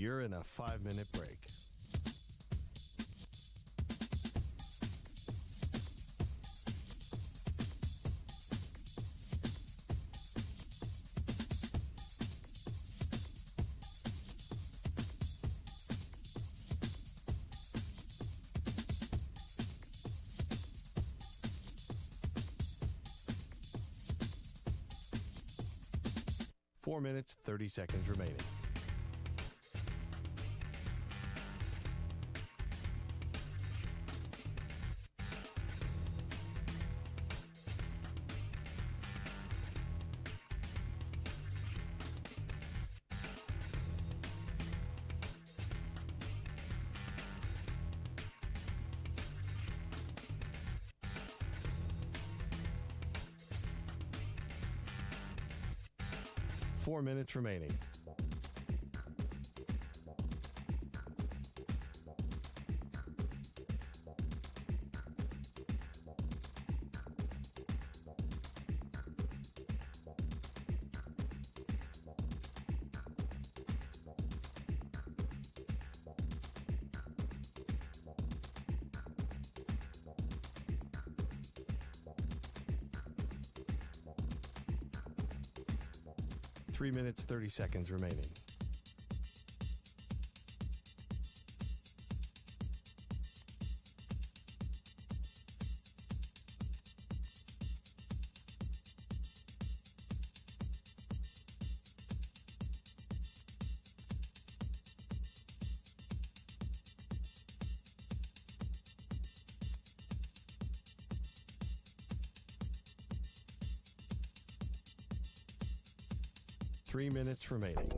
You're in a 5-minute break. Four minutes, 30 seconds remaining. Four minutes remaining. Three minutes, 30 seconds remaining. Three minutes remaining.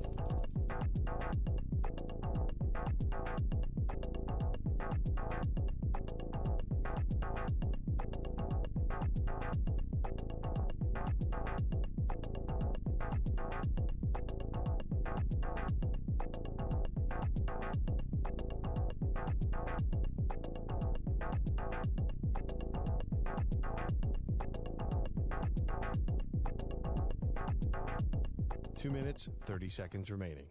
Two minutes, 30 seconds remaining.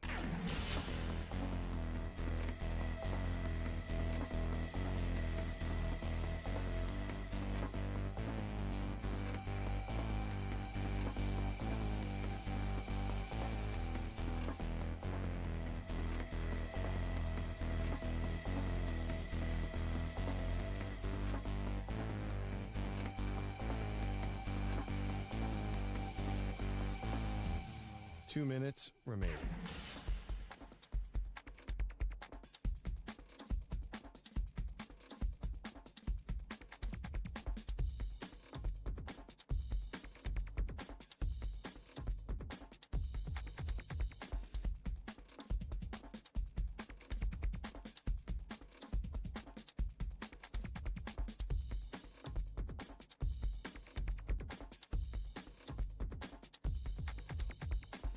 Two minutes remaining.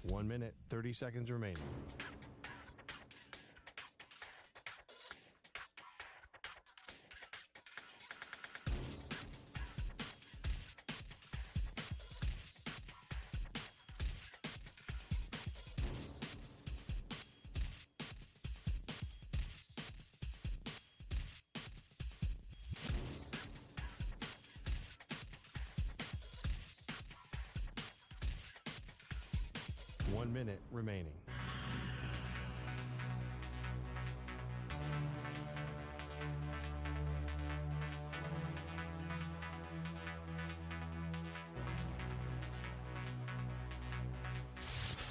One minute, 30 seconds remaining. One minute remaining.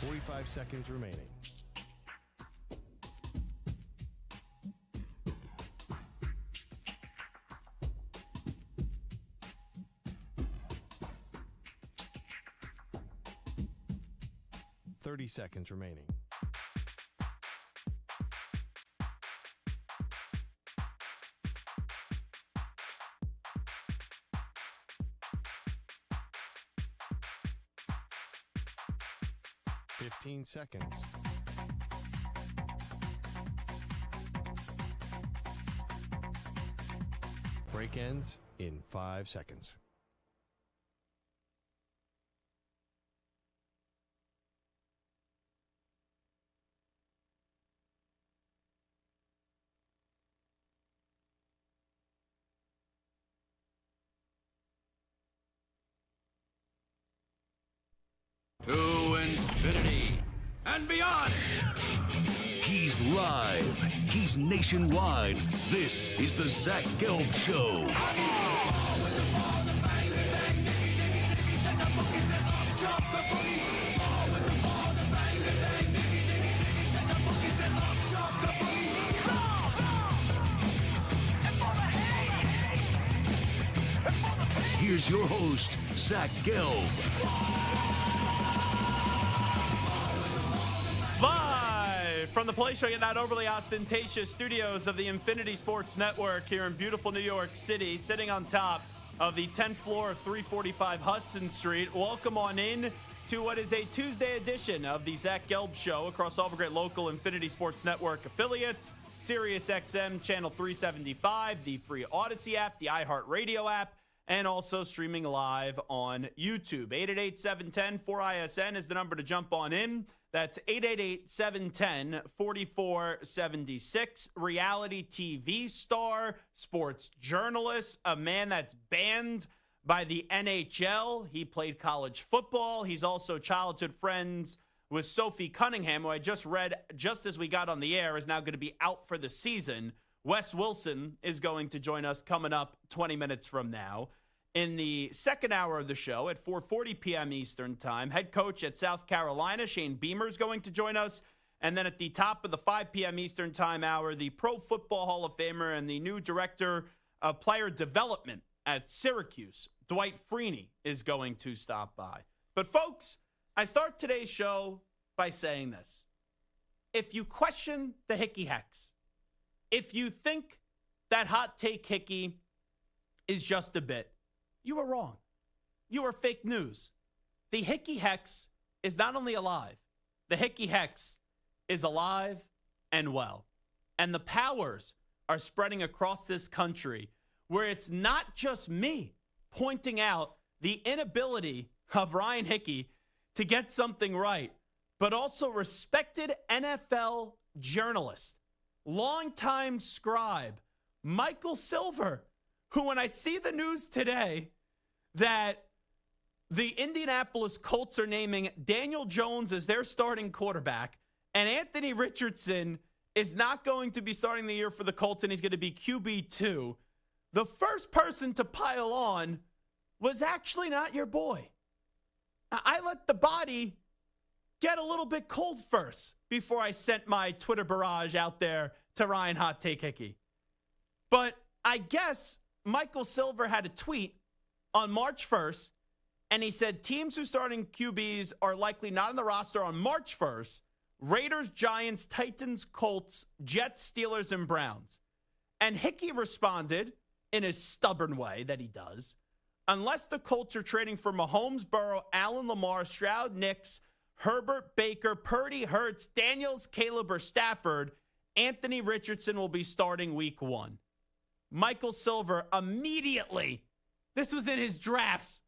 Forty-five seconds remaining. 30 seconds remaining. Fifteen seconds. Break ends in 5 seconds. To infinity and beyond. He's live. He's nationwide. This is the Zach Gelb Show. Here's your host, Zach Gelb. Live from the Play Show, yet not overly ostentatious studios of the Infinity Sports Network here in beautiful New York City, sitting on top of the 10th floor of 345 Hudson Street. Welcome on in to what is a Tuesday edition of the Zach Gelb Show across all the great local Infinity Sports Network affiliates, Sirius XM Channel 375, the free Odyssey app, the iHeartRadio app, and also streaming live on YouTube. 888-710-4ISN is the number to jump on in. That's 888-710-4476. Reality TV star, sports journalist, a man that's banned by the NHL. He played college football. He's also childhood friends with Sophie Cunningham, who I just read just as we got on the air is now going to be out for the season. Wes Wilson is going to join us coming up 20 minutes from now. In the second hour of the show at 4:40 p.m. Eastern Time, head coach at South Carolina, Shane Beamer, is going to join us. And then at the top of the 5 p.m. Eastern Time hour, the Pro Football Hall of Famer and the new director of player development at Syracuse, Dwight Freeney, is going to stop by. But folks, I start today's show by saying this. If you question the Hickey Hex, if you think that hot take Hickey is just a bit, you are wrong. You are fake news. The Hickey Hex is not only alive, the Hickey Hex is alive and well. And the powers are spreading across this country where it's not just me pointing out the inability of Ryan Hickey to get something right, but also respected NFL journalist, longtime scribe, Michael Silver, who, when I see the news today that the Indianapolis Colts are naming Daniel Jones as their starting quarterback and Anthony Richardson is not going to be starting the year for the Colts and he's going to be QB2, the first person to pile on was actually not your boy. I let the body get a little bit cold first before I sent my Twitter barrage out there to Ryan Hot Take Hickey. But I guess Michael Silver had a tweet on March 1st, and he said teams who starting QBs are likely not on the roster on March 1st, Raiders, Giants, Titans, Colts, Jets, Steelers, and Browns. And Hickey responded in his stubborn way that he does, unless the Colts are trading for Mahomes, Burrow, Allen, Lamar, Stroud, Nix, Herbert, Baker, Purdy, Hurts, Daniels, Caleb, or Stafford, Anthony Richardson will be starting week 1. Michael Silver immediately, this was in his drafts,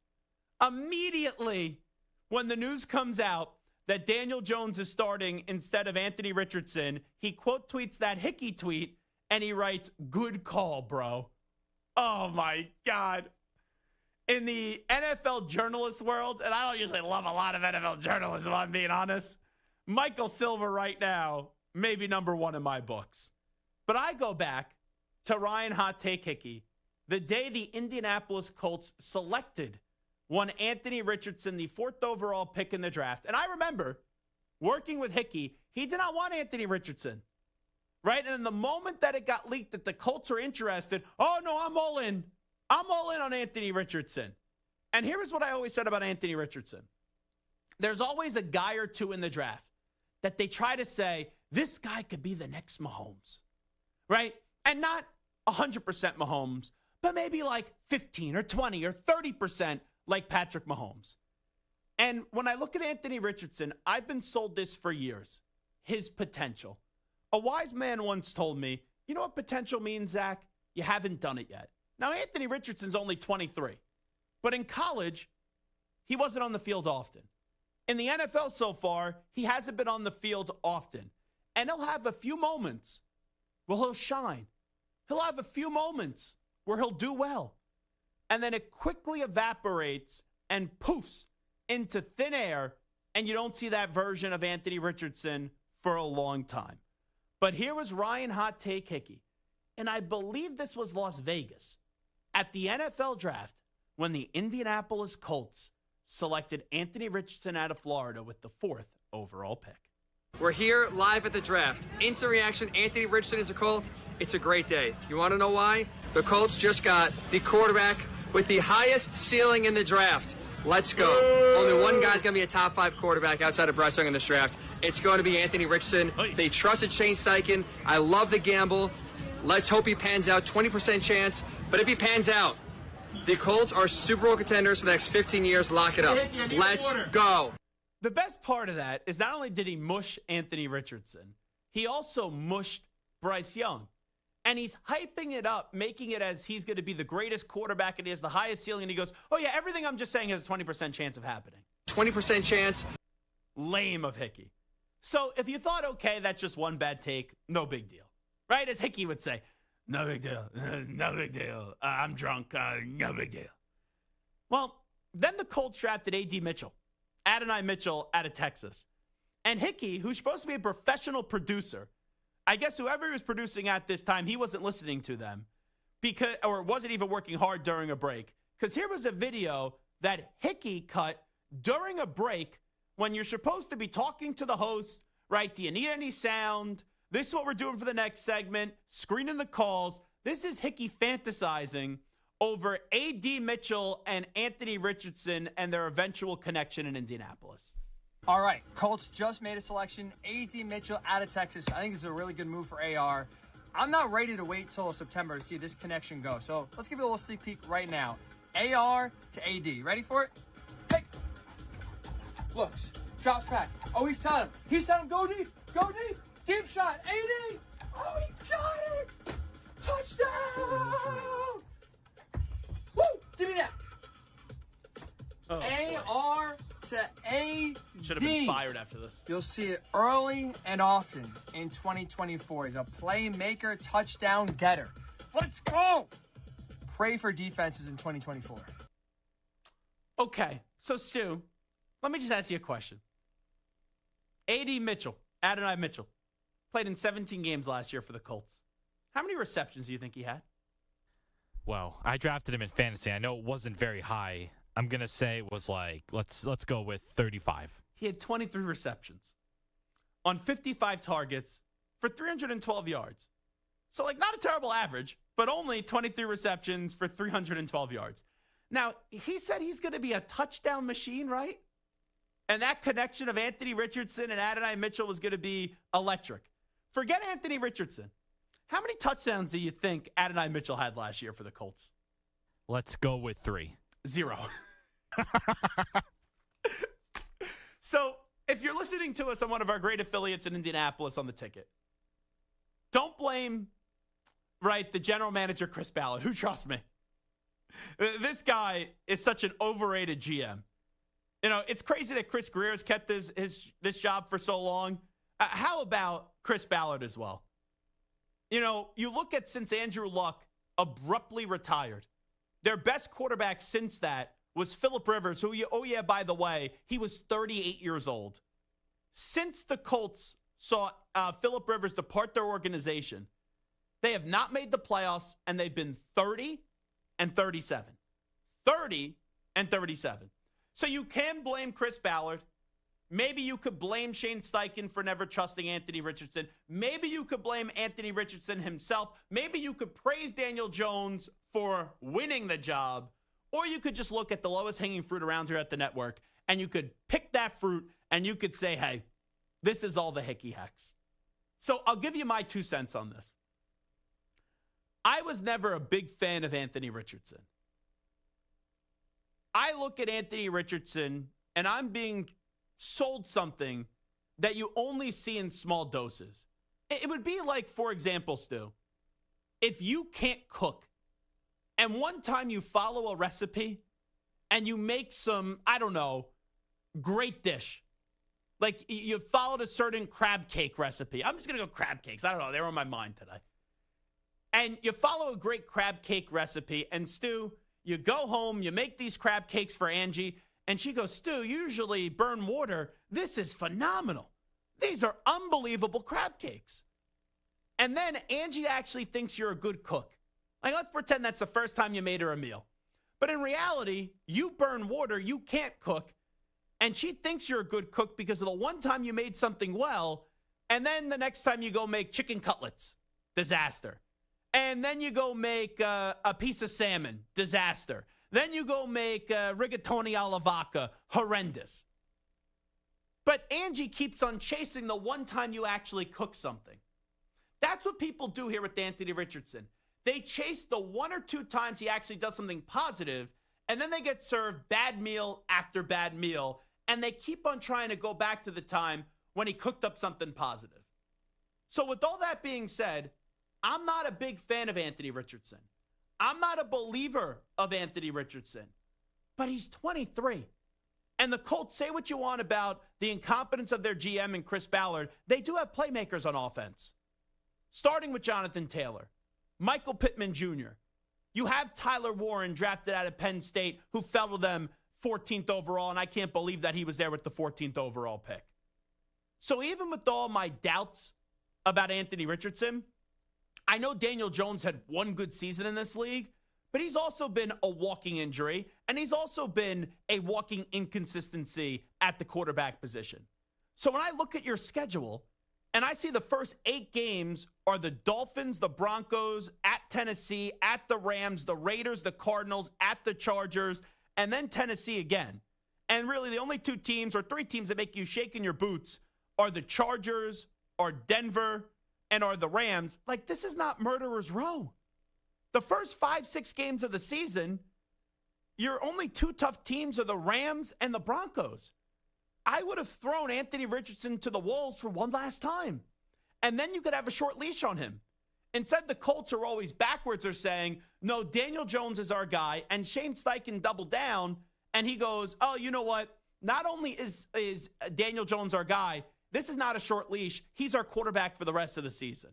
immediately when the news comes out that Daniel Jones is starting instead of Anthony Richardson, he quote tweets that Hickey tweet and he writes, "Good call, bro." Oh my God. In the NFL journalist world, and I don't usually love a lot of NFL journalists if I'm being honest, Michael Silver right now may be number one in my books. But I go back to Ryan Hot Take Hickey, the day the Indianapolis Colts selected one Anthony Richardson, the 4th overall pick in the draft. And I remember working with Hickey, he did not want Anthony Richardson, right? And then the moment that it got leaked that the Colts are interested, oh, no, I'm all in. I'm all in on Anthony Richardson. And here's what I always said about Anthony Richardson. There's always a guy or two in the draft that they try to say, this guy could be the next Mahomes, right? And not 100% Mahomes, but maybe like 15 or 20 or 30% like Patrick Mahomes. And when I look at Anthony Richardson, I've been sold this for years, his potential. A wise man once told me, you know what potential means, Zach? You haven't done it yet. Now, Anthony Richardson's only 23, but in college, he wasn't on the field often. In the NFL so far, he hasn't been on the field often. And he'll have a few moments where he'll shine. He'll have a few moments where he'll do well. And then it quickly evaporates and poofs into thin air and you don't see that version of Anthony Richardson for a long time. But here was Ryan Hot Take Hickey, and I believe this was Las Vegas, at the NFL draft when the Indianapolis Colts selected Anthony Richardson out of Florida with the 4th overall pick. We're here live at the draft. Instant reaction, Anthony Richardson is a Colt. It's a great day. You want to know why? The Colts just got the quarterback with the highest ceiling in the draft. Let's go. Only one guy's going to be a top 5 quarterback outside of Bryce Young in this draft. It's going to be Anthony Richardson. They trusted Shane Steichen. I love the gamble. Let's hope he pans out. 20% chance. But if he pans out, the Colts are Super Bowl contenders for the next 15 years. Lock it up. Let's go. The best part of that is not only did he mush Anthony Richardson, he also mushed Bryce Young. And he's hyping it up, making it as he's going to be the greatest quarterback and he has the highest ceiling. And he goes, oh, yeah, everything I'm just saying has a 20% chance of happening. 20% chance. Lame of Hickey. So if you thought, okay, that's just one bad take, no big deal. Right? As Hickey would say, no big deal. No big deal. I'm drunk. No big deal. Well, then the Colts drafted A.D. Mitchell. Adonai Mitchell out of Texas. And Hickey, who's supposed to be a professional producer, I guess whoever he was producing at this time, he wasn't listening to them or wasn't even working hard during a break. Because here was a video that Hickey cut during a break when you're supposed to be talking to the host, right? Do you need any sound? This is what we're doing for the next segment. Screening the calls. This is Hickey fantasizing over A.D. Mitchell and Anthony Richardson and their eventual connection in Indianapolis. All right, Colts just made a selection. A.D. Mitchell out of Texas. I think this is a really good move for AR. I'm not ready to wait till September to see this connection go. So let's give you a little sneak peek right now. AR to AD. Ready for it? Hey. Looks. Drops back. Oh, he's telling him. He's telling him, go deep. Go deep. Deep shot. AD. Oh, he got it. Touchdown. Woo! Give me that. Oh, AR to AD. Should have been fired after this. You'll see it early and often in 2024. He's a playmaker, touchdown getter. Let's go. Pray for defenses in 2024. Okay, so Stu, let me just ask you a question. A.D. Mitchell, Adonai Mitchell, played in 17 games last year for the Colts. How many receptions do you think he had? Well, I drafted him in fantasy. I know it wasn't very high. I'm going to say it was like, let's go with 35. He had 23 receptions on 55 targets for 312 yards. So, like, not a terrible average, but only 23 receptions for 312 yards. Now, he said he's going to be a touchdown machine, right? And that connection of Anthony Richardson and Adonai Mitchell was going to be electric. Forget Anthony Richardson. How many touchdowns do you think Adonai Mitchell had last year for the Colts? Let's go with 3. 0. So, if you're listening to us on one of our great affiliates in Indianapolis on the ticket, don't blame, right, the general manager, Chris Ballard, who, trust me, this guy is such an overrated GM. You know, it's crazy that Chris Greer has kept this job for so long. How about Chris Ballard as well? You know, you look at since Andrew Luck abruptly retired, their best quarterback since that was Phillip Rivers, who, oh yeah, by the way, he was 38 years old. Since the Colts saw Phillip Rivers depart their organization, they have not made the playoffs, and they've been 30 and 37. 30 and 37. So you can blame Chris Ballard. Maybe you could blame Shane Steichen for never trusting Anthony Richardson. Maybe you could blame Anthony Richardson himself. Maybe you could praise Daniel Jones for winning the job. Or you could just look at the lowest hanging fruit around here at the network, and you could pick that fruit, and you could say, hey, this is all the Hickey Hex. So I'll give you my 2 cents on this. I was never a big fan of Anthony Richardson. I look at Anthony Richardson, and I'm being sold something that you only see in small doses. It would be like, for example, Stu, if you can't cook, and one time you follow a recipe and you make some, I don't know, great dish. Like you followed a certain crab cake recipe. I'm just going to go crab cakes. I don't know. They were on my mind today. And you follow a great crab cake recipe. And Stu, you go home, you make these crab cakes for Angie. And she goes, Stu, usually burn water. This is phenomenal. These are unbelievable crab cakes. And then Angie actually thinks you're a good cook. Like, let's pretend that's the first time you made her a meal. But in reality, you burn water, you can't cook. And she thinks you're a good cook because of the one time you made something well. And then the next time you go make chicken cutlets, disaster. And then you go make a piece of salmon, disaster. Then you go make rigatoni alla vodka, horrendous. But Angie keeps on chasing the one time you actually cook something. That's what people do here with Anthony Richardson. They chase the one or two times he actually does something positive, and then they get served bad meal after bad meal, and they keep on trying to go back to the time when he cooked up something positive. So with all that being said, I'm not a big fan of Anthony Richardson. I'm not a believer of Anthony Richardson, but he's 23. And the Colts, say what you want about the incompetence of their GM and Chris Ballard, they do have playmakers on offense. Starting with Jonathan Taylor, Michael Pittman Jr. You have Tyler Warren drafted out of Penn State who fell to them 14th overall, and I can't believe that he was there with the 14th overall pick. So even with all my doubts about Anthony Richardson, I know Daniel Jones had one good season in this league, but he's also been a walking injury, and he's also been a walking inconsistency at the quarterback position. So when I look at your schedule, and I see the first 8 games are the Dolphins, the Broncos, at Tennessee, at the Rams, the Raiders, the Cardinals, at the Chargers, and then Tennessee again. And really the only 2 teams or 3 teams that make you shake in your boots are the Chargers, are Denver, and are the Rams. Like, this is not murderer's row. The first 5-6 games of the season, your only 2 tough teams are the Rams and the Broncos. I would have thrown Anthony Richardson to the wolves for one last time. And then you could have a short leash on him. Instead, the Colts are always backwards are saying, no, Daniel Jones is our guy. And Shane Steichen doubled down, and he goes, oh, you know what? Not only is Daniel Jones our guy, this is not a short leash. He's our quarterback for the rest of the season.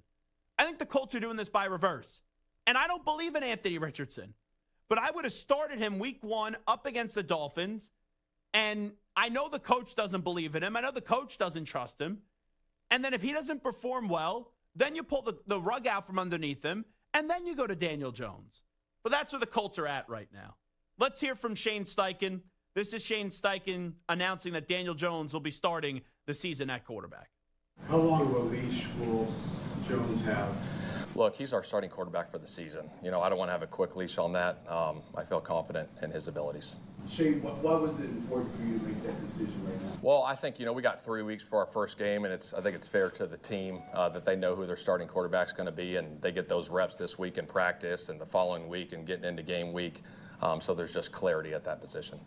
I think the Colts are doing this by reverse. And I don't believe in Anthony Richardson. But I would have started him week 1 up against the Dolphins. And I know the coach doesn't believe in him. I know the coach doesn't trust him. And then if he doesn't perform well, then you pull the rug out from underneath him, and then you go to Daniel Jones. But that's where the Colts are at right now. Let's hear from Shane Steichen. This is Shane Steichen announcing that Daniel Jones will be starting the season at quarterback. How long of a leash will Jones have? Look, he's our starting quarterback for the season. You know, I don't want to have a quick leash on that. I feel confident in his abilities. Shane, why was it important for you to make that decision right now? Well, I think, we got 3 weeks for our first game, and I think it's fair to the team that they know who their starting quarterback's going to be, and they get those reps this week in practice and the following week and getting into game week. So there's just clarity at that position.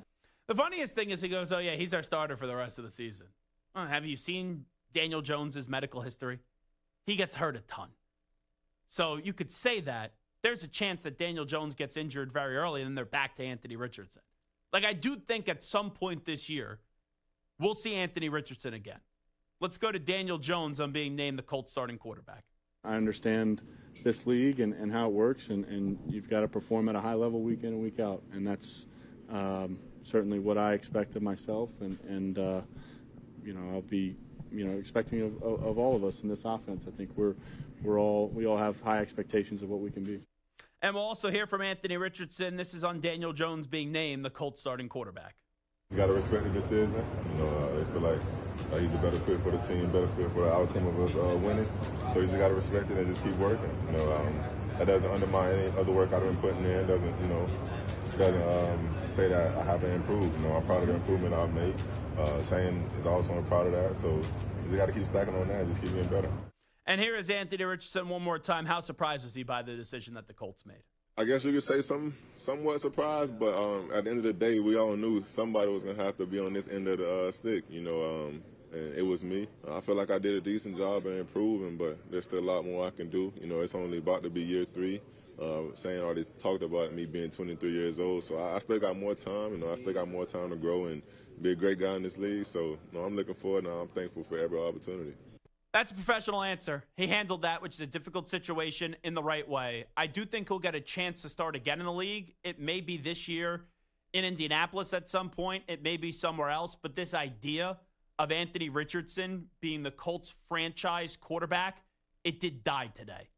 The funniest thing is he goes, oh, yeah, he's our starter for the rest of the season. Have you seen Daniel Jones's medical history? He gets hurt a ton. So you could say that. There's a chance that Daniel Jones gets injured very early, and then they're back to Anthony Richardson. Like, I do think at some point this year, we'll see Anthony Richardson again. Let's go to Daniel Jones on being named the Colts starting quarterback. I understand this league and how it works, and you've got to perform at a high level week in and week out. And that's certainly what I expect of myself, and I'll be expecting of all of us in this offense. I think we all have high expectations of what we can be. And we'll also hear from Anthony Richardson. This is on Daniel Jones being named the Colts starting quarterback. You got to respect the decision. I feel like he's a better fit for the team, better fit for the outcome of us winning. So you just got to respect it and just keep working. That doesn't undermine any other work I've been putting in. Doesn't say that I haven't improved. I'm proud of the improvement I've made. Shane is also proud of that. So you just got to keep stacking on that and just keep getting better. And here is Anthony Richardson one more time. How surprised was he by the decision that the Colts made? I guess you could say somewhat surprised, but at the end of the day, we all knew somebody was going to have to be on this end of the stick, and it was me. I feel like I did a decent job in improving, but there's still a lot more I can do. It's only about to be year 3. Shane already talked about me being 23 years old, so I still got more time. I still got more time to grow and be a great guy in this league. So I'm looking forward, and I'm thankful for every opportunity. That's a professional answer. He handled that, which is a difficult situation, in the right way. I do think he'll get a chance to start again in the league. It may be this year. in Indianapolis at some point. It may be somewhere else, but this idea of Anthony Richardson being the Colts franchise quarterback, it did die today.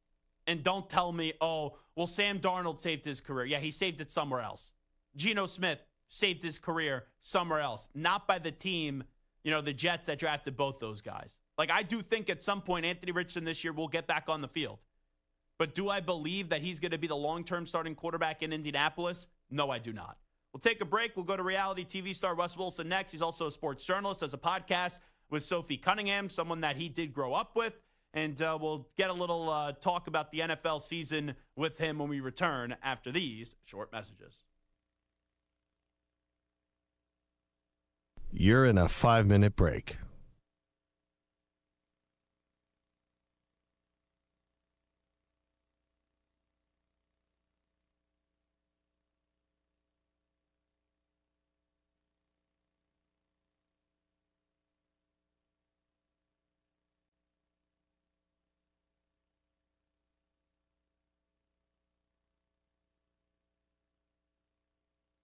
And don't tell me, oh, well, Sam Darnold saved his career. Yeah, he saved it somewhere else. Geno Smith saved his career somewhere else, not by the team, the Jets that drafted both those guys. Like, I do think at some point Anthony Richardson this year will get back on the field. But do I believe that he's going to be the long-term starting quarterback in Indianapolis? No, I do not. We'll take a break. We'll go to reality TV star Russ Wilson next. He's also a sports journalist, has a podcast with Sophie Cunningham, someone that he did grow up with. And we'll get a little talk about the NFL season with him when we return after these short messages. You're in a 5-minute break.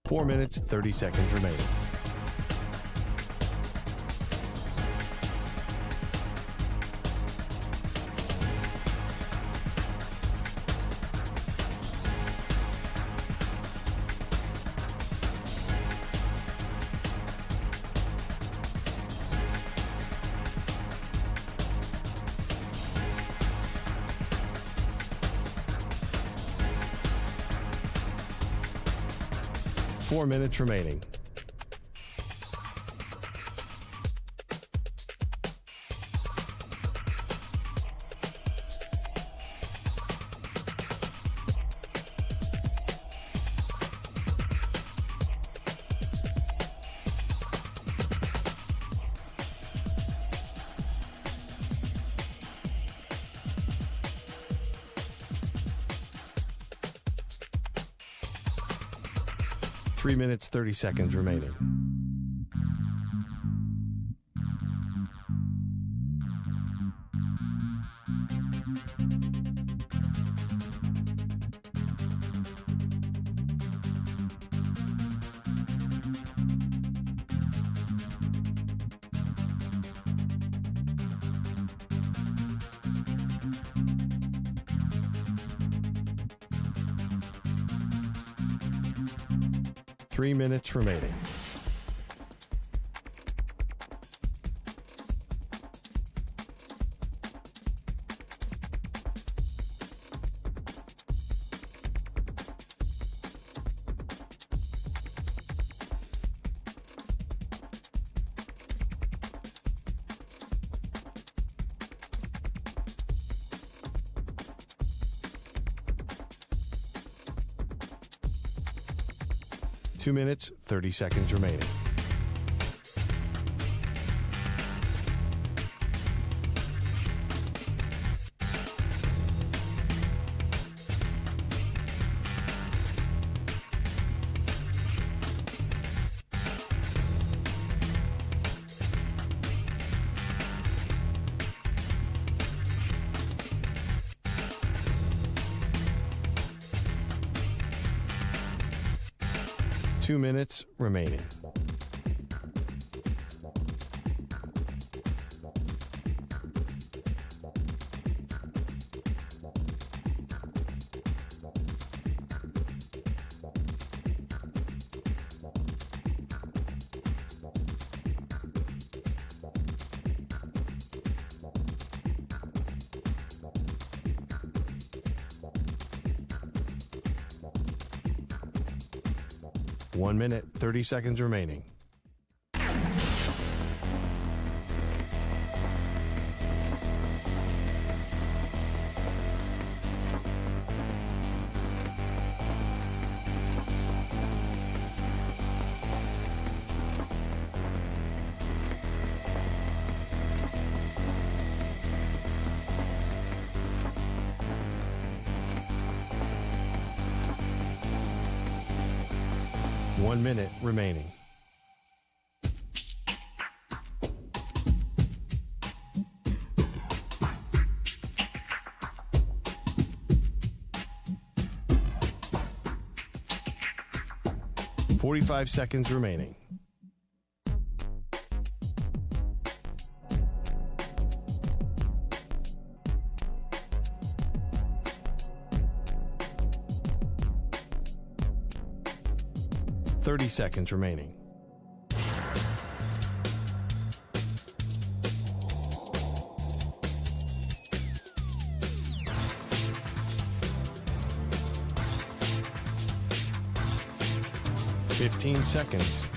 Four minutes, 30 seconds remaining. Four minutes remaining. Three minutes, 30 seconds remaining. Three minutes remaining. Two minutes, 30 seconds remaining. Two minutes remaining. One minute, 30 seconds remaining. One minute remaining. 45 seconds remaining. Seconds remaining. Seconds.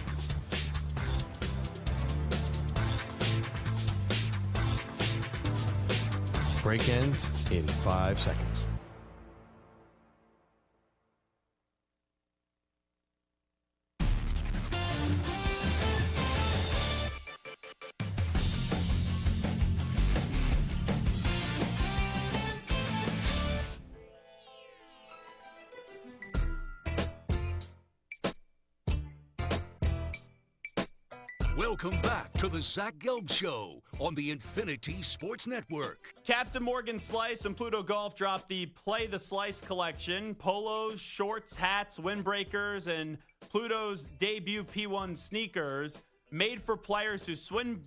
Break ends in 5 seconds. Welcome back to the Zach Gelb Show on the Infinity Sports Network. Captain Morgan Slice and Pluto Golf dropped the Play the Slice collection. Polos, shorts, hats, windbreakers, and Pluto's debut P1 sneakers. Made for players who swing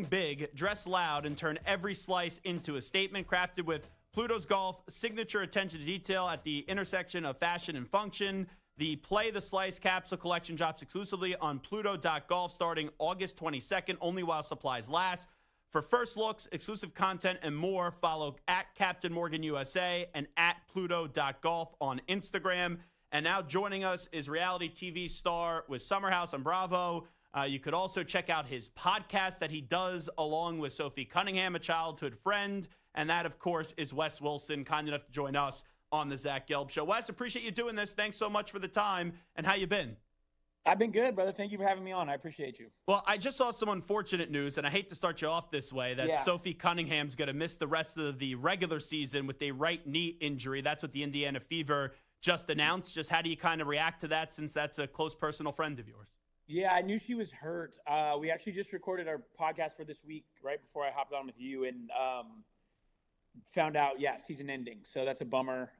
big, dress loud, and turn every slice into a statement. Crafted with Pluto's Golf signature attention to detail at the intersection of fashion and function. The Play the Slice capsule collection drops exclusively on Pluto.golf starting August 22nd, only while supplies last. For first looks, exclusive content, and more, follow at Captain Morgan USA and at Pluto.golf on Instagram. And now joining us is reality TV star with Summer House on Bravo. You could also check out his podcast that he does along with Sophie Cunningham, a childhood friend. And that, of course, is Wes Wilson, kind enough to join us on the Zach Gelb Show. Wes, appreciate you doing this. Thanks so much for the time. And how you been? I've been good, brother. Thank you for having me on. I appreciate you. Well, I just saw some unfortunate news, and I hate to start you off this way, that Sophie Cunningham's going to miss the rest of the regular season with a right knee injury. That's what the Indiana Fever just announced. Just how do you kind of react to that, since that's a close personal friend of yours? Yeah, I knew she was hurt. We actually just recorded our podcast for this week right before I hopped on with you, and found out, season ending. So that's a bummer.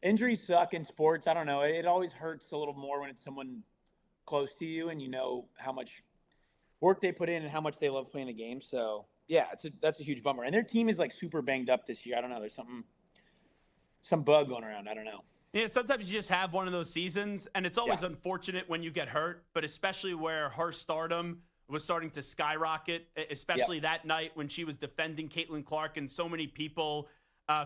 Injuries suck in sports. I don't know. It always hurts a little more when it's someone close to you and you know how much work they put in and how much they love playing the game. So, yeah, that's a huge bummer. And their team is, like, super banged up this year. I don't know. There's some bug going around. I don't know. Yeah, sometimes you just have one of those seasons, and it's always unfortunate when you get hurt, but especially where her stardom was starting to skyrocket, especially that night when she was defending Caitlin Clark, and so many people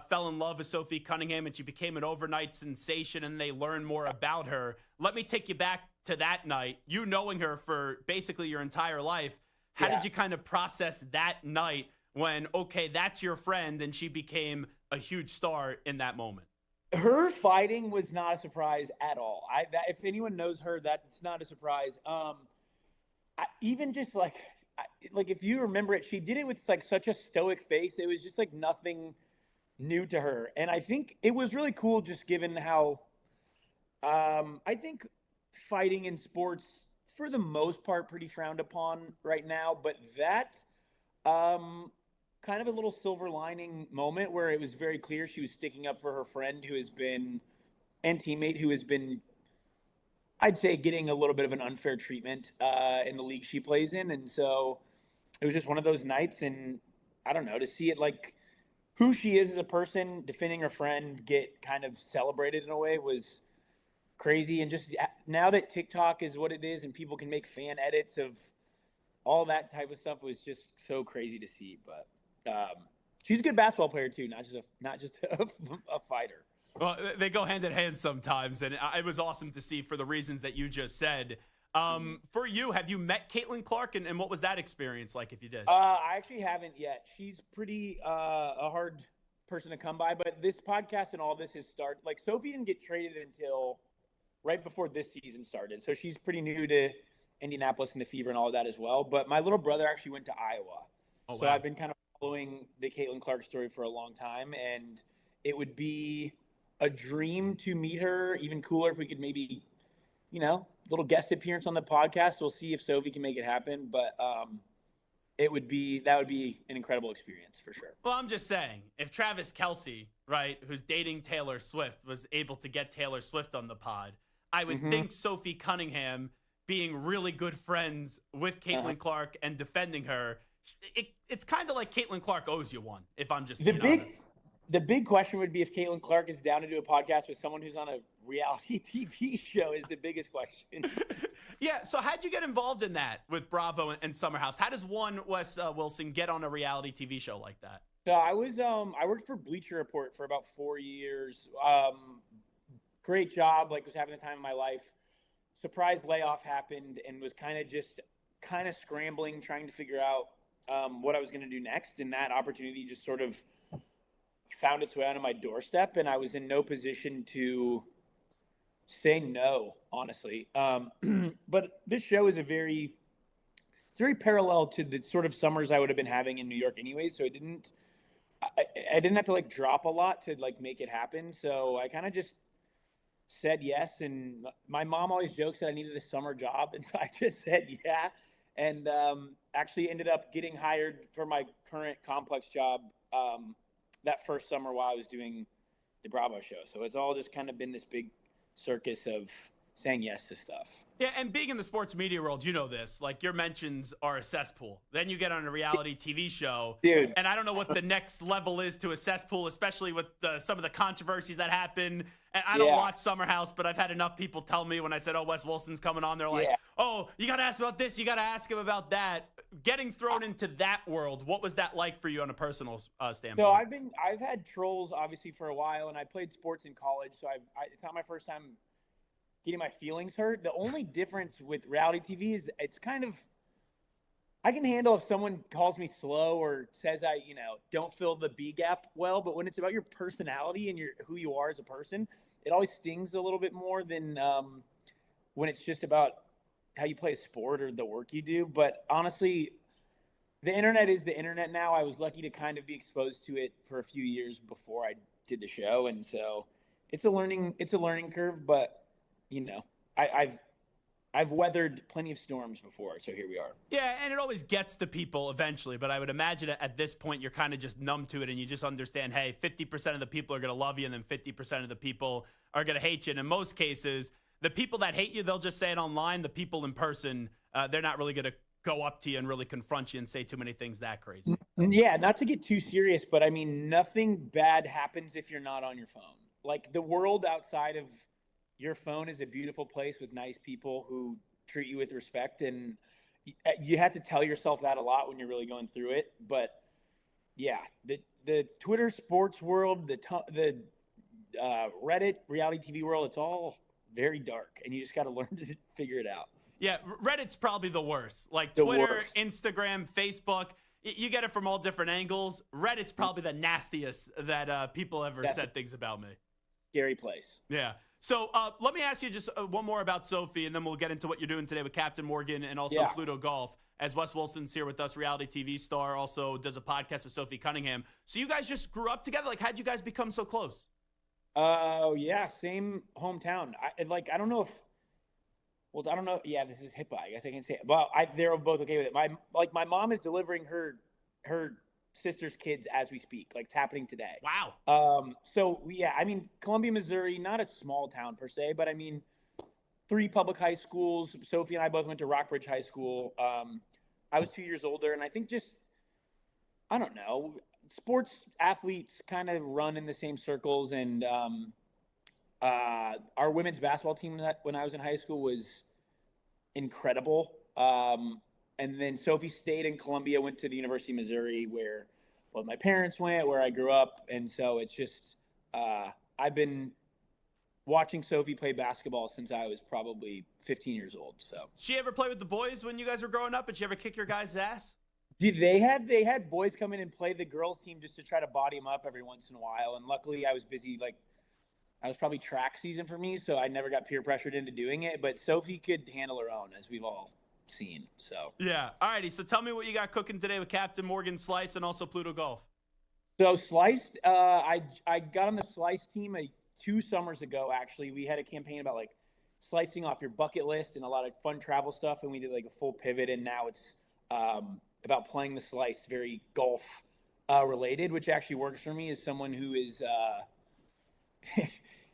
fell in love with Sophie Cunningham, and she became an overnight sensation, and they learned more about her. Let me take you back to that night, you knowing her for basically your entire life. How did you kind of process that night when, okay, that's your friend, and she became a huge star in that moment? Her fighting was not a surprise at all. If anyone knows her, that's not a surprise. Even just like if you remember it, she did it with like such a stoic face. It was just like nothing new to her. And I think it was really cool, just given how I think fighting in sports, for the most part, pretty frowned upon right now. But that kind of a little silver lining moment where it was very clear she was sticking up for her friend and teammate who has been, I'd say, getting a little bit of an unfair treatment in the league she plays in. And so it was just one of those nights. And I don't know, to see it like who she is as a person, defending her friend, get kind of celebrated in a way was crazy. And just now that TikTok is what it is and people can make fan edits of all that type of stuff, was just so crazy to see. But she's a good basketball player too, not just a fighter. Well, they go hand in hand sometimes, and it was awesome to see for the reasons that you just said. For you, have you met Caitlin Clark, and what was that experience like, if you did? I actually haven't yet. She's pretty a hard person to come by, but this podcast and all this has started. Like, Sophie didn't get traded until right before this season started, so she's pretty new to Indianapolis and the Fever and all of that as well. But my little brother actually went to Iowa, so I've been kind of following the Caitlin Clark story for a long time, and it would be a dream to meet her. Even cooler if we could maybe, little guest appearance on the podcast. We'll see if Sophie can make it happen, but that would be an incredible experience for sure. Well, I'm just saying, if Travis Kelce, right, who's dating Taylor Swift, was able to get Taylor Swift on the pod, I would think Sophie Cunningham being really good friends with Caitlin Clark and defending her, it's kind of like Caitlin Clark owes you one, if I'm just being honest. The big question would be if Caitlin Clark is down to do a podcast with someone who's on a reality TV show is the biggest question. Yeah, so how'd you get involved in that with Bravo and Summer House? How does one Wes Wilson get on a reality TV show like that? So I was I worked for Bleacher Report for about 4 years. Great job, was having the time of my life. Surprise layoff happened and was kind of scrambling, trying to figure out what I was going to do next. And that opportunity just sort of found its way onto my doorstep, and I was in no position to say no, honestly. But this show is it's very parallel to the sort of summers I would have been having in New York anyways. So I didn't have to drop a lot to make it happen. So I kind of just said yes. And my mom always jokes that I needed a summer job. And so I just said, yeah. And actually ended up getting hired for my current Complex job that first summer while I was doing the Bravo show. So it's all just kind of been this big circus of saying yes to stuff. Yeah, and being in the sports media world, you know this. Your mentions are a cesspool. Then you get on a reality TV show. Dude. And I don't know what the next level is to a cesspool, especially with some of the controversies that happen. And I don't watch Summer House, but I've had enough people tell me when I said, Wes Wilson's coming on, they're like, oh, you got to ask about this. You got to ask him about that. Getting thrown into that world, what was that like for you on a personal standpoint? So I've had trolls, obviously, for a while, and I played sports in college. So it's not my first time getting my feelings hurt. The only difference with reality TV is it's kind of, I can handle if someone calls me slow or says I, don't fill the B gap well, but when it's about your personality and who you are as a person, it always stings a little bit more than when it's just about how you play a sport or the work you do. But honestly, the internet is the internet now. I was lucky to kind of be exposed to it for a few years before I did the show. And so it's a learning curve, but I've weathered plenty of storms before, so here we are. Yeah, and it always gets to people eventually, but I would imagine at this point you're kind of just numb to it and you just understand, hey, 50% of the people are going to love you and then 50% of the people are going to hate you. And in most cases, the people that hate you, they'll just say it online. The people in person, they're not really going to go up to you and really confront you and say too many things that crazy. Yeah, not to get too serious, but I mean, nothing bad happens if you're not on your phone. The world outside of your phone is a beautiful place with nice people who treat you with respect. And you have to tell yourself that a lot when you're really going through it. But yeah, the Twitter sports world, the Reddit reality TV world, it's all very dark and you just got to learn to figure it out. Yeah. Reddit's probably the worst. The Twitter, worst. Instagram, Facebook, you get it from all different angles. Reddit's probably the nastiest that people ever said things about me. Scary place. Yeah. So let me ask you just one more about Sophie, and then we'll get into what you're doing today with Captain Morgan and also Pluto Golf. As Wes Wilson's here with us, reality TV star, also does a podcast with Sophie Cunningham. So you guys just grew up together? How'd you guys become so close? Oh, yeah, same hometown. I don't know if – well, I don't know. Yeah, this is HIPAA. I guess I can't say it. Well, they're both okay with it. My mom is delivering her sister's kids as we speak. It's happening today. Wow. So yeah, I mean, Columbia, Missouri, not a small town per se, but I mean, 3 public high schools. Sophie and I both went to Rockbridge High School. I was 2 years older, and I think I don't know, sports athletes kind of run in the same circles. And our women's basketball team when I was in high school was incredible. And then Sophie stayed in Columbia, went to the University of Missouri where both my parents went, where I grew up. And so it's just I've been watching Sophie play basketball since I was probably 15 years old. So she ever play with the boys when you guys were growing up? Did she ever kick your guys' ass? Dude, they had boys come in and play the girls' team just to try to body them up every once in a while. And luckily I was busy. I was probably track season for me, so I never got peer pressured into doing it. But Sophie could handle her own, as we've all seen. So yeah. All righty. So tell me what you got cooking today with Captain Morgan Slice and also Pluto Golf. So Sliced, I got on the Slice team 2 summers ago. Actually, we had a campaign about slicing off your bucket list and a lot of fun travel stuff, and we did a full pivot. And now it's about playing the Slice, very golf related, which actually works for me as someone who is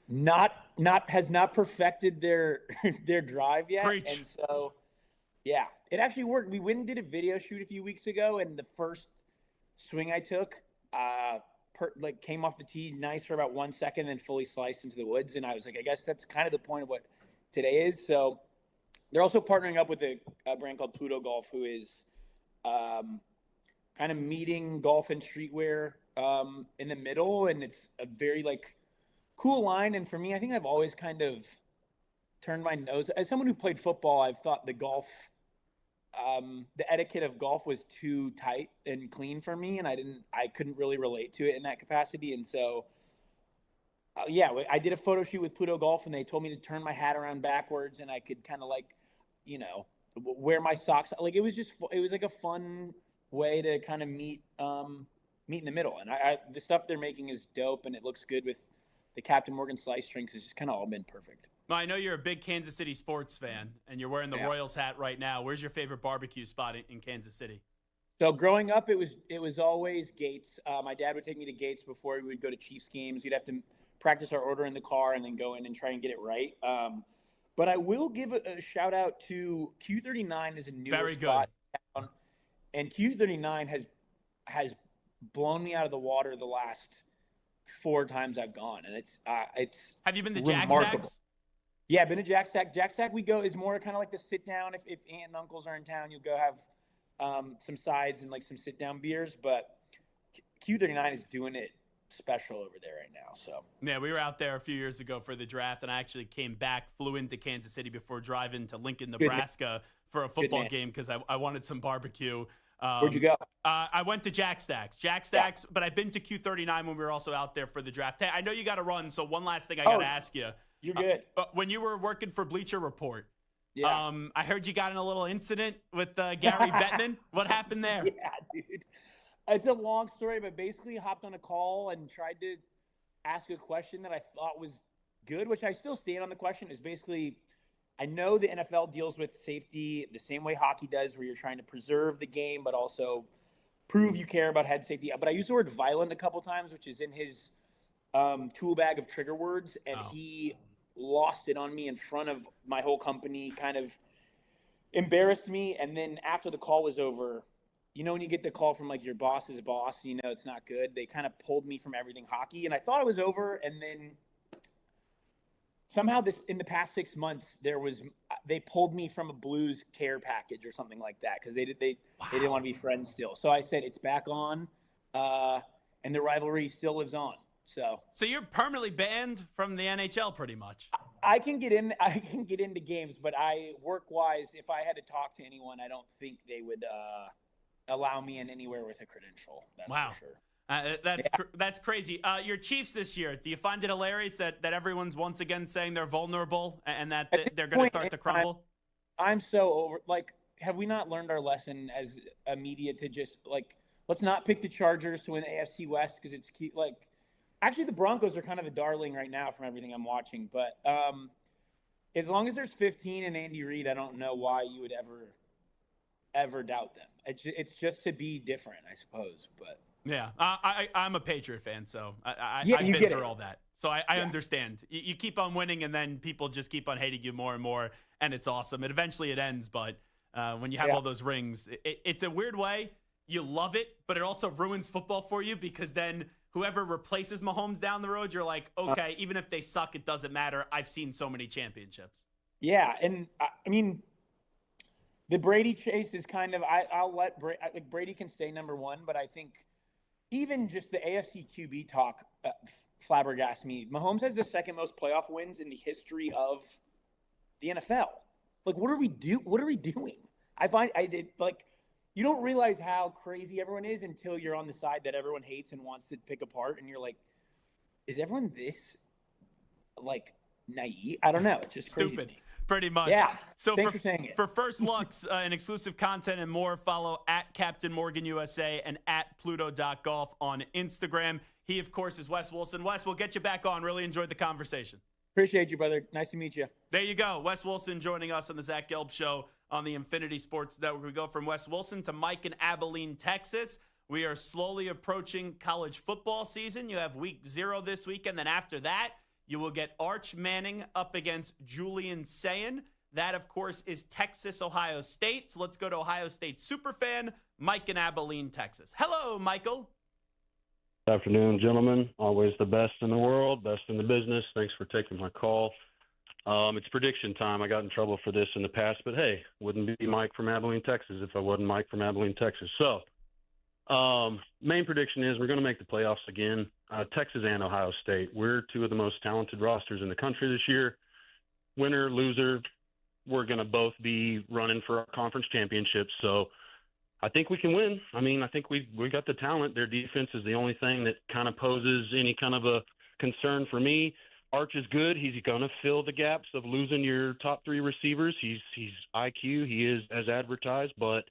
has not perfected their their drive yet. Preach. And so yeah, it actually worked. We went and did a video shoot a few weeks ago, and the first swing I took came off the tee nice for about 1 second, then fully sliced into the woods. And I was like, I guess that's kind of the point of what today is. So they're also partnering up with a brand called Pluto Golf, who is kind of meeting golf and streetwear in the middle. And it's a very cool line. And for me, I think I've always kind of turned my nose. As someone who played football, I've thought the etiquette of golf was too tight and clean for me, and I couldn't really relate to it in that capacity. And so, I did a photo shoot with Pluto Golf, and they told me to turn my hat around backwards, and I could kind of wear my socks. It was like a fun way to kind of meet in the middle. And the stuff they're making is dope, and it looks good with the Captain Morgan slice drinks. It's just kind of all been perfect. Well, I know you're a big Kansas City sports fan, and you're wearing the Royals hat right now. Where's your favorite barbecue spot in Kansas City? So growing up, it was always Gates. My dad would take me to Gates before we would go to Chiefs games. We'd have to practice our order in the car and then go in and try and get it right. But I will give a shout out to Q39 is a newer spot in town, and Q39 has blown me out of the water the last 4 times I've gone, and it's Have you been to remarkable. Jack Stacks? Yeah, I've been to Jack Stack. Jack Stack is more kind of like the sit down. If aunt and uncles are in town, you'll go have some sides and some sit down beers. But Q39 is doing it special over there right now. So yeah, we were out there a few years ago for the draft, and I actually came back, flew into Kansas City before driving to Lincoln, Nebraska for a football game because I wanted some barbecue. Where'd you go? I went to Jack Stacks, but I've been to Q39 when we were also out there for the draft. Hey, I know you got to run, so one last thing I got to ask you. You're good. When you were working for Bleacher Report, yeah. I heard you got in a little incident with Gary Bettman. What happened there? Yeah, dude. It's a long story, but basically hopped on a call and tried to ask a question that I thought was good, which I still stand on the question. Is basically, I know the NFL deals with safety the same way hockey does, where you're trying to preserve the game, but also prove you care about head safety. But I used the word violent a couple times, which is in his tool bag of trigger words, and he lost it on me in front of my whole company, kind of embarrassed me. And then after the call was over, when you get the call from your boss's boss, it's not good. They kind of pulled me from everything hockey, and I thought it was over. And then somehow in the past 6 months, they pulled me from a Blues care package or something like that, because they didn't want to be friends still. So I said, it's back on, and the rivalry still lives on. So you're permanently banned from the NHL, pretty much. I can get into games, but work-wise, if I had to talk to anyone, I don't think they would allow me in anywhere with a credential. That's for sure. That's crazy. Your Chiefs this year, do you find it hilarious that everyone's once again saying they're vulnerable and that they're going to start to crumble? I'm so over. Have we not learned our lesson as a media to just let's not pick the Chargers to win the AFC West, because it's key. Actually, the Broncos are kind of the darling right now from everything I'm watching. But as long as there's 15 and Andy Reid, I don't know why you would ever doubt them. It's just to be different, I suppose. But yeah, I'm a Patriot fan, so I've you been get through it. all that. So I understand. You keep on winning, and then people just keep on hating you more and more, and it's awesome. And eventually it ends, but when you have all those rings, it's a weird way. You love it, but it also ruins football for you, because then whoever replaces Mahomes down the road, you're like, okay, even if they suck, it doesn't matter. I've seen so many championships. Yeah, and I mean, the Brady chase is kind of I'll let Brady can stay number one, but I think even just the AFC QB talk flabbergasts me. Mahomes has the second most playoff wins in the history of the NFL. What are we doing? You don't realize how crazy everyone is until you're on the side that everyone hates and wants to pick apart, and you're like, is everyone this naive? I don't know. It's just crazy. Stupid. Pretty much. Yeah. So thanks for saying it. For first looks and exclusive content and more, follow at Captain Morgan USA and at Pluto.golf on Instagram. He, of course, is Wes Wilson. Wes, we'll get you back on. Really enjoyed the conversation. Appreciate you, brother. Nice to meet you. There you go. Wes Wilson joining us on the Zach Gelb Show on the Infinity Sports Network. We go from Wes Wilson to Mike in Abilene, Texas. We are slowly approaching college football season. You have week 0 this weekend. Then after that, You will get Arch Manning up against Julian Sayin. That, of course, is Texas-Ohio State. So let's go to Ohio State superfan, Mike in Abilene, Texas. Hello, Michael. Good afternoon, gentlemen. Always the best in the world, best in the business. Thanks for taking my call. It's prediction time. I got in trouble for this in the past, but hey, wouldn't be Mike from Abilene, Texas if I wasn't Mike from Abilene, Texas. So, main prediction is we're going to make the playoffs again. Texas and Ohio State. We're two of the most talented rosters in the country this year. Winner, loser, we're going to both be running for our conference championships. So I think we can win. I mean, I think we got the talent. Their defense is the only thing that kind of poses any kind of a concern for me. Arch is good. He's going to fill the gaps of losing your top three receivers. He's IQ. He is as advertised, but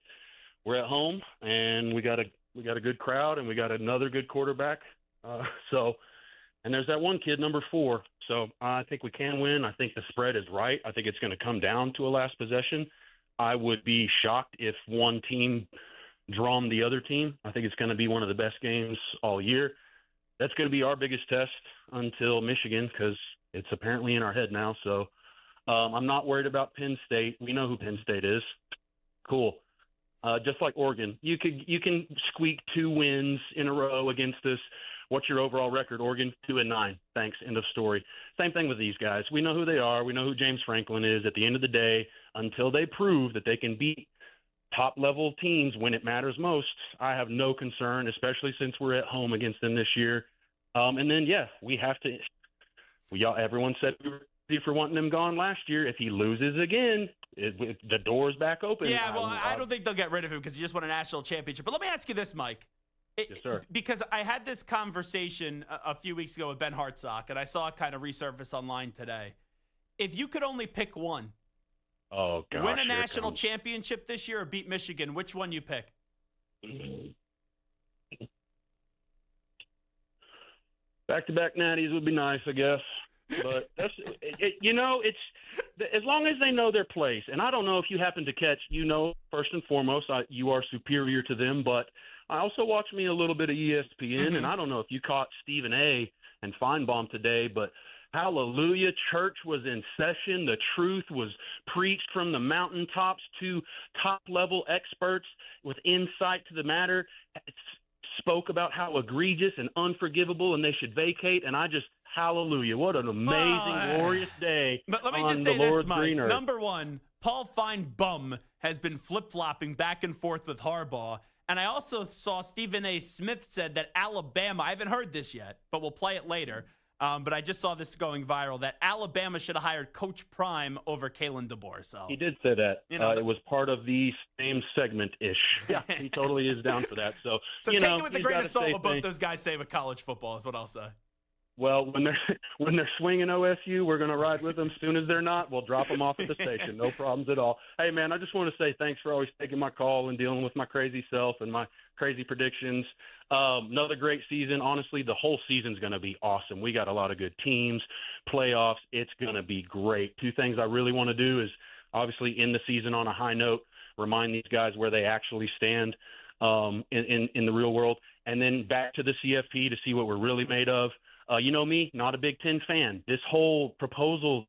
we're at home and we got a good crowd and we got another good quarterback. And there's that one kid, number 4. So I think we can win. I think the spread is right. I think it's going to come down to a last possession. I would be shocked if one team drummed the other team. I think it's going to be one of the best games all year. That's going to be our biggest test until Michigan because it's apparently in our head now. So I'm not worried about Penn State. We know who Penn State is. Cool. Just like Oregon, you can squeak 2 wins in a row against us. What's your overall record? Oregon 2-9. Thanks. End of story. Same thing with these guys. We know who they are. We know who James Franklin is. At the end of the day, until they prove that they can beat top-level teams when it matters most, I have no concern, especially since we're at home against them this year. And then, yeah, we have to. Everyone said we were ready for wanting him gone last year. If he loses again, the door's back open. Yeah, well, I don't think they'll get rid of him because he just won a national championship. But let me ask you this, Mike. Yes, sir. Because I had this conversation a few weeks ago with Ben Hartsock, and I saw it kind of resurface online today. If you could only pick one, win a national championship this year or beat Michigan, which one you pick? Back-to-back natties would be nice, I guess. But that's it's as long as they know their place. And I don't know if you happen to catch, first and foremost, you are superior to them, but I also watch me a little bit of ESPN, and I don't know if you caught Stephen A. and Feinbaum today, but hallelujah, church was in session. The truth was preached from the mountaintops to top-level experts with insight to the matter. Spoke about how egregious and unforgivable and they should vacate, and I just, hallelujah, what an amazing, glorious day. But let me just say this, Mike. Number one, Paul Feinbaum has been flip-flopping back and forth with Harbaugh. And I also saw Stephen A. Smith said that Alabama, I haven't heard this yet, but we'll play it later. But I just saw this going viral, that Alabama should have hired Coach Prime over Kalen DeBoer. So he did say that. It was part of the same segment-ish. Yeah. He totally is down for that. So take it with a grain of salt what both those guys say with college football is what I'll say. Well, when they're swinging OSU, we're going to ride with them. As soon as they're not, we'll drop them off at the station. No problems at all. Hey, man, I just want to say thanks for always taking my call and dealing with my crazy self and my crazy predictions. Another great season. Honestly, the whole season's going to be awesome. We got a lot of good teams, playoffs. It's going to be great. 2 things I really want to do is obviously end the season on a high note, remind these guys where they actually stand in the real world, and then back to the CFP to see what we're really made of. You know me, not a Big Ten fan. This whole proposal,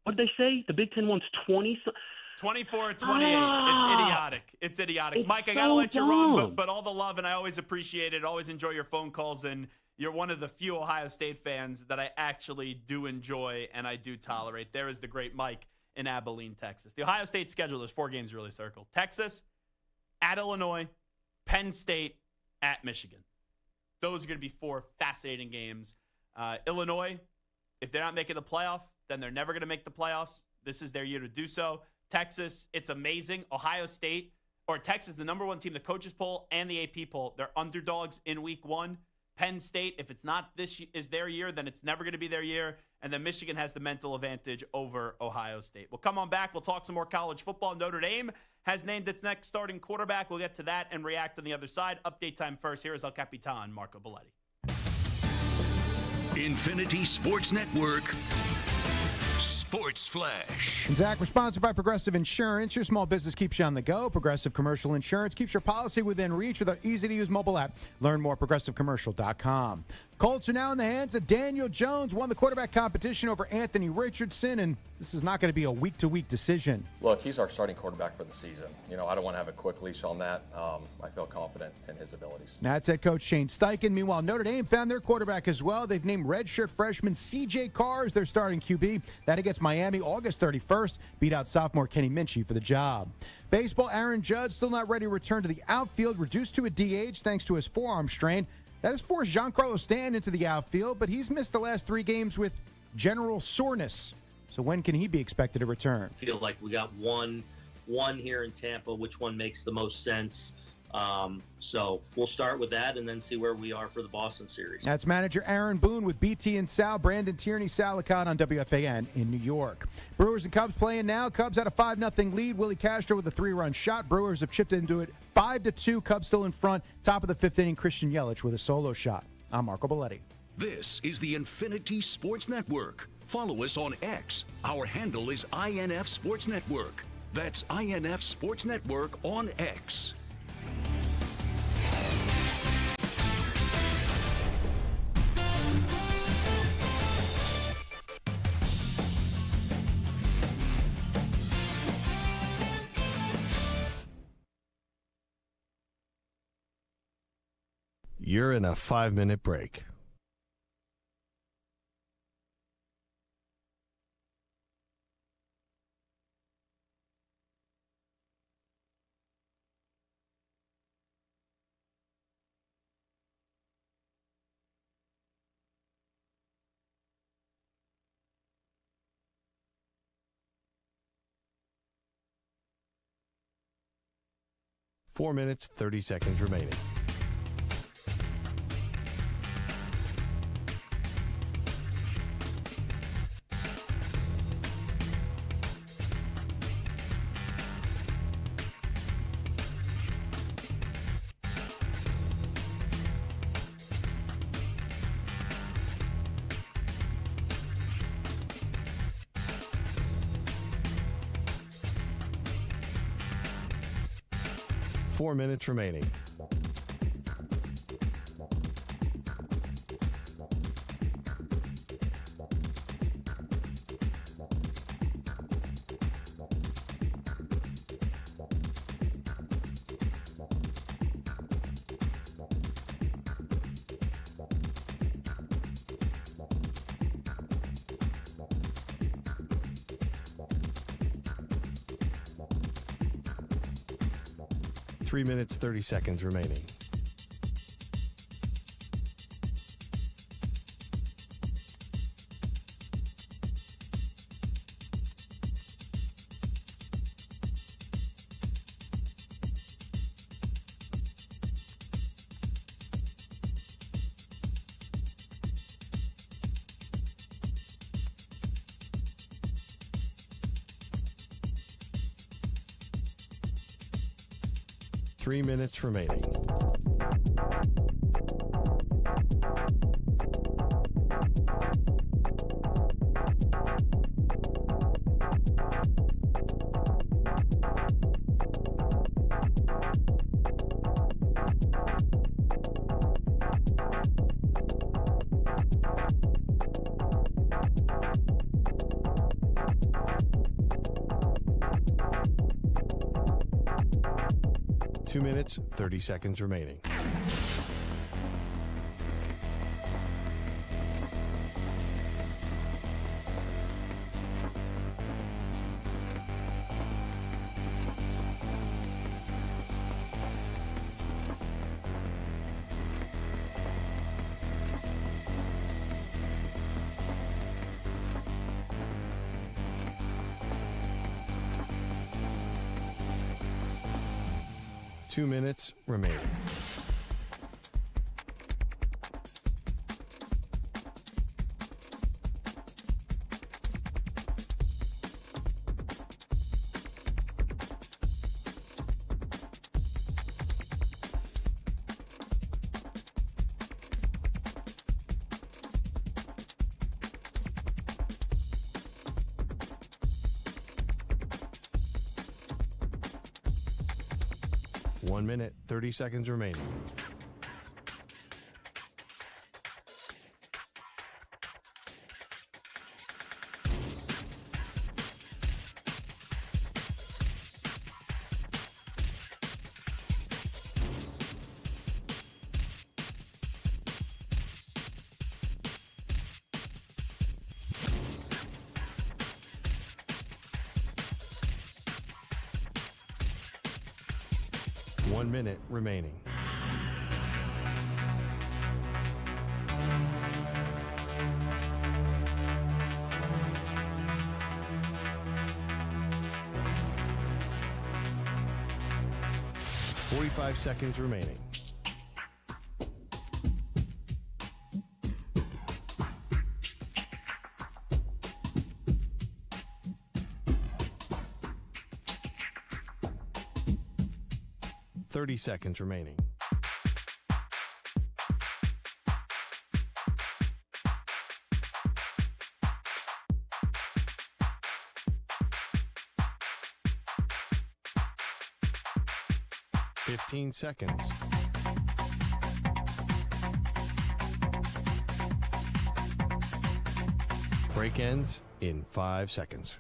what did they say? The Big Ten wants 20? 24 28. It's idiotic. It's idiotic. Mike, I got to let you run, but all the love, and I always appreciate it. Always enjoy your phone calls, and you're one of the few Ohio State fans that I actually do enjoy and I do tolerate. There is the great Mike in Abilene, Texas. The Ohio State schedule, there's 4 games really circled. Texas, at Illinois, Penn State, at Michigan. Those are going to be 4 fascinating games. Illinois, if they're not making the playoff, then they're never going to make the playoffs. This is their year to do so. Texas, it's amazing. Ohio State, or Texas, the number 1 team, the coaches poll and the AP poll, they're underdogs in week 1. Penn State, if it's not this is their year, then it's never going to be their year. And then Michigan has the mental advantage over Ohio State. We'll come on back. We'll talk some more college football. Notre Dame has named its next starting quarterback. We'll get to that and react on the other side. Update time first. Here is El Capitan, Marco Belletti. Infinity Sports Network Sports Flash. And Zach, we're sponsored by Progressive Insurance. Your small business keeps you on the go. Progressive Commercial Insurance keeps your policy within reach with our easy-to-use mobile app. Learn more at ProgressiveCommercial.com. Colts are now in the hands of Daniel Jones, won the quarterback competition over Anthony Richardson, and this is not going to be a week-to-week decision. Look, he's our starting quarterback for the season. You know, I don't want to have a quick leash on that. I feel confident in his abilities. That's head coach Shane Steichen. Meanwhile, Notre Dame found their quarterback as well. They've named redshirt freshman C.J. Carr as their starting QB. That against Miami August 31st. Beat out sophomore Kenny Minchie for the job. Baseball, Aaron Judge still not ready to return to the outfield, reduced to a DH thanks to his forearm strain. That has forced Giancarlo Stanton into the outfield, but he's missed the last 3 games with general soreness. So when can he be expected to return? Feel like we got one here in Tampa. Which one makes the most sense? So we'll start with that and then see where we are for the Boston series. That's manager Aaron Boone with BT and Sal. Brandon Tierney, Salicon on WFAN in New York. Brewers and Cubs playing now. Cubs had a 5-0 lead. Willie Castro with a 3-run shot. Brewers have chipped into it 5-2. Cubs still in front. Top of the 5th inning, Christian Yelich with a solo shot. I'm Marco Belletti. This is the Infinity Sports Network. Follow us on X. Our handle is INF Sports Network. That's INF Sports Network on X. You're in a 5-minute break. Four minutes, 30 seconds remaining. Four minutes remaining. Three minutes, 30 seconds remaining. Three minutes remaining. Two minutes, 30 seconds remaining. Two minutes remaining. One minute, 30 seconds remaining. 1 minute remaining. Five seconds remaining. Seconds remaining. Seconds. Break ends in 5 seconds.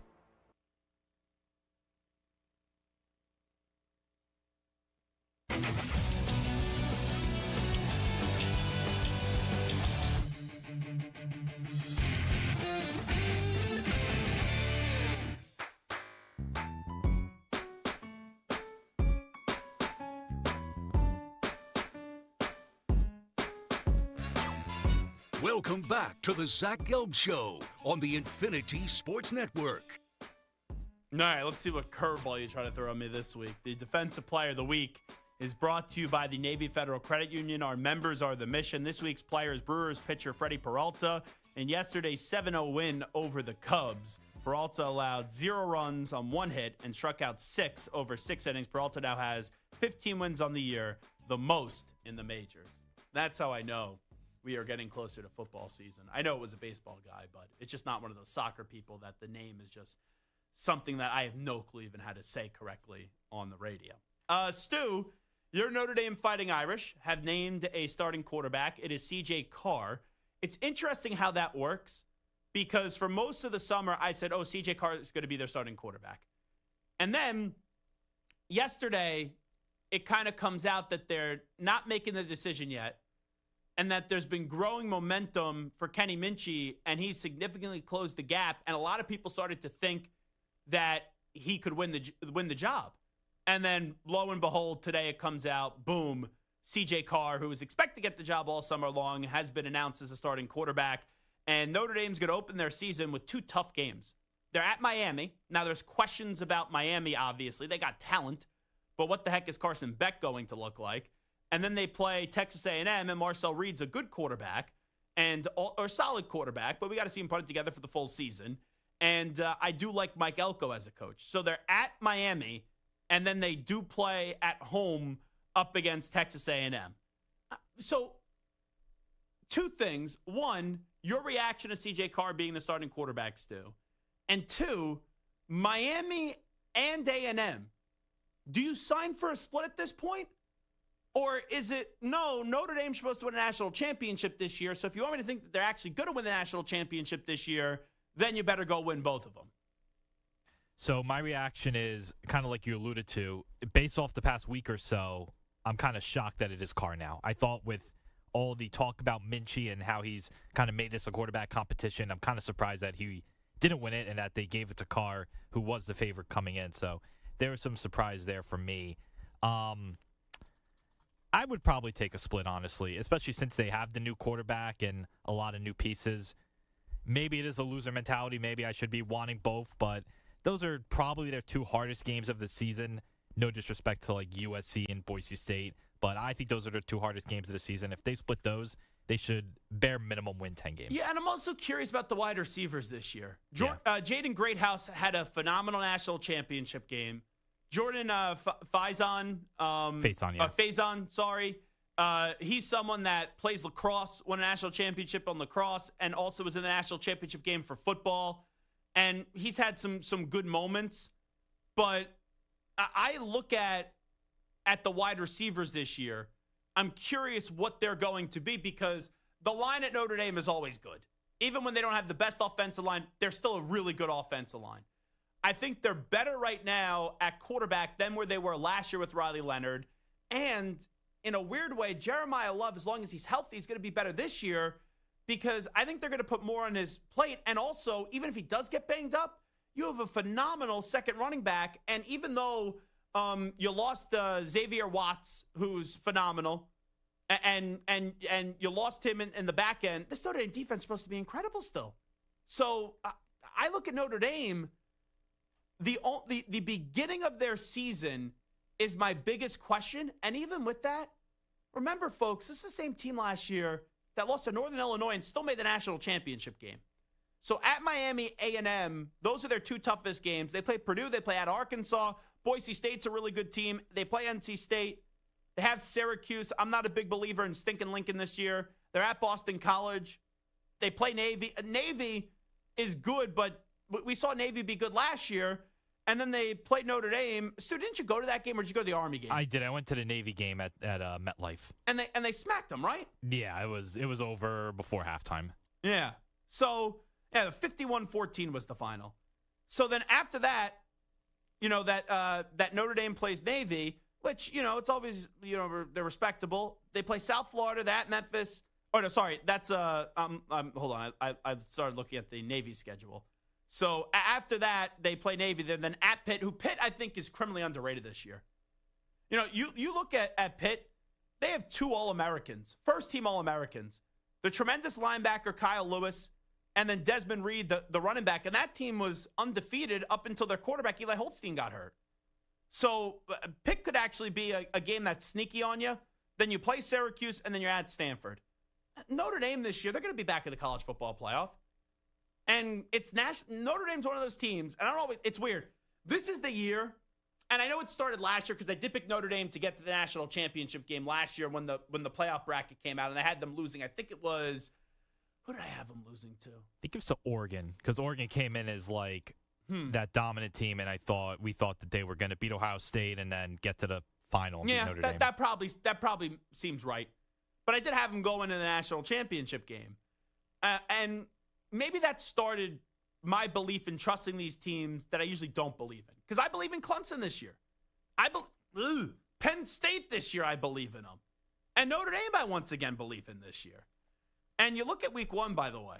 Welcome back to the Zach Gelb Show on the Infinity Sports Network. All right, let's see what curveball you try to throw at me this week. The Defensive Player of the Week is brought to you by the Navy Federal Credit Union. Our members are the mission. This week's player is Brewers pitcher Freddie Peralta. In yesterday's 7-0 win over the Cubs, Peralta allowed 0 runs on 1 hit and struck out 6 over 6 innings. Peralta now has 15 wins on the year, the most in the majors. That's how I know we are getting closer to football season. I know it was a baseball guy, but it's just not one of those soccer people that the name is just something that I have no clue even how to say correctly on the radio. Stu, your Notre Dame Fighting Irish have named a starting quarterback. It is CJ Carr. It's interesting how that works because for most of the summer, I said, oh, CJ Carr is going to be their starting quarterback. And then yesterday, it kind of comes out that they're not making the decision yet and that there's been growing momentum for Kenny Minchey, and he's significantly closed the gap. And a lot of people started to think that he could win the job. And then, lo and behold, today it comes out, boom, CJ Carr, who was expected to get the job all summer long, has been announced as a starting quarterback. And Notre Dame's going to open their season with 2 tough games. They're at Miami. Now, there's questions about Miami, obviously. They got talent. But what the heck is Carson Beck going to look like? And then they play Texas A&M, and Marcel Reed's a good quarterback or solid quarterback, but we got to see him put it together for the full season. And I do like Mike Elko as a coach. So they're at Miami, and then they do play at home up against Texas A&M. So 2 things. 1, your reaction to CJ Carr being the starting quarterback, Stu. And 2, Miami and A&M. Do you sign for a split at this point? Or is it, no, Notre Dame's supposed to win a national championship this year, so if you want me to think that they're actually going to win the national championship this year, then you better go win both of them. So my reaction is kind of like you alluded to. Based off the past week or so, I'm kind of shocked that it is Carr now. I thought with all the talk about Minchey and how he's kind of made this a quarterback competition, I'm kind of surprised that he didn't win it and that they gave it to Carr, who was the favorite coming in. So there was some surprise there for me. I would probably take a split, honestly, especially since they have the new quarterback and a lot of new pieces. Maybe it is a loser mentality. Maybe I should be wanting both, but those are probably their 2 hardest games of the season. No disrespect to like USC and Boise State, but I think those are the 2 hardest games of the season. If they split those, they should bare minimum win 10 games. Yeah, and I'm also curious about the wide receivers this year. Jaden Greathouse had a phenomenal national championship game. Jordan Faison, he's someone that plays lacrosse, won a national championship on lacrosse, and also was in the national championship game for football. And he's had some good moments. But I look at the wide receivers this year. I'm curious what they're going to be because the line at Notre Dame is always good. Even when they don't have the best offensive line, they're still a really good offensive line. I think they're better right now at quarterback than where they were last year with Riley Leonard. And in a weird way, Jeremiah Love, as long as he's healthy, is going to be better this year because I think they're going to put more on his plate. And also, even if he does get banged up, you have a phenomenal second running back. And even though You lost Xavier Watts, who's phenomenal, and you lost him in the back end. This Notre Dame defense is supposed to be incredible still. So I look at Notre Dame. The beginning of their season is my biggest question, and even with that, remember, folks, this is the same team last year that lost to Northern Illinois and still made the national championship game. So at Miami, A&M, those are their two toughest games. They play Purdue. They play at Arkansas. Boise State's a really good team. They play NC State. They have Syracuse. I'm not a big believer in stinking Lincoln this year. They're at Boston College. They play Navy. Navy is good, but we saw Navy be good last year. And then they played Notre Dame. Stu, didn't you go to that game, or did you go to the Army game? I did. I went to the Navy game at MetLife. And they smacked them, right? Yeah, it was over before halftime. Yeah. So, yeah, the 51-14 was the final. So then after that, that Notre Dame plays Navy, which, it's always, they're respectable. They play South Florida, that Memphis. Oh, no, sorry. That's, hold on. I started looking at the Navy schedule. So after that, they play Navy. Then at Pitt, who Pitt, I think, is criminally underrated this year. You look at Pitt, they have two All-Americans, first-team All-Americans. The tremendous linebacker, Kyle Lewis, and then Desmond Reed, the running back. And that team was undefeated up until their quarterback, Eli Holstein, got hurt. So Pitt could actually be a game that's sneaky on you. Then you play Syracuse, and then you're at Stanford. Notre Dame this year, they're going to be back in the college football playoff. And it's Notre Dame's one of those teams, and I don't know, it's weird. This is the year, and I know it started last year because I did pick Notre Dame to get to the national championship game last year when the playoff bracket came out, and I had them losing. I think it was, who did I have them losing to? I think it was to Oregon, because Oregon came in as like that dominant team, and we thought that they were going to beat Ohio State and then get to the final and beat Notre Dame. that probably seems right. But I did have them go into the national championship game, and maybe that started my belief in trusting these teams that I usually don't believe in. Because I believe in Clemson this year. Penn State this year, I believe in them. And Notre Dame, I once again believe in this year. And you look at week one, by the way.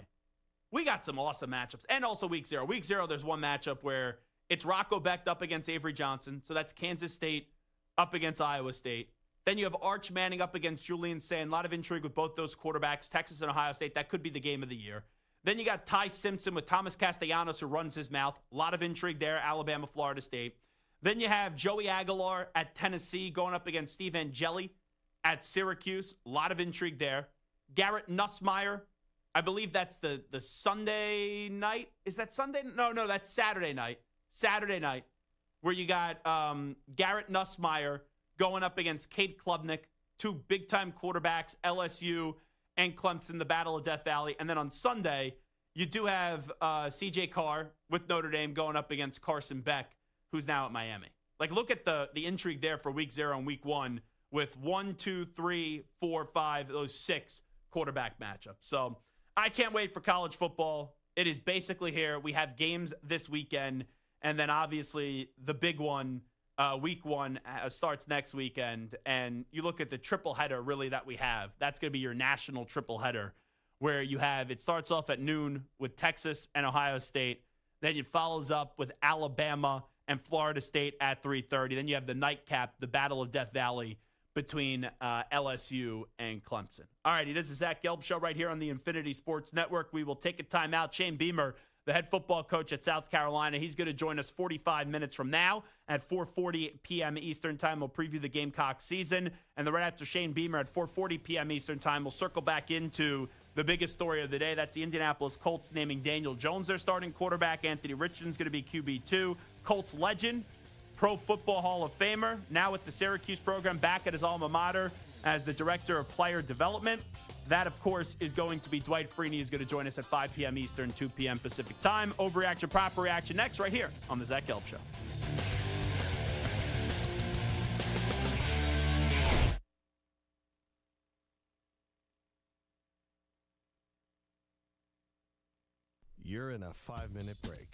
We got some awesome matchups. And also week zero. Week zero, there's one matchup where it's Rocco Becht up against Avery Johnson. So that's Kansas State up against Iowa State. Then you have Arch Manning up against Julian Sand. A lot of intrigue with both those quarterbacks, Texas and Ohio State. That could be the game of the year. Then you got Ty Simpson with Thomas Castellanos, who runs his mouth. A lot of intrigue there, Alabama, Florida State. Then you have Joey Aguilar at Tennessee going up against Steve Angeli at Syracuse. A lot of intrigue there. Garrett Nussmeier, I believe that's the Sunday night. Is that Sunday? No, that's Saturday night. Saturday night, where you got Garrett Nussmeier going up against Kate Klubnik, two big-time quarterbacks, LSU and Clemson, the Battle of Death Valley. And then on Sunday, you do have C.J. Carr with Notre Dame going up against Carson Beck, who's now at Miami. Like, look at the intrigue there for week zero and week one with 1, 2, 3, 4, 5, those 6 quarterback matchups. So I can't wait for college football. It is basically here. We have games this weekend, and then obviously the big one, week one, starts next weekend. And you look at the triple header, really, that we have. That's going to be your national triple header, where you have, it starts off at noon with Texas and Ohio State. Then it follows up with Alabama and Florida State at 3:30. Then you have the nightcap, the Battle of Death Valley between LSU and Clemson. All righty, this is Zach Gelb Show right here on the Infinity Sports Network. We will take a timeout. Shane Beamer, the head football coach at South Carolina, he's going to join us 45 minutes from now at 4:40 p.m. Eastern Time. We'll preview the Gamecock season. And then right after Shane Beamer at 4:40 p.m. Eastern Time, we'll circle back into the biggest story of the day. That's the Indianapolis Colts naming Daniel Jones their starting quarterback. Anthony Richardson's going to be QB2. Colts legend, Pro Football Hall of Famer, now with the Syracuse program, back at his alma mater as the Director of Player Development. That, of course, is going to be Dwight Freeney, who's going to join us at 5 p.m. Eastern, 2 p.m. Pacific Time. Overreaction, proper reaction next right here on the Zach Gelb Show. You're in a 5-minute break.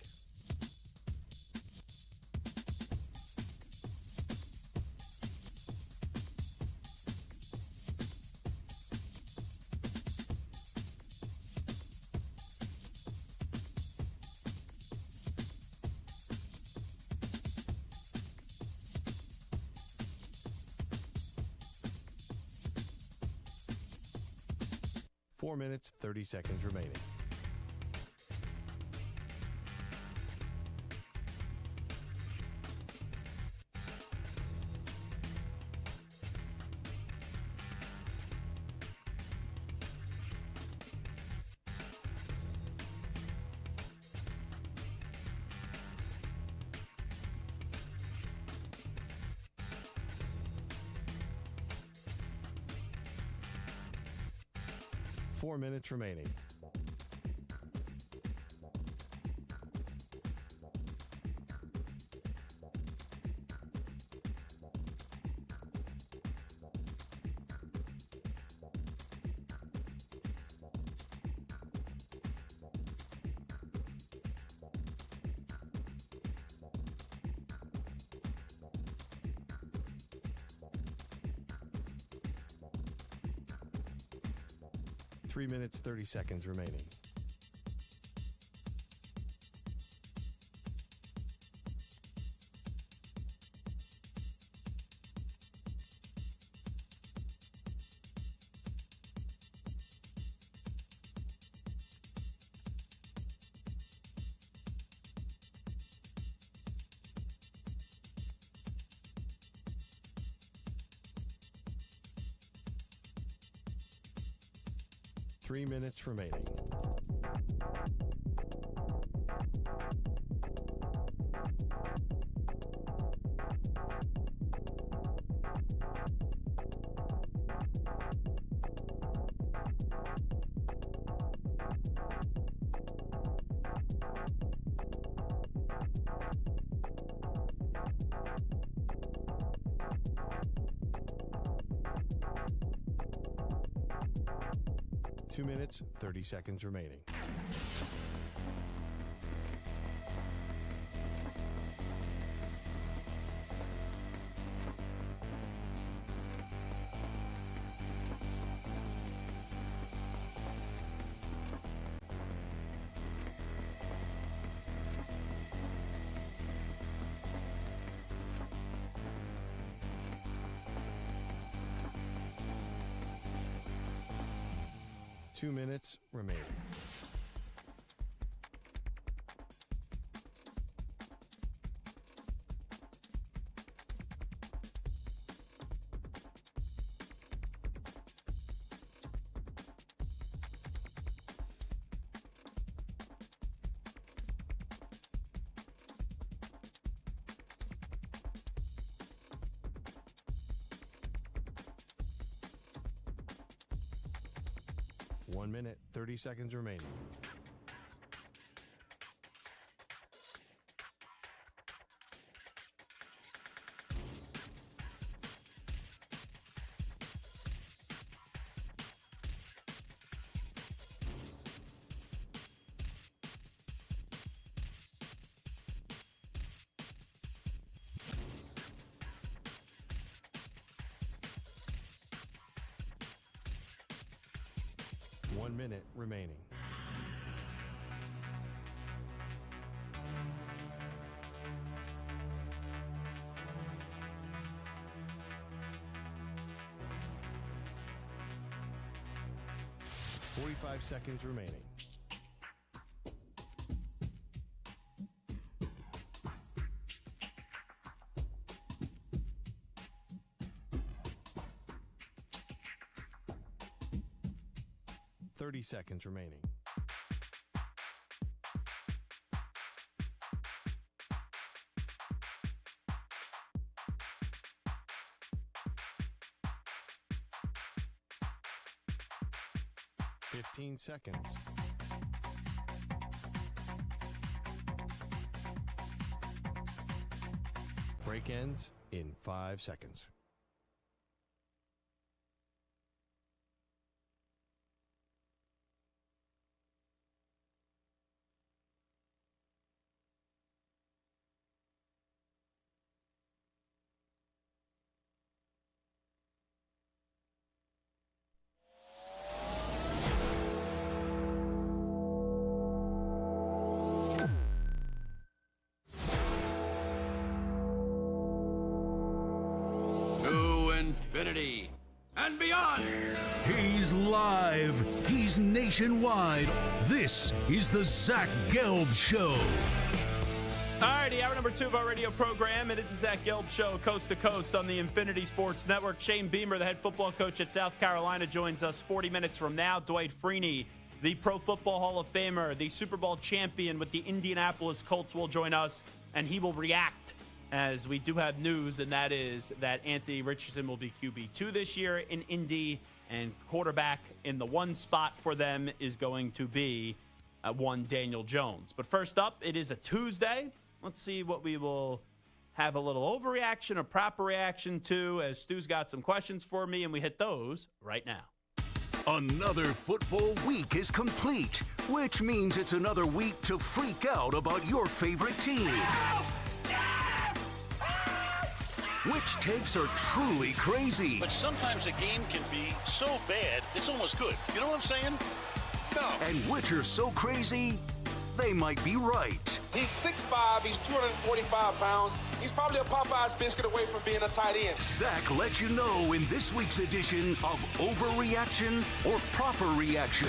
4 minutes, 30 seconds remaining. Four minutes remaining. Three minutes, 30 seconds remaining. Three minutes remaining. Two minutes, 30 seconds remaining. Two minutes remaining. One minute, 30 seconds remaining. One minute remaining. Forty-five seconds remaining. Thirty seconds remaining. Fifteen seconds. Break ends in 5 seconds. To infinity and beyond. He's live. He's Cities nationwide, this is the Zach Gelb Show. All righty, hour number 2 of our radio program. It is the Zach Gelb Show, coast to coast on the Infinity Sports Network. Shane Beamer, the head football coach at South Carolina, joins us 40 minutes from now. Dwight Freeney, the Pro Football Hall of Famer, the Super Bowl champion with the Indianapolis Colts, will join us, and he will react as we do have news, and that is that Anthony Richardson will be QB2 this year in Indy, and quarterback in the 1 spot for them is going to be one Daniel Jones. But first up, it is a Tuesday. Let's see what we will have a little overreaction or proper reaction to, as Stu's got some questions for me, and we hit those right now. Another football week is complete, which means it's another week to freak out about your favorite team. Which takes are truly crazy. But sometimes a game can be so bad, it's almost good. You know what I'm saying? No. And which are so crazy, they might be right. He's 6'5", he's 245 pounds. He's probably a Popeye's biscuit away from being a tight end. Zach lets you know in this week's edition of Overreaction or Proper Reaction.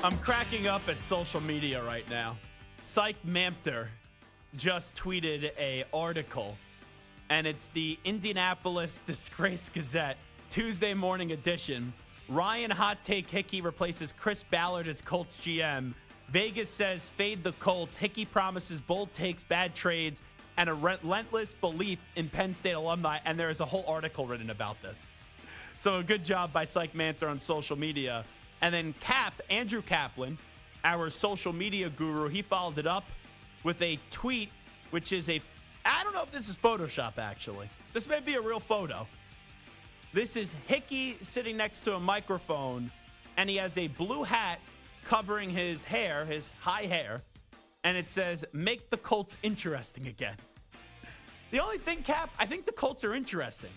I'm cracking up at social media right now. Psych Mampter just tweeted a article, and it's the Indianapolis Disgrace Gazette, Tuesday morning edition. Ryan Hot Take Hickey replaces Chris Ballard as Colts GM. Vegas says fade the Colts. Hickey promises bold takes, bad trades, and a relentless belief in Penn State alumni. And there is a whole article written about this. So a good job by Psych Manther on social media. And then Andrew Kaplan, our social media guru, he followed it up with a tweet, which is I don't know if this is Photoshop, actually. This may be a real photo. This is Hickey sitting next to a microphone, and he has a blue hat covering his hair, his high hair, and it says, make the Colts interesting again. The only thing, Cap, I think the Colts are interesting.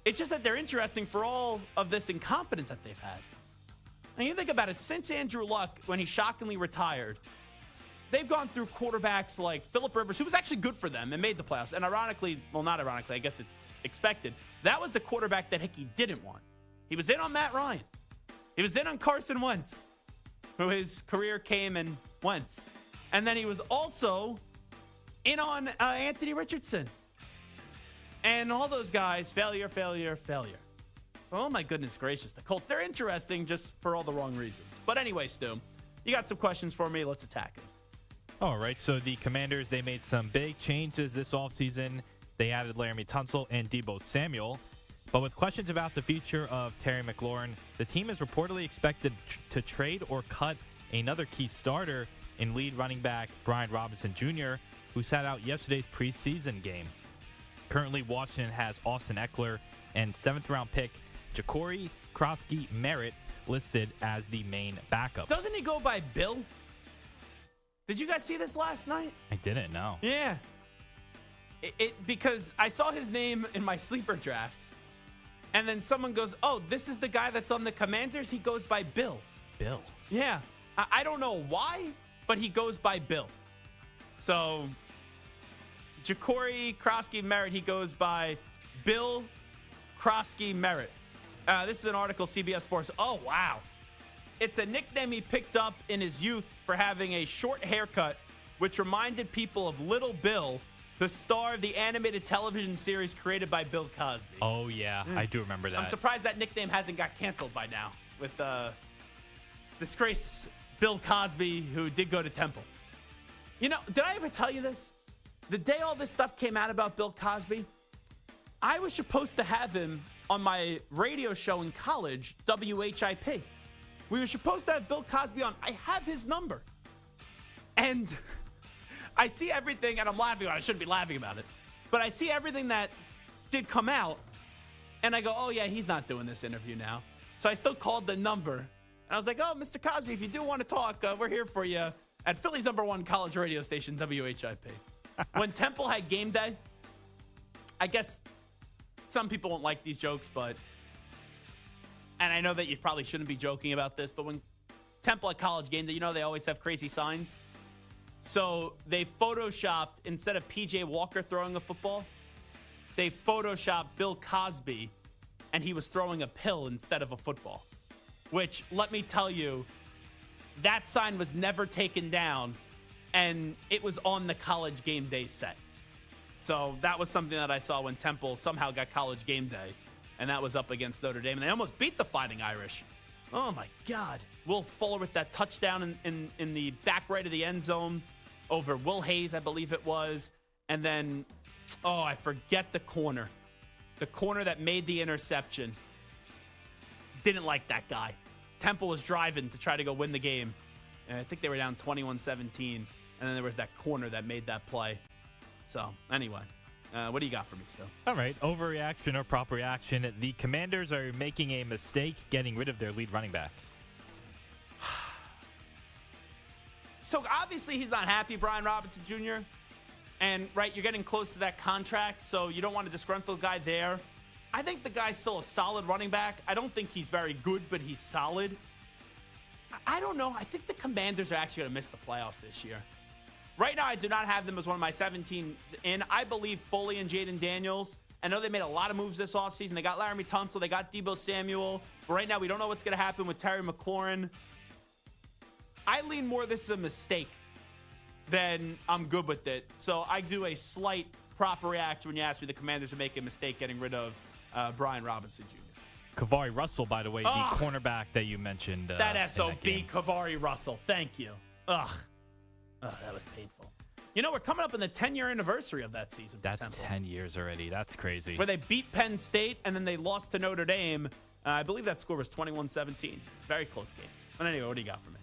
It's just that they're interesting for all of this incompetence that they've had. And you think about it, since Andrew Luck, when he shockingly retired, they've gone through quarterbacks like Phillip Rivers, who was actually good for them and made the playoffs. And ironically, well, not ironically, I guess it's expected, that was the quarterback that Hickey didn't want. He was in on Matt Ryan. He was in on Carson Wentz, who his career came and went. And then he was also in on Anthony Richardson. And all those guys, failure. So, oh my goodness gracious, the Colts, they're interesting just for all the wrong reasons. But anyway, Stu, you got some questions for me. Let's attack it. All right, so the Commanders, they made some big changes this offseason. They added Laramie Tunsil and Deebo Samuel. But with questions about the future of Terry McLaurin, the team is reportedly expected to trade or cut another key starter in lead running back Brian Robinson Jr., who sat out yesterday's preseason game. Currently, Washington has Austin Eckler and 7th-round pick Ja'Cory Krosky-Merritt listed as the main backup. Doesn't he go by Bill? Did you guys see this last night? I didn't know. Yeah. Because I saw his name in my sleeper draft. And then someone goes, oh, this is the guy that's on the Commanders? He goes by Bill. Bill? Yeah. I don't know why, but he goes by Bill. So, Ja'Cory Krosky-Merritt, he goes by Bill Krosky-Merritt. This is an article, CBS Sports. Oh, wow. It's a nickname he picked up in his youth for having a short haircut, which reminded people of Little Bill, the star of the animated television series created by Bill Cosby. Oh, yeah. I do remember that. I'm surprised that nickname hasn't got canceled by now with disgraced Bill Cosby, who did go to Temple. You know, did I ever tell you this? The day all this stuff came out about Bill Cosby, I was supposed to have him on my radio show in college, WHIP. We were supposed to have Bill Cosby on. I have his number. And I see everything, and I'm laughing about it. I shouldn't be laughing about it. But I see everything that did come out, and I go, oh, yeah, he's not doing this interview now. So I still called the number. And I was like, oh, Mr. Cosby, if you do want to talk, we're here for you at Philly's #1 college radio station, WHIP. When Temple had game day, I guess some people won't like these jokes, but, and I know that you probably shouldn't be joking about this, but when Temple at college game day, you know they always have crazy signs. So they photoshopped, instead of P.J. Walker throwing a football, they photoshopped Bill Cosby, and he was throwing a pill instead of a football. which, let me tell you, that sign was never taken down, and it was on the College Game Day set. So that was something that I saw when Temple somehow got College Game Day, and that was up against Notre Dame, and they almost beat the Fighting Irish. Oh, my God. Will Fuller with that touchdown in the back right of the end zone over Will Hayes, I believe it was. And then, I forget the corner. The corner that made the interception. Didn't like that guy. Temple was driving to try to go win the game. And I think they were down 21-17. And then there was that corner that made that play. So, anyway, what do you got for me, Stu? All right, overreaction or proper reaction. The Commanders are making a mistake getting rid of their lead running back. So, obviously, he's not happy, Brian Robinson Jr., and, right, you're getting close to that contract, so you don't want a disgruntled guy there. I think the guy's still a solid running back. I don't think he's very good, but he's solid. I don't know. I think the Commanders are actually going to miss the playoffs this year. Right now, I do not have them as one of my 17 in. I believe fully in Jaden Daniels. I know they made a lot of moves this offseason. They got Laramie Tunsil. They got Deebo Samuel. But right now, we don't know what's going to happen with Terry McLaurin. I lean more this is a mistake than I'm good with it. So I do a slight proper reaction when you ask me the Commanders are making a mistake getting rid of Brian Robinson Jr. Kavari Russell, by the way, the cornerback that you mentioned. That SOB, Kavari Russell. Thank you. Ugh, that was painful. You know, we're coming up on the 10-year anniversary of that season. That's 10 years already. That's crazy. Where they beat Penn State and then they lost to Notre Dame. I believe that score was 21-17. Very close game. But anyway, what do you got for me?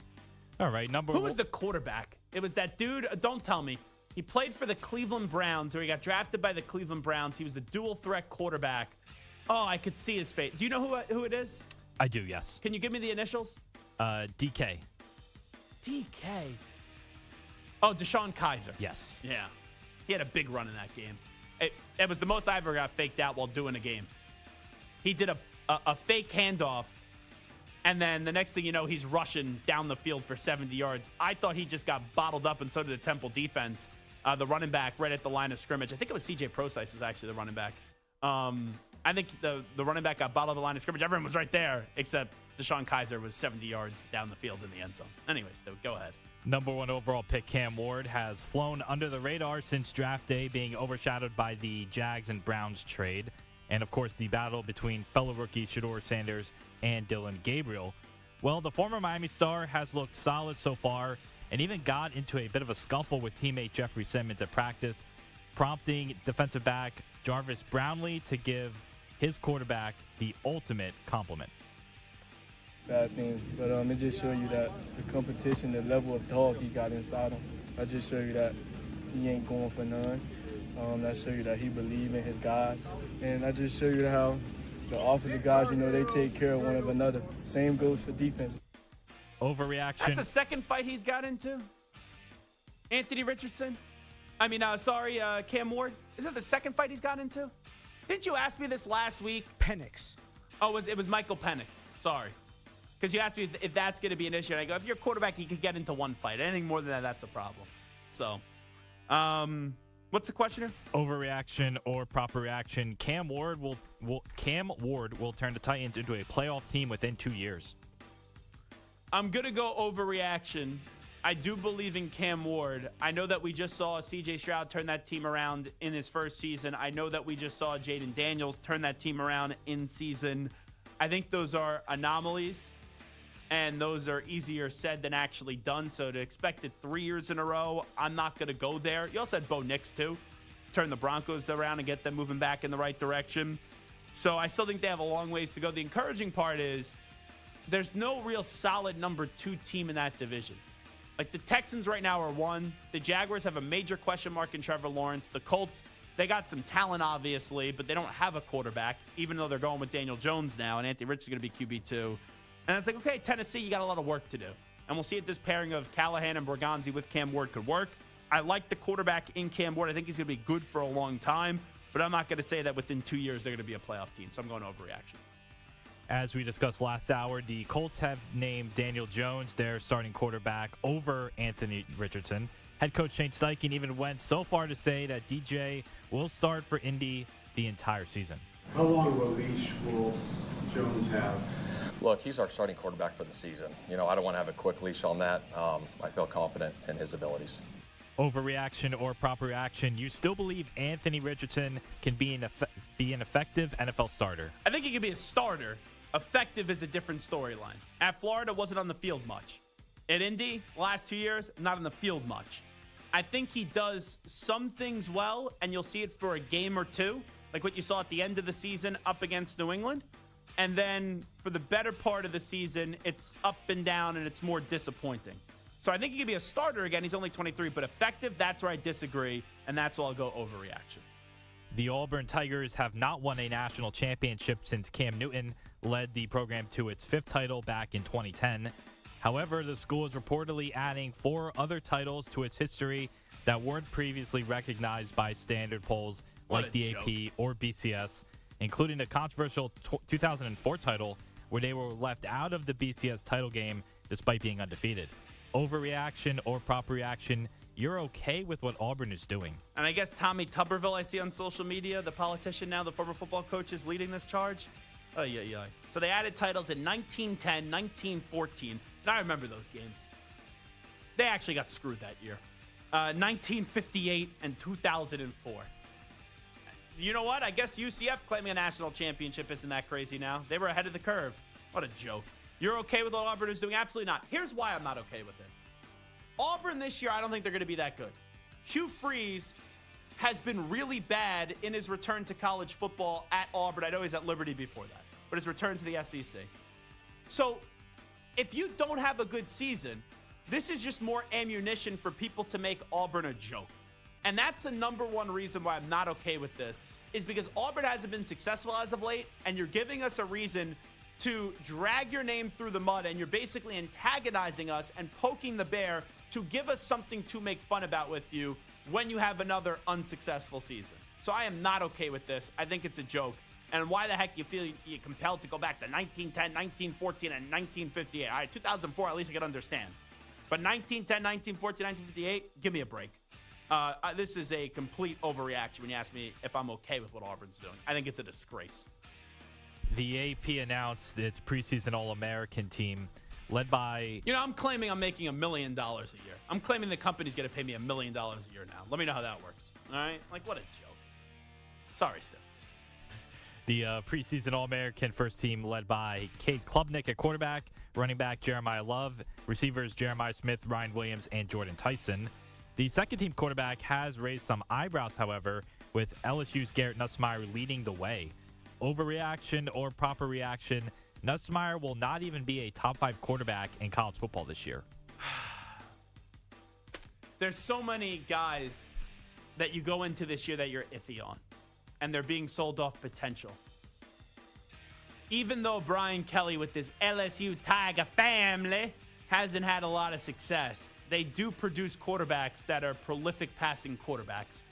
All right, Who was the quarterback? It was that dude. Don't tell me. He played for the Cleveland Browns, or he got drafted by the Cleveland Browns. He was the dual threat quarterback. Oh, I could see his face. Do you know who it is? I do, yes. Can you give me the initials? DK. DK. Oh, Deshaun Kaiser. Yes. Yeah. He had a big run in that game. It was the most I ever got faked out while doing a game. He did a fake handoff, and then the next thing you know, he's rushing down the field for 70 yards. I thought he just got bottled up, and so did the Temple defense. The running back right at the line of scrimmage. I think it was C.J. Procise was actually the running back. I think the running back got bottled at the line of scrimmage. Everyone was right there, except Deshaun Kaiser was 70 yards down the field in the end zone. Anyways, go ahead. Number 1 overall pick Cam Ward has flown under the radar since draft day, being overshadowed by the Jags and Browns trade. And, of course, the battle between fellow rookies Shedeur Sanders and Dylan Gabriel. Well, the former Miami star has looked solid so far and even got into a bit of a scuffle with teammate Jeffrey Simmons at practice, prompting defensive back Jarvis Brownlee to give his quarterback the ultimate compliment. Bad things, but it just show you that the competition, the level of dog he got inside him. I just show you that he ain't going for none. That show you that he believe in his guys, and I just show you how the offensive guys, they take care of one of another. Same goes for defense. Overreaction. That's the second fight he's got into. Anthony Richardson. Cam Ward. Is that the second fight he's got into? Didn't you ask me this last week? Penix. Oh, it was Michael Penix. Sorry. Because you asked me if that's going to be an issue. And I go, if you're a quarterback, you could get into one fight. Anything more than that, that's a problem. So, what's the question here? Overreaction or proper reaction. Cam Ward will turn the Titans into a playoff team within 2 years. I'm going to go overreaction. I do believe in Cam Ward. I know that we just saw C.J. Stroud turn that team around in his first season. I know that we just saw Jaden Daniels turn that team around in season. I think those are anomalies, and those are easier said than actually done. So to expect it 3 years in a row, I'm not going to go there. You also had Bo Nix, too. Turn the Broncos around and get them moving back in the right direction. So I still think they have a long ways to go. The encouraging part is there's no real solid number 2 team in that division. Like, the Texans right now are 1. The Jaguars have a major question mark in Trevor Lawrence. The Colts, they got some talent, obviously, but they don't have a quarterback, even though they're going with Daniel Jones now, and Anthony Richardson's going to be QB2. And it's like, okay, Tennessee, you got a lot of work to do. And we'll see if this pairing of Callahan and Borgonzi with Cam Ward could work. I like the quarterback in Cam Ward. I think he's going to be good for a long time, but I'm not going to say that within 2 years they're going to be a playoff team, so I'm going overreaction. As we discussed last hour, the Colts have named Daniel Jones their starting quarterback over Anthony Richardson. Head coach Shane Steichen even went so far to say that DJ will start for Indy the entire season. How long of a leash will Jones have? Look, he's our starting quarterback for the season. I don't want to have a quick leash on that. I feel confident in his abilities. Overreaction or proper reaction, you still believe Anthony Richardson can be an effective NFL starter? I think he can be a starter. Effective is a different storyline. At Florida, wasn't on the field much. At Indy, last 2 years, not on the field much. I think he does some things well, and you'll see it for a game or two, like what you saw at the end of the season up against New England. And then for the better part of the season, it's up and down, and it's more disappointing. So I think he could be a starter again. He's only 23, but effective, that's where I disagree, and that's why I'll go overreaction. The Auburn Tigers have not won a national championship since Cam Newton led the program to its 5th title back in 2010. However, the school is reportedly adding 4 other titles to its history that weren't previously recognized by standard polls like the AP or BCS, including the controversial 2004 title where they were left out of the BCS title game despite being undefeated. Overreaction or proper reaction, you're okay with what Auburn is doing. And I guess Tommy Tuberville, I see on social media, the politician now, the former football coach, is leading this charge. Oh, yeah. So they added titles in 1910, 1914, and I remember those games. They actually got screwed that year. 1958 and 2004. You know what? I guess UCF claiming a national championship isn't that crazy now. They were ahead of the curve. What a joke. You're okay with what Auburn is doing? Absolutely not. Here's why I'm not okay with it. Auburn this year, I don't think they're going to be that good. Hugh Freeze has been really bad in his return to college football at Auburn. I know he's at Liberty before that, but his return to the SEC. So if you don't have a good season, this is just more ammunition for people to make Auburn a joke. And that's the number one reason why I'm not okay with this, is because Auburn hasn't been successful as of late, and you're giving us a reason to drag your name through the mud, and you're basically antagonizing us and poking the bear to give us something to make fun about with you when you have another unsuccessful season. So I am not okay with this. I think it's a joke. And why the heck you feel you're compelled to go back to 1910, 1914, and 1958? All right, 2004, at least I can understand. But 1910, 1914, 1958, give me a break. This is a complete overreaction when you ask me if I'm okay with what Auburn's doing. I think it's a disgrace. The AP announced its preseason All-American team, led by... I'm claiming I'm making $1 million a year. I'm claiming the company's going to pay me $1 million a year now. Let me know how that works. All right? Like, what a joke. Sorry, Steph. The preseason All-American first team led by Cade Klubnik at quarterback, running back Jeremiah Love, receivers Jeremiah Smith, Ryan Williams, and Jordan Tyson. The second team quarterback has raised some eyebrows, however, with LSU's Garrett Nussmeier leading the way. Overreaction or proper reaction, Nussmeier will not even be a top 5 quarterback in college football this year. There's so many guys that you go into this year that you're iffy on, and they're being sold off potential. Even though Brian Kelly with his LSU Tiger family hasn't had a lot of success, they do produce quarterbacks that are prolific passing quarterbacks,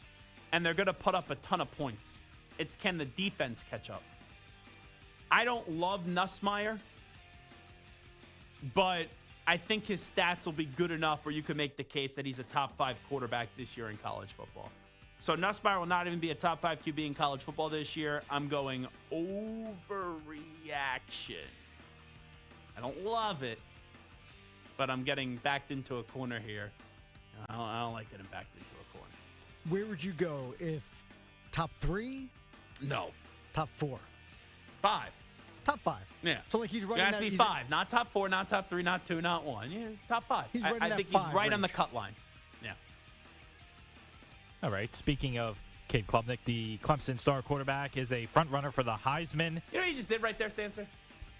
and they're going to put up a ton of points. It's can the defense catch up? I don't love Nussmeier, but I think his stats will be good enough where you can make the case that he's a top 5 quarterback this year in college football. So Nussmeier will not even be a top 5 QB in college football this year. I'm going overreaction. I don't love it, but I'm getting backed into a corner here. I don't like getting backed into a corner. Where would you go if top 3? No. Top 4? 5. Top 5. Yeah. So like he's right. You asked me 5, not top 4, not top 3, not 2, not 1. Yeah, top 5. He's right in I that think 5 he's right range. on the cut line. Yeah. All right. Speaking of Cade Klubnik, the Clemson star quarterback is a front runner for the Heisman. You know what you just did right there, Santa?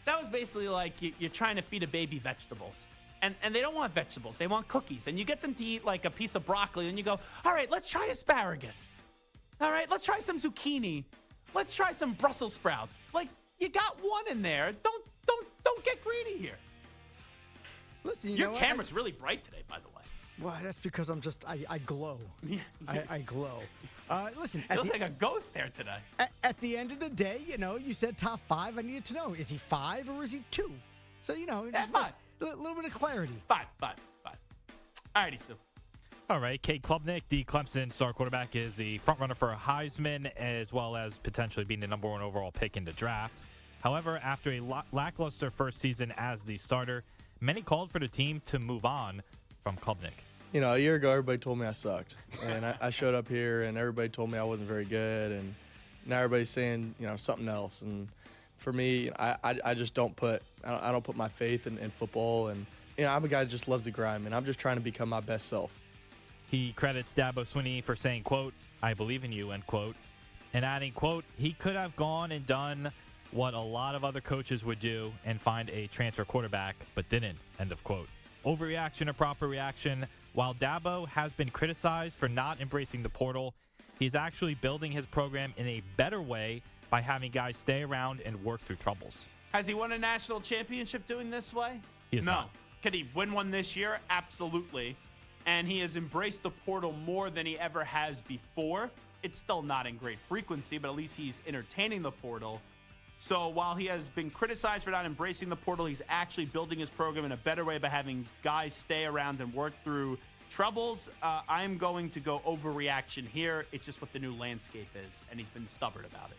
That was basically like you're trying to feed a baby vegetables. And they don't want vegetables. They want cookies. And you get them to eat like a piece of broccoli, and you go, all right, let's try asparagus. All right, let's try some zucchini. Let's try some Brussels sprouts. Like, you got one in there. Don't get greedy here. Listen, your camera's really bright today, by the way. Well, that's because I glow. I glow. Listen, You look like a ghost there today. At the end of the day, you said top 5. I needed to know, is he 5 or is he 2? So, Yeah, 5. A little bit of clarity. 5. All righty, Stu. All right, Cade Klubnik, the Clemson star quarterback, is the front runner for Heisman, as well as potentially being the number 1 overall pick in the draft. However, after a lackluster first season as the starter, many called for the team to move on from Klubnik. You know, a year ago, everybody told me I sucked. And I showed up here, and everybody told me I wasn't very good. And now everybody's saying, you know, something else. And for me, I just don't put my faith in football. And, you know, I'm a guy that just loves the grind, and I'm just trying to become my best self. He credits Dabo Swinney for saying, quote, "I believe in you," end quote. And adding, quote, "He could have gone and done what a lot of other coaches would do and find a transfer quarterback, but didn't," end of quote. Overreaction or proper reaction? While Dabo has been criticized for not embracing the portal, he's actually building his program in a better way by having guys stay around and work through troubles. Has he won a national championship doing this way? He has not. Could he win one this year? Absolutely. And he has embraced the portal more than he ever has before. It's still not in great frequency, but at least he's entertaining the portal. So while he has been criticized for not embracing the portal, he's actually building his program in a better way by having guys stay around and work through troubles. I'm going to go overreaction here. It's just what the new landscape is, and he's been stubborn about it.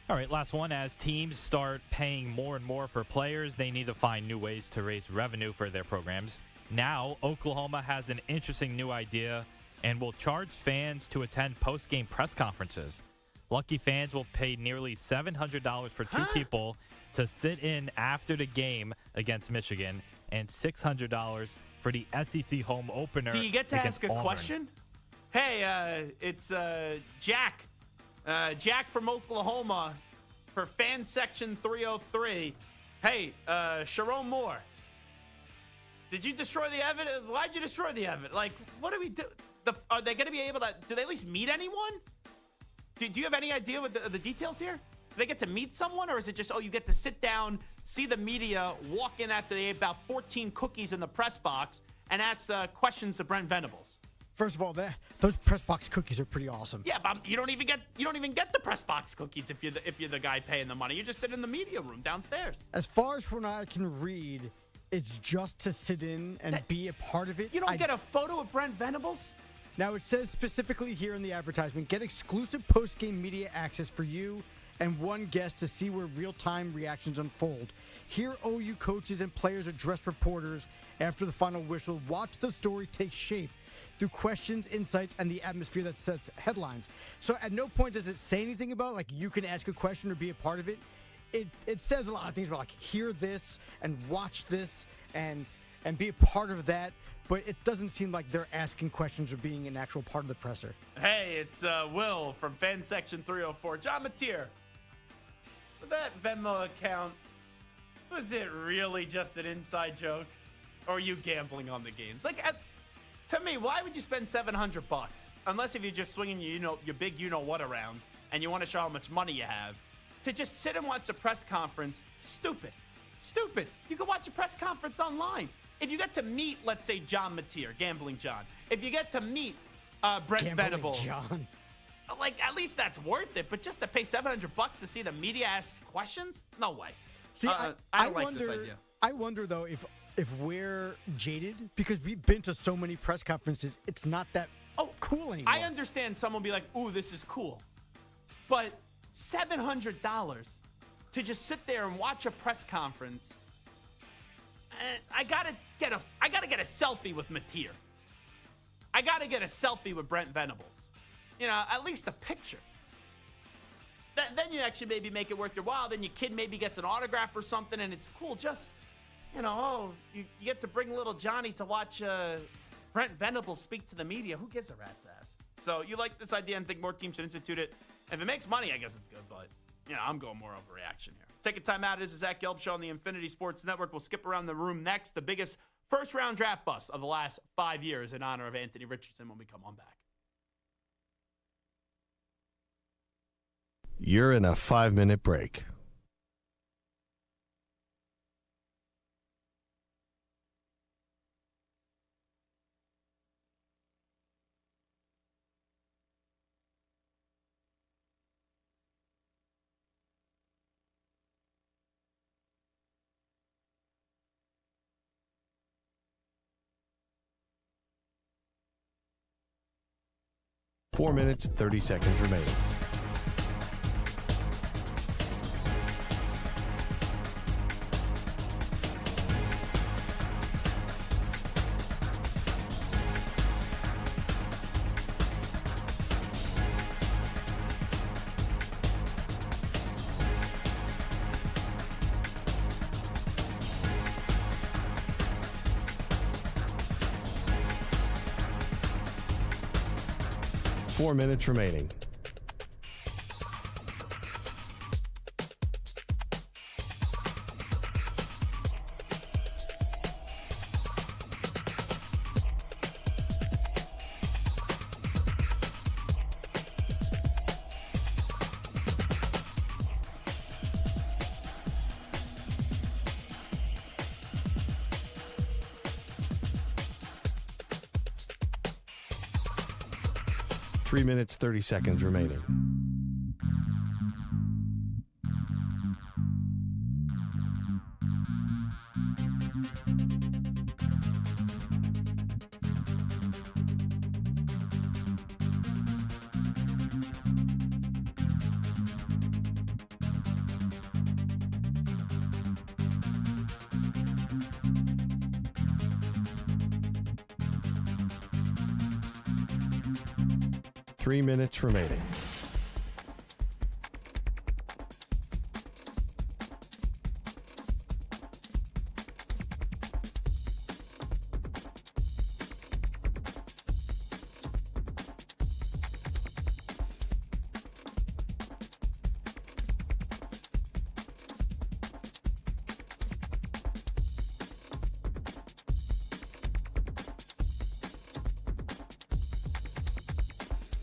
All right, last one. As teams start paying more and more for players, they need to find new ways to raise revenue for their programs. Now, Oklahoma has an interesting new idea and will charge fans to attend post-game press conferences. Lucky fans will pay nearly $700 for two people to sit in after the game against Michigan and $600 for the SEC home opener. Do you get to ask a Auburn. question? Hey, it's Jack. Jack from Oklahoma for fan section 303. Hey, Sharon Moore. Did you destroy the evidence? Why'd you destroy the evidence? Like, what do we do? Are they going to be able to? Do they at least meet anyone? Do you have any idea what the details here? Do they get to meet someone, or is it just, you get to sit down, see the media, walk in after they ate about 14 cookies in the press box, and ask questions to Brent Venables? First of all, those press box cookies are pretty awesome. Yeah, but you don't even get the press box cookies if you're the guy paying the money. You just sit in the media room downstairs. As far as when I can read, it's just to sit in and be a part of it. You don't get a photo of Brent Venables? Now, it says specifically here in the advertisement, get exclusive post-game media access for you and one guest to see where real-time reactions unfold. Hear OU coaches and players address reporters after the final whistle. Watch the story take shape through questions, insights, and the atmosphere that sets headlines. So at no point does it say anything about, like, you can ask a question or be a part of it. It says a lot of things about, like, hear this and watch this and be a part of that. But it doesn't seem like they're asking questions or being an actual part of the presser. Hey, it's Will from fan section 304. John Mateer, with that Venmo account, was it really just an inside joke? Or are you gambling on the games? Like, to me, why would you spend $700? Unless if you're just swinging your big you-know-what around and you want to show how much money you have. To just sit and watch a press conference, stupid. Stupid. You can watch a press conference online. If you get to meet, let's say, John Mateer, Gambling John. If you get to meet Brent Venables. John. Like, at least that's worth it. But just to pay $700 to see the media ask questions? No way. See, I don't like this idea. I wonder, though, if we're jaded, because we've been to so many press conferences, it's not that cool anymore. I understand someone be like, ooh, this is cool. But $700 to just sit there and watch a press conference, I gotta get a selfie with Mateer. I gotta get a selfie with Brent Venables. At least a picture. Then you actually maybe make it worth your while. Then your kid maybe gets an autograph or something, and it's cool. Just, you get to bring little Johnny to watch Brent Venables speak to the media. Who gives a rat's ass? So you like this idea and think more teams should institute it. If it makes money, I guess it's good, but I'm going more overreaction here. Take a time out. This is the Zach Gelb Show on the Infinity Sports Network. We'll skip around the room next. The biggest first-round draft bust of the last 5 years in honor of Anthony Richardson when we come on back. You're in a 5-minute break. Four minutes, 30 seconds remaining. 4 minutes remaining. Three minutes, 30 seconds remaining. Three minutes remaining.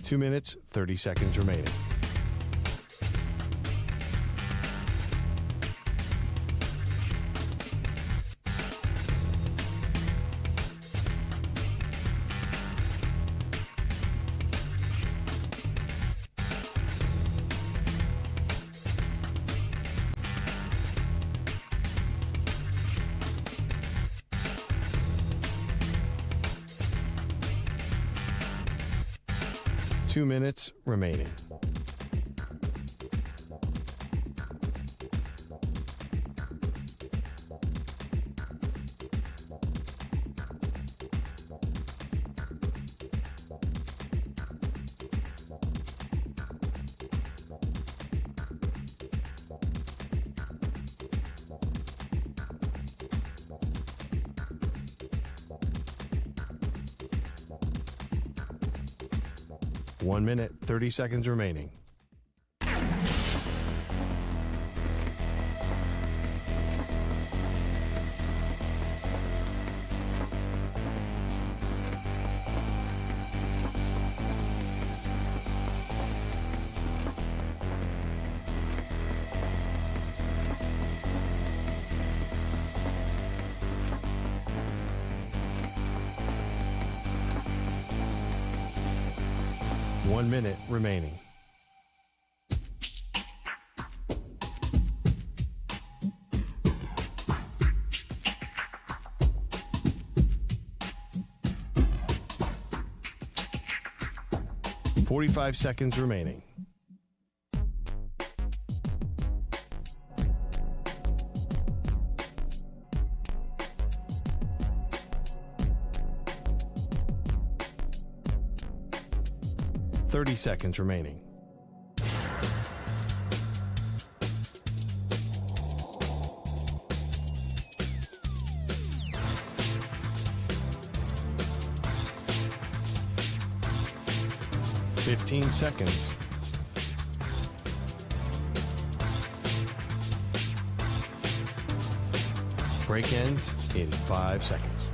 Two minutes, 30 seconds remaining. Two minutes remaining. One minute, 30 seconds remaining. One minute remaining. .45 seconds remaining. .30 seconds remaining. .15 seconds. Break ends in 5 seconds.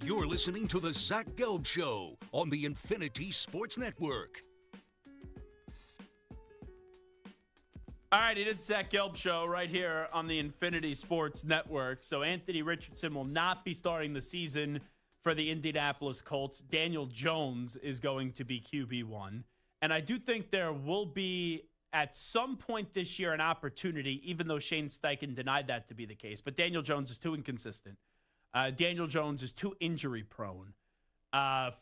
You're listening to the Zach Gelb Show on the Infinity Sports Network. All right, it is Zach Gelb Show right here on the Infinity Sports Network. So Anthony Richardson will not be starting the season for the Indianapolis Colts. Daniel Jones is going to be QB1. And I do think there will be, at some point this year, an opportunity, even though Shane Steichen denied that to be the case. But Daniel Jones is too inconsistent. Daniel Jones is too injury prone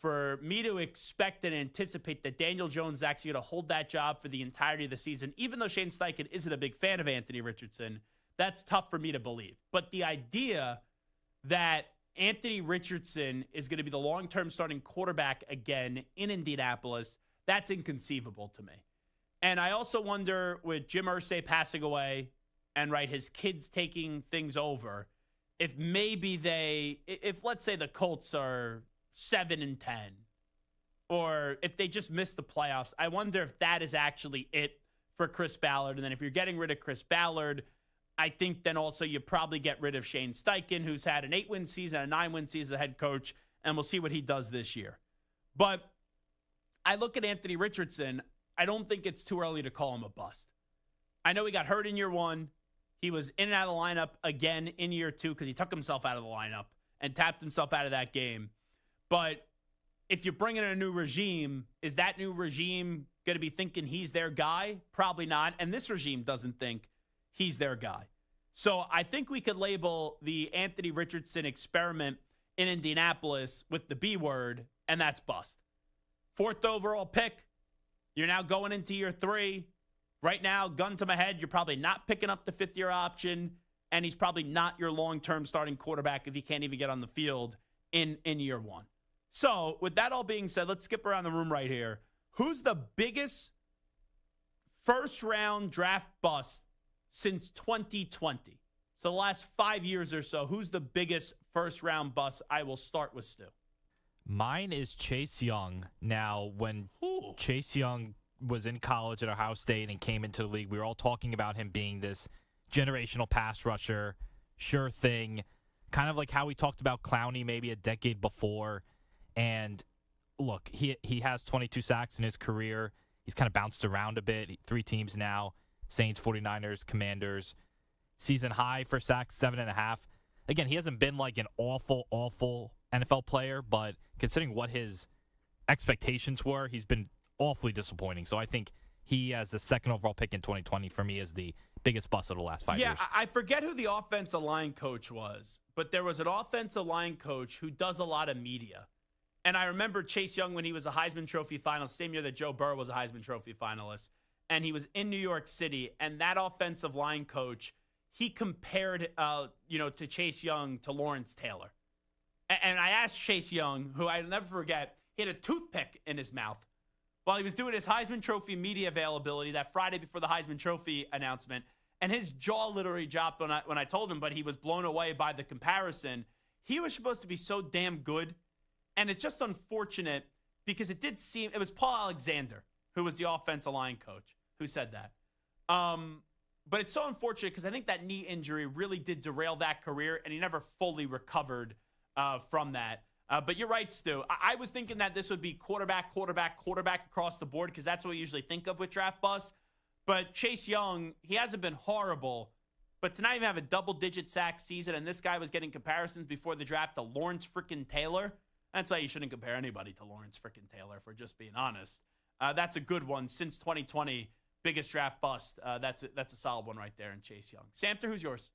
for me to expect and anticipate that Daniel Jones is actually going to hold that job for the entirety of the season, even though Shane Steichen isn't a big fan of Anthony Richardson, That's tough for me to believe. But the idea that Anthony Richardson is going to be the long-term starting quarterback again in Indianapolis, that's inconceivable to me. And I also wonder, with Jim Irsay passing away and, his kids taking things over, if maybe if let's say the Colts are 7-10, or if they just miss the playoffs, I wonder if that is actually it for Chris Ballard. And then if you're getting rid of Chris Ballard, I think then also you probably get rid of Shane Steichen, who's had an 8-win season, a 9-win season as head coach, and we'll see what he does this year. But I look at Anthony Richardson, I don't think it's too early to call him a bust. I know he got hurt in year 1. He was in and out of the lineup again in year 2 because he took himself out of the lineup and tapped himself out of that game. But if you bring in a new regime, is that new regime going to be thinking he's their guy? Probably not. And this regime doesn't think he's their guy. So I think we could label the Anthony Richardson experiment in Indianapolis with the B word, and that's bust. 4th overall pick. You're now going into year 3. Right now, gun to my head, you're probably not picking up the 5th-year option, and he's probably not your long-term starting quarterback if he can't even get on the field in year 1. So with that all being said, let's skip around the room right here. Who's the biggest first-round draft bust since 2020? So the last 5 years or so, who's the biggest first-round bust? I will start with Stu. Mine is Chase Young. Now, when Chase Young was in college at Ohio State and came into the league, we were all talking about him being this generational pass rusher, sure thing, kind of like how we talked about Clowney maybe a decade before. And look, he has 22 sacks in his career. He's kind of bounced around a bit. 3 teams now, Saints, 49ers, Commanders. Season high for sacks, 7.5. Again, he hasn't been like an awful NFL player, but considering what his expectations were, he's been awfully disappointing. So I think he, as the 2nd overall pick in 2020, for me, is the biggest bust of the last 5 years. Yeah, I forget who the offensive line coach was, but there was an offensive line coach who does a lot of media. And I remember Chase Young when he was a Heisman Trophy finalist, same year that Joe Burrow was a Heisman Trophy finalist, and he was in New York City, and that offensive line coach, he compared, to Chase Young to Lawrence Taylor. And I asked Chase Young, who I'll never forget, he had a toothpick in his mouth while he was doing his Heisman Trophy media availability that Friday before the Heisman Trophy announcement, and his jaw literally dropped when I told him, but he was blown away by the comparison. He was supposed to be so damn good, and it's just unfortunate because it was Paul Alexander, who was the offensive line coach, who said that. But it's so unfortunate because I think that knee injury really did derail that career, and he never fully recovered from that. But you're right, Stu. I was thinking that this would be quarterback across the board because that's what we usually think of with draft busts. But Chase Young, he hasn't been horrible. But to not even have a double-digit sack season, and this guy was getting comparisons before the draft to Lawrence frickin' Taylor, that's why you shouldn't compare anybody to Lawrence frickin' Taylor, if we're just being honest. That's a good one. Since 2020, biggest draft bust. That's a solid one right there in Chase Young. Samter, who's yours?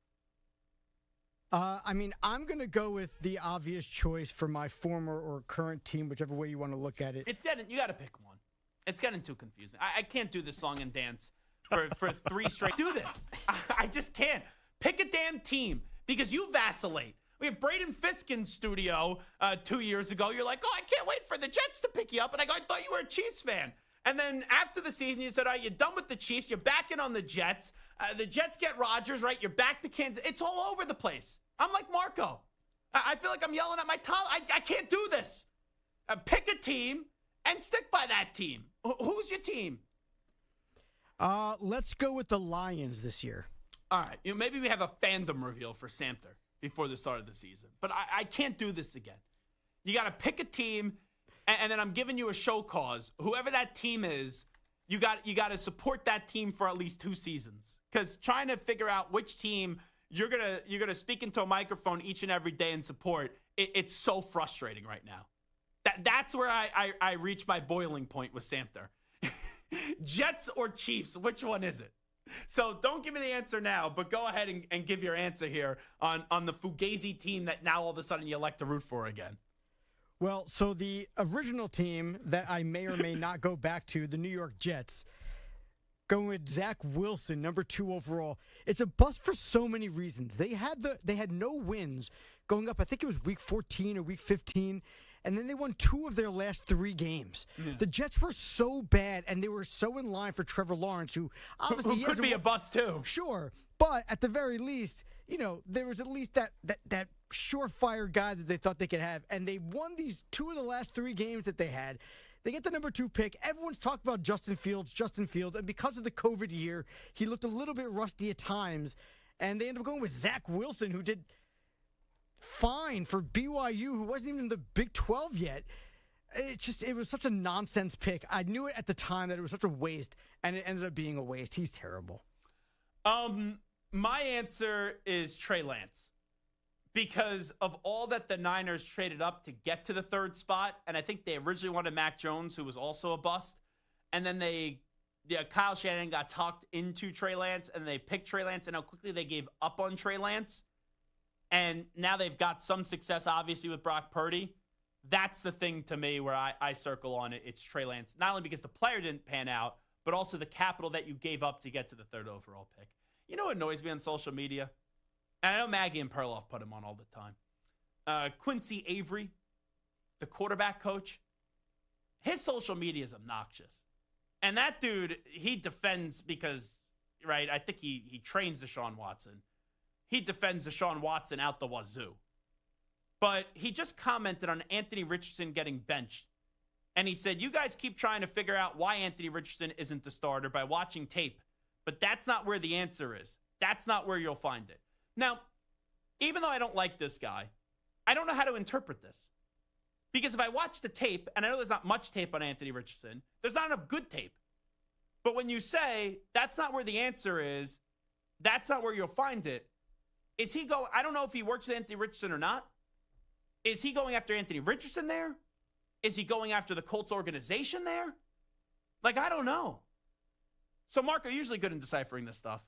I'm going to go with the obvious choice for my former or current team, whichever way you want to look at it. You got to pick one. It's getting too confusing. I can't do this song and dance for 3 straight. Do this. I just can't. Pick a damn team because you vacillate. We have Braden Fisk in studio 2 years ago. You're like, I can't wait for the Jets to pick you up. And I thought you were a Chiefs fan. And then after the season, you said, you're done with the Chiefs. You're back in on the Jets. The Jets get Rodgers, right? You're back to Kansas. It's all over the place. I'm like Marco. I feel like I'm yelling at my top. I can't do this. Pick a team and stick by that team. Who's your team? Let's go with the Lions this year. All right. Maybe we have a fandom reveal for Samter before the start of the season. But I can't do this again. You got to pick a team, and then I'm giving you a show cause. Whoever that team is, you got to support that team for at least 2 seasons. Because trying to figure out which team you're gonna speak into a microphone each and every day and support, it's so frustrating right now. That's where I reach my boiling point with Samter. Jets or Chiefs, which one is it? So don't give me the answer now, but go ahead and give your answer here on the Fugazi team that now all of a sudden you like to root for again. Well, so the original team that I may or may not go back to, the New York Jets, Going with Zach Wilson, number 2 overall. It's a bust for so many reasons. They had no wins going up. I think it was week 14 or week 15. And then they won 2 of their last 3 games. Yeah. The Jets were so bad, and they were so in line for Trevor Lawrence, who obviously could be a bust too. Sure, but at the very least, there was at least that surefire guy that they thought they could have, and they won these 2 of the last 3 games that they had. They get the number 2 pick. Everyone's talking about Justin Fields, and because of the COVID year, he looked a little bit rusty at times, and they ended up going with Zach Wilson, who did fine for BYU, who wasn't even in the Big 12 yet. It was such a nonsense pick. I knew it at the time that it was such a waste, and it ended up being a waste. He's terrible. My answer is Trey Lance, because of all that the Niners traded up to get to the 3rd spot, and I think they originally wanted Mac Jones, who was also a bust, and then Kyle Shanahan got talked into Trey Lance, and they picked Trey Lance, and how quickly they gave up on Trey Lance. And now they've got some success, obviously, with Brock Purdy. That's the thing to me where I circle on it. It's Trey Lance, not only because the player didn't pan out, but also the capital that you gave up to get to the 3rd overall pick. You know what annoys me on social media? And I know Maggie and Perloff put him on all the time. Quincy Avery, the quarterback coach, his social media is obnoxious. And that dude, he defends because, right, I think he trains Deshaun Watson. He defends Deshaun Watson out the wazoo. But he just commented on Anthony Richardson getting benched. And he said, you guys keep trying to figure out why Anthony Richardson isn't the starter by watching tape. But that's not where the answer is. That's not where you'll find it. Now, even though I don't like this guy, I don't know how to interpret this. Because if I watch the tape, and I know there's not much tape on Anthony Richardson, there's not enough good tape. But when you say that's not where the answer is, that's not where you'll find it, is he going? I don't know if he works with Anthony Richardson or not. Is he going after Anthony Richardson there? Is he going after the Colts organization there? I don't know. So, Mark, are usually good in deciphering this stuff.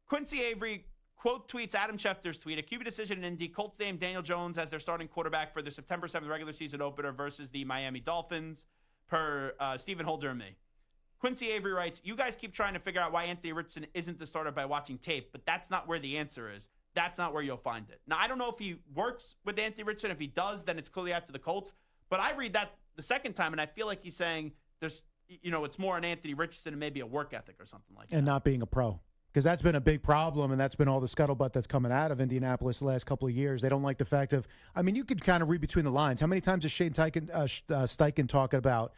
Quincy Avery quote tweets Adam Schefter's tweet. A QB decision in Indy. Colts named Daniel Jones as their starting quarterback for the September 7th regular season opener versus the Miami Dolphins, per Stephen Holder and me. Quincy Avery writes, you guys keep trying to figure out why Anthony Richardson isn't the starter by watching tape, but that's not where the answer is. That's not where you'll find it. Now, I don't know if he works with Anthony Richardson. If he does, then it's clearly after the Colts. But I read that the second time, and I feel like he's saying there's, it's more on Anthony Richardson and maybe a work ethic or something like that. And not being a pro. Because that's been a big problem, and that's been all the scuttlebutt that's coming out of Indianapolis the last couple of years. They don't like the fact of, you could kind of read between the lines. How many times is Shane Steichen talking about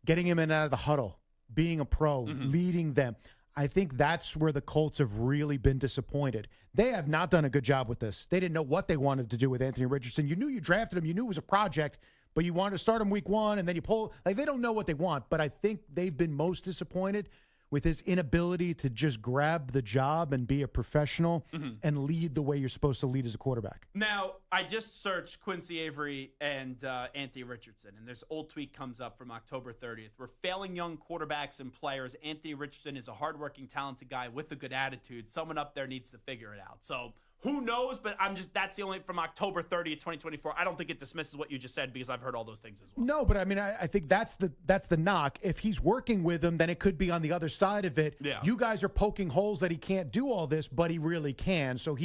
getting him in and out of the huddle, being a pro, leading them? I think that's where the Colts have really been disappointed. They have not done a good job with this. They didn't know what they wanted to do with Anthony Richardson. You knew you drafted him. You knew it was a project, but you wanted to start him week 1, and then you pull. They don't know what they want, but I think they've been most disappointed with his inability to just grab the job and be a professional and lead the way you're supposed to lead as a quarterback. Now, I just searched Quincy Avery and Anthony Richardson, and this old tweet comes up from October 30th. We're failing young quarterbacks and players. Anthony Richardson is a hardworking, talented guy with a good attitude. Someone up there needs to figure it out. So who knows? But that's the only from October 30th, 2024. I don't think it dismisses what you just said because I've heard all those things as well. No, but I think that's the knock. If he's working with him, then it could be on the other side of it. Yeah. You guys are poking holes that he can't do all this, but he really can. So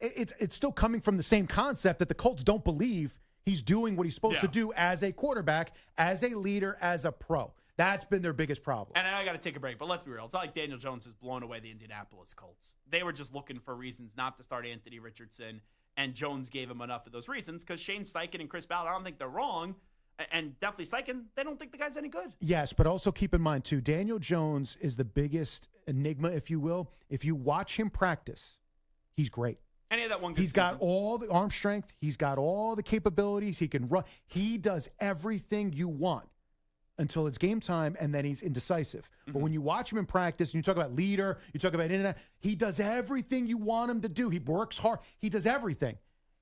it's still coming from the same concept that the Colts don't believe he's doing what he's supposed to do as a quarterback, as a leader, as a pro. That's been their biggest problem. And I got to take a break, but let's be real. It's not like Daniel Jones has blown away the Indianapolis Colts. They were just looking for reasons not to start Anthony Richardson, and Jones gave him enough of those reasons because Shane Steichen and Chris Ballard, I don't think they're wrong, and definitely Steichen, they don't think the guy's any good. Yes, but also keep in mind, too, Daniel Jones is the biggest enigma, if you will. If you watch him practice, he's great. And he had that one good He's got all the arm strength. He's got all the capabilities. He can run. He does everything you want until it's game time, and then he's indecisive. But when you watch him in practice, and you talk about leader, you talk about internet, he does everything you want him to do. He works hard. He does everything.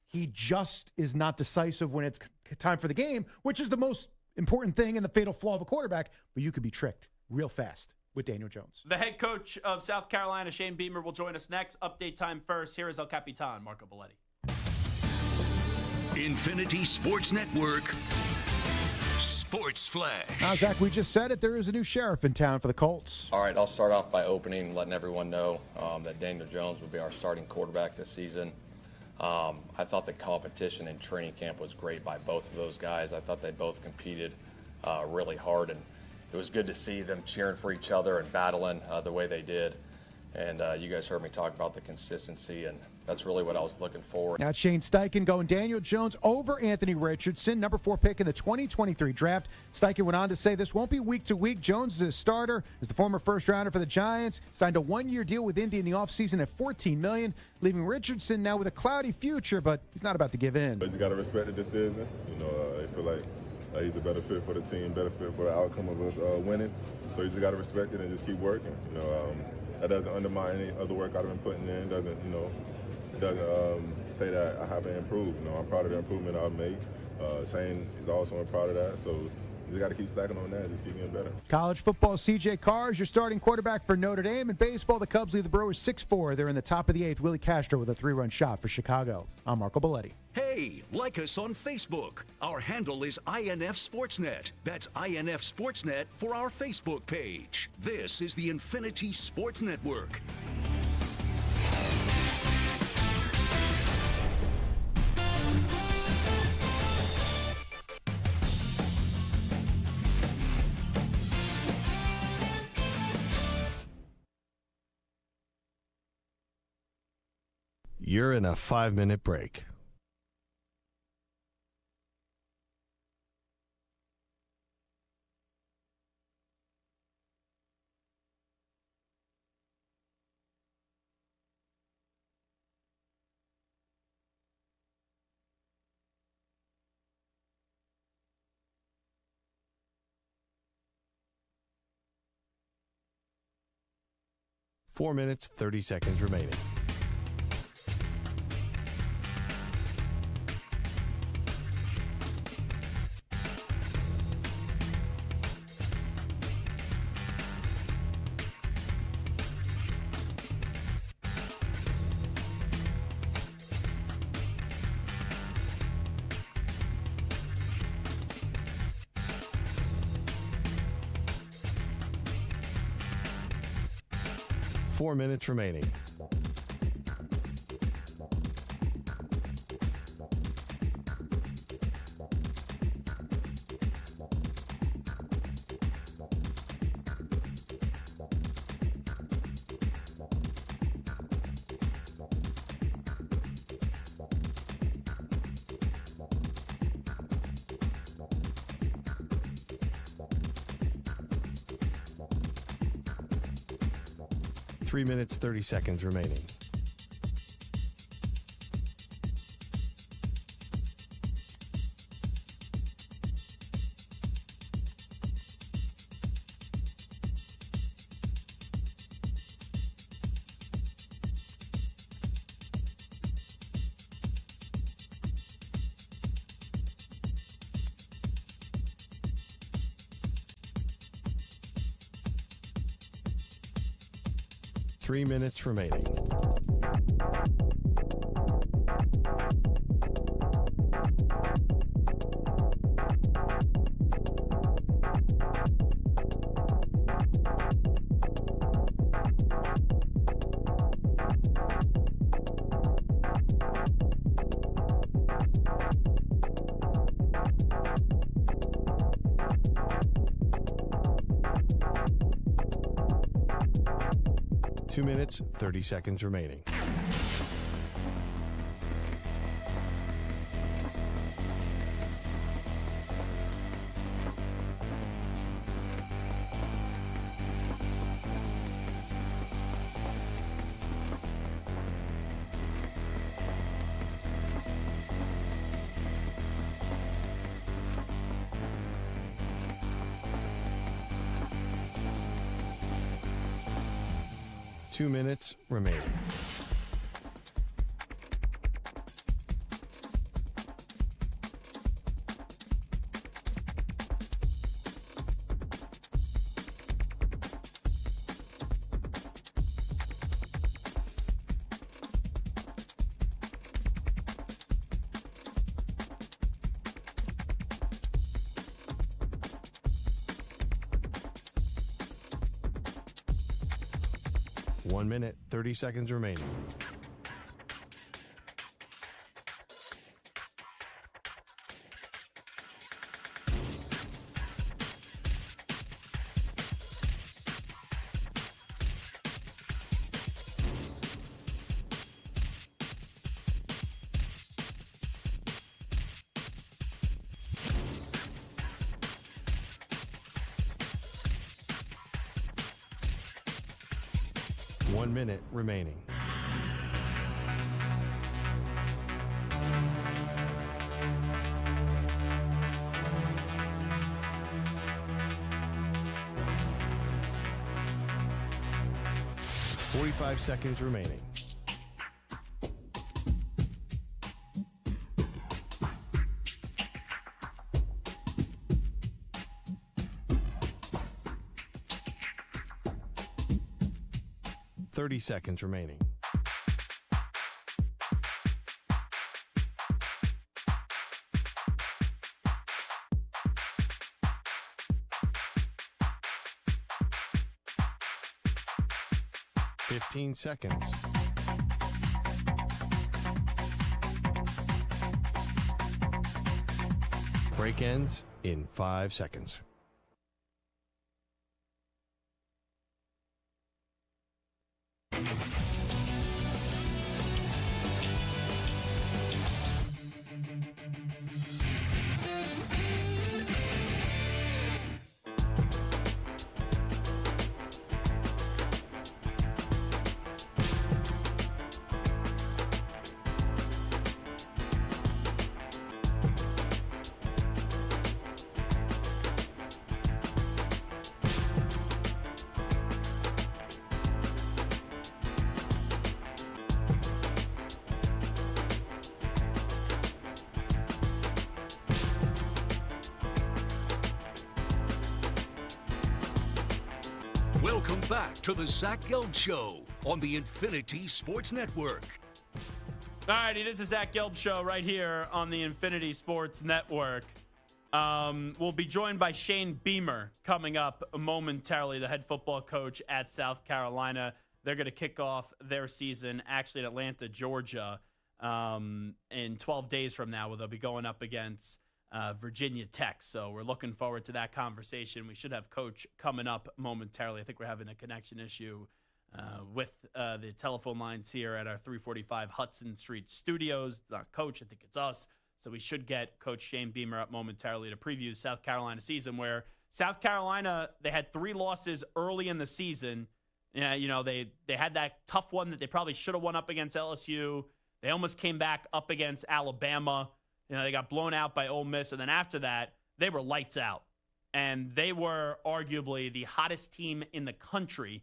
He just is not decisive when it's time for the game, which is the most important thing and the fatal flaw of a quarterback. But you could be tricked real fast with Daniel Jones. The head coach of South Carolina, Shane Beamer, will join us next. Update time first. Here is El Capitan, Marco Belletti. Infinity Sports Network Sports Flash. Now, Zach, we just said it. There is a new sheriff in town for the Colts. All right, I'll start off by letting everyone know that Daniel Jones will be our starting quarterback this season. I thought the competition in training camp was great by both of those guys. I thought they both competed really hard, and it was good to see them cheering for each other and battling the way they did. And you guys heard me talk about the consistency, and that's really what I was looking for. Now, Shane Steichen going Daniel Jones over Anthony Richardson, number 4 pick in the 2023 draft. Steichen went on to say this won't be week to week. Jones is a starter, is the former first-rounder for the Giants, signed a 1-year deal with Indy in the offseason at $14 million, leaving Richardson now with a cloudy future, but he's not about to give in. But you got to respect the decision. I feel like he's a better fit for the team, better fit for the outcome of us winning. So you just got to respect it and just keep working. That doesn't undermine any other work I've been putting in. Doesn't say that I haven't improved. I'm proud of the improvement I've made. Shane is also proud of that. So you just got to keep stacking on that. Just keep getting better. College football, C.J. Carr is your starting quarterback for Notre Dame. In baseball, the Cubs lead the Brewers 6-4. They're in the top of the 8th. Willie Castro with a 3-run shot for Chicago. I'm Marco Belletti. Hey, like us on Facebook. Our handle is INF Sportsnet. That's INF Sportsnet for our Facebook page. This is the Infinity Sports Network. You're in a 5-minute break. Four minutes, 30 seconds remaining. Four minutes remaining. Three minutes, 30 seconds remaining. Three minutes remaining. Two minutes, 30 seconds remaining. Two minutes remaining. 1 minute, 30 seconds remaining. One minute remaining. Forty-five seconds remaining. Seconds remaining. Fifteen seconds. Break ends in 5 seconds. Welcome back to the Zach Gelb Show on the Infinity Sports Network. All right, it is the Zach Gelb Show right here on the Infinity Sports Network. We'll be joined by Shane Beamer coming up momentarily, the head football coach at South Carolina. They're going to kick off their season actually in Atlanta, Georgia, in 12 days from now, where they'll be going up against Virginia Tech. So we're looking forward to that conversation. We should have Coach coming up momentarily. I think we're having a connection issue with the telephone lines here at our 345 Hudson Street studios. It's not Coach, I think it's us. So we should get Coach Shane Beamer up momentarily to preview South Carolina season, where South Carolina, they had 3 losses early in the season. You know, they had that tough one that they probably should have won up against LSU. They almost came back up against Alabama. You know, they got blown out by Ole Miss, and then after that, they were lights out. And they were arguably the hottest team in the country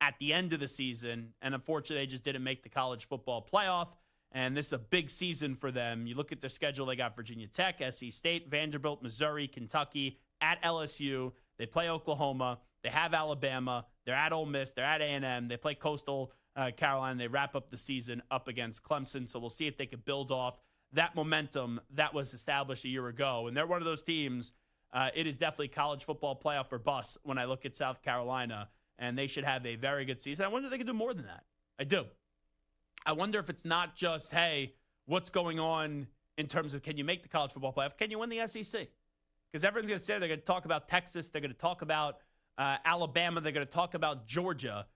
at the end of the season, and unfortunately, they just didn't make the college football playoff, and this is a big season for them. You look at their schedule, they got Virginia Tech, SC State, Vanderbilt, Missouri, Kentucky, at LSU. They play Oklahoma. They have Alabama. They're at Ole Miss. They're at A&M. They play Coastal Carolina. They wrap up the season up against Clemson, so we'll see if they can build off that momentum that was established a year ago. And they're one of those teams, it is definitely college football playoff or bust when I look at South Carolina, and they should have a very good season. I wonder if they can do more than that. I do. I wonder if it's not just, hey, what's going on in terms of can you make the college football playoff? Can you win the SEC? Because everyone's going to say they're going to talk about Texas. They're going to talk about Alabama. They're going to talk about Georgia.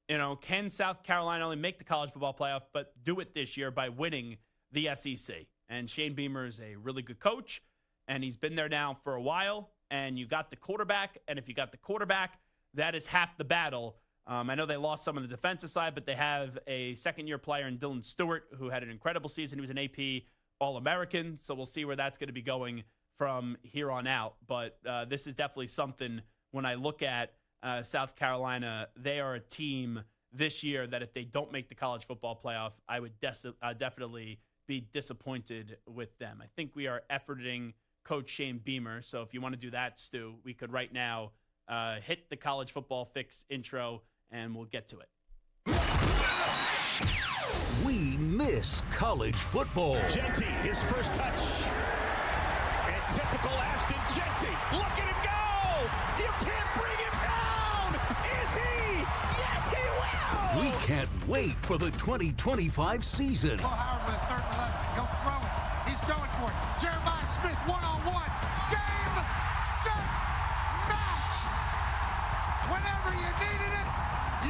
You know, can South Carolina only make the college football playoff, but do it this year by winning the SEC? And Shane Beamer is a really good coach, and he's been there now for a while, and you got the quarterback, and if you got the quarterback, that is half the battle. I know they lost some on the defensive side, but they have a second-year player in Dylan Stewart who had an incredible season. He was an AP All-American, so we'll see where that's going to be going from here on out. But this is definitely something when I look at South Carolina, they are a team this year that if they don't make the college football playoff, I would definitely be disappointed with them. I think we are efforting Coach Shane Beamer. So if you want to do that, Stu, we could right now hit the college football fix intro and we'll get to it. We miss college football. Genty, his first touch. And typical Ashton Genty. Look at him go! You can't bring him down! Is he? Yes, he will! can't wait for the 2025 season. Will Howard with 3rd and 11. He'll throw it. He's going for it. Jeremiah Smith, one-on-one. Game, set, match. Whenever you needed it,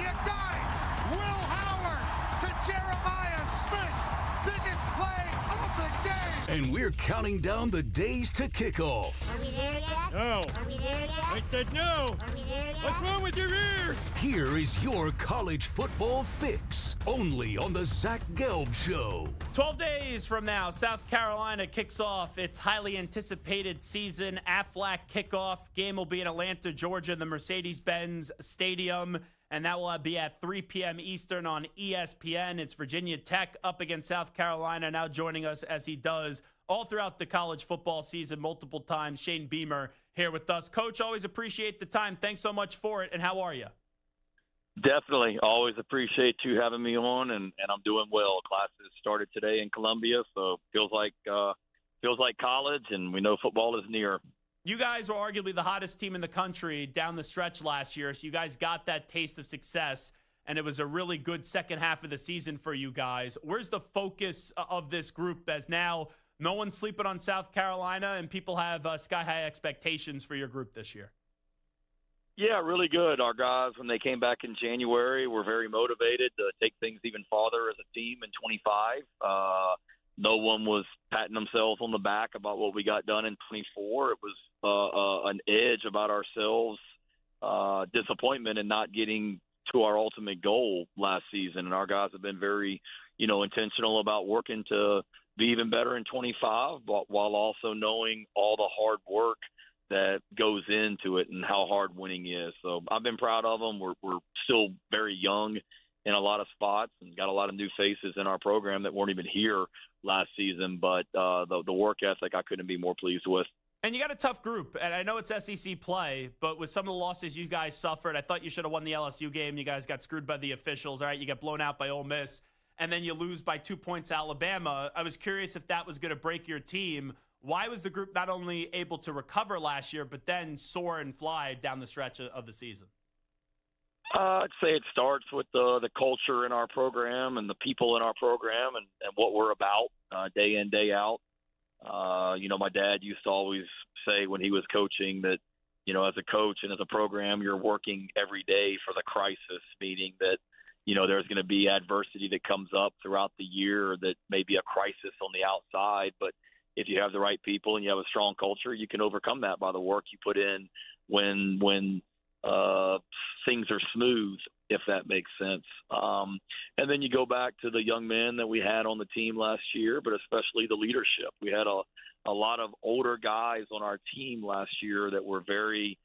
you got it. Will Howard to Jeremiah Smith. Biggest play of the game. And we're counting down the days to kickoff. Are we there yet? No. Are we there yet? I said no. Are we there yet? What's wrong with your ear? Here is your college football fix, only on the Zach Gelb Show. 12 days from now, South Carolina kicks off its highly anticipated season. Aflac kickoff. Game will be in Atlanta, Georgia, in the Mercedes-Benz Stadium. And that will be at 3 p.m. Eastern on ESPN. It's Virginia Tech up against South Carolina, now joining us as he does all throughout the college football season multiple times. Shane Beamer here with us. Coach, always appreciate the time. Thanks so much for it. And how are you? Definitely. Always appreciate you having me on, and I'm doing well. Classes started today in Columbia, so feels like college, and we know football is near. You guys were arguably the hottest team in the country down the stretch last year, so you guys got that taste of success, and it was a really good second half of the season for you guys. Where's the focus of this group, as now no one's sleeping on South Carolina and people have sky-high expectations for your group this year? Yeah, really good. Our guys, when they came back in January, were very motivated to take things even farther as a team in 25. No one was patting themselves on the back about what we got done in 24. It was an edge about ourselves, disappointment in not getting to our ultimate goal last season. And our guys have been very, intentional about working to be even better in 25, but while also knowing all the hard work that goes into it and how hard winning is. So I've been proud of them. We're still very young in a lot of spots and got a lot of new faces in our program that weren't even here last season. But the work ethic I couldn't be more pleased with. And you got a tough group, and I know it's SEC play, but with some of the losses you guys suffered, I thought you should have won the LSU game. You guys got screwed by the officials. All right, you got blown out by Ole Miss, and then you lose by 2 points to Alabama. I was curious if that was going to break your team. Why was the group not only able to recover last year, but then soar and fly down the stretch of the season? I'd say it starts with the culture in our program and the people in our program and what we're about day in, day out. My dad used to always say when he was coaching that, as a coach and as a program, you're working every day for the crisis, meaning that, there's going to be adversity that comes up throughout the year that may be a crisis on the outside, but if you have the right people and you have a strong culture, you can overcome that by the work you put in when things are smooth, if that makes sense. And then you go back to the young men that we had on the team last year, but especially the leadership. We had a lot of older guys on our team last year that were very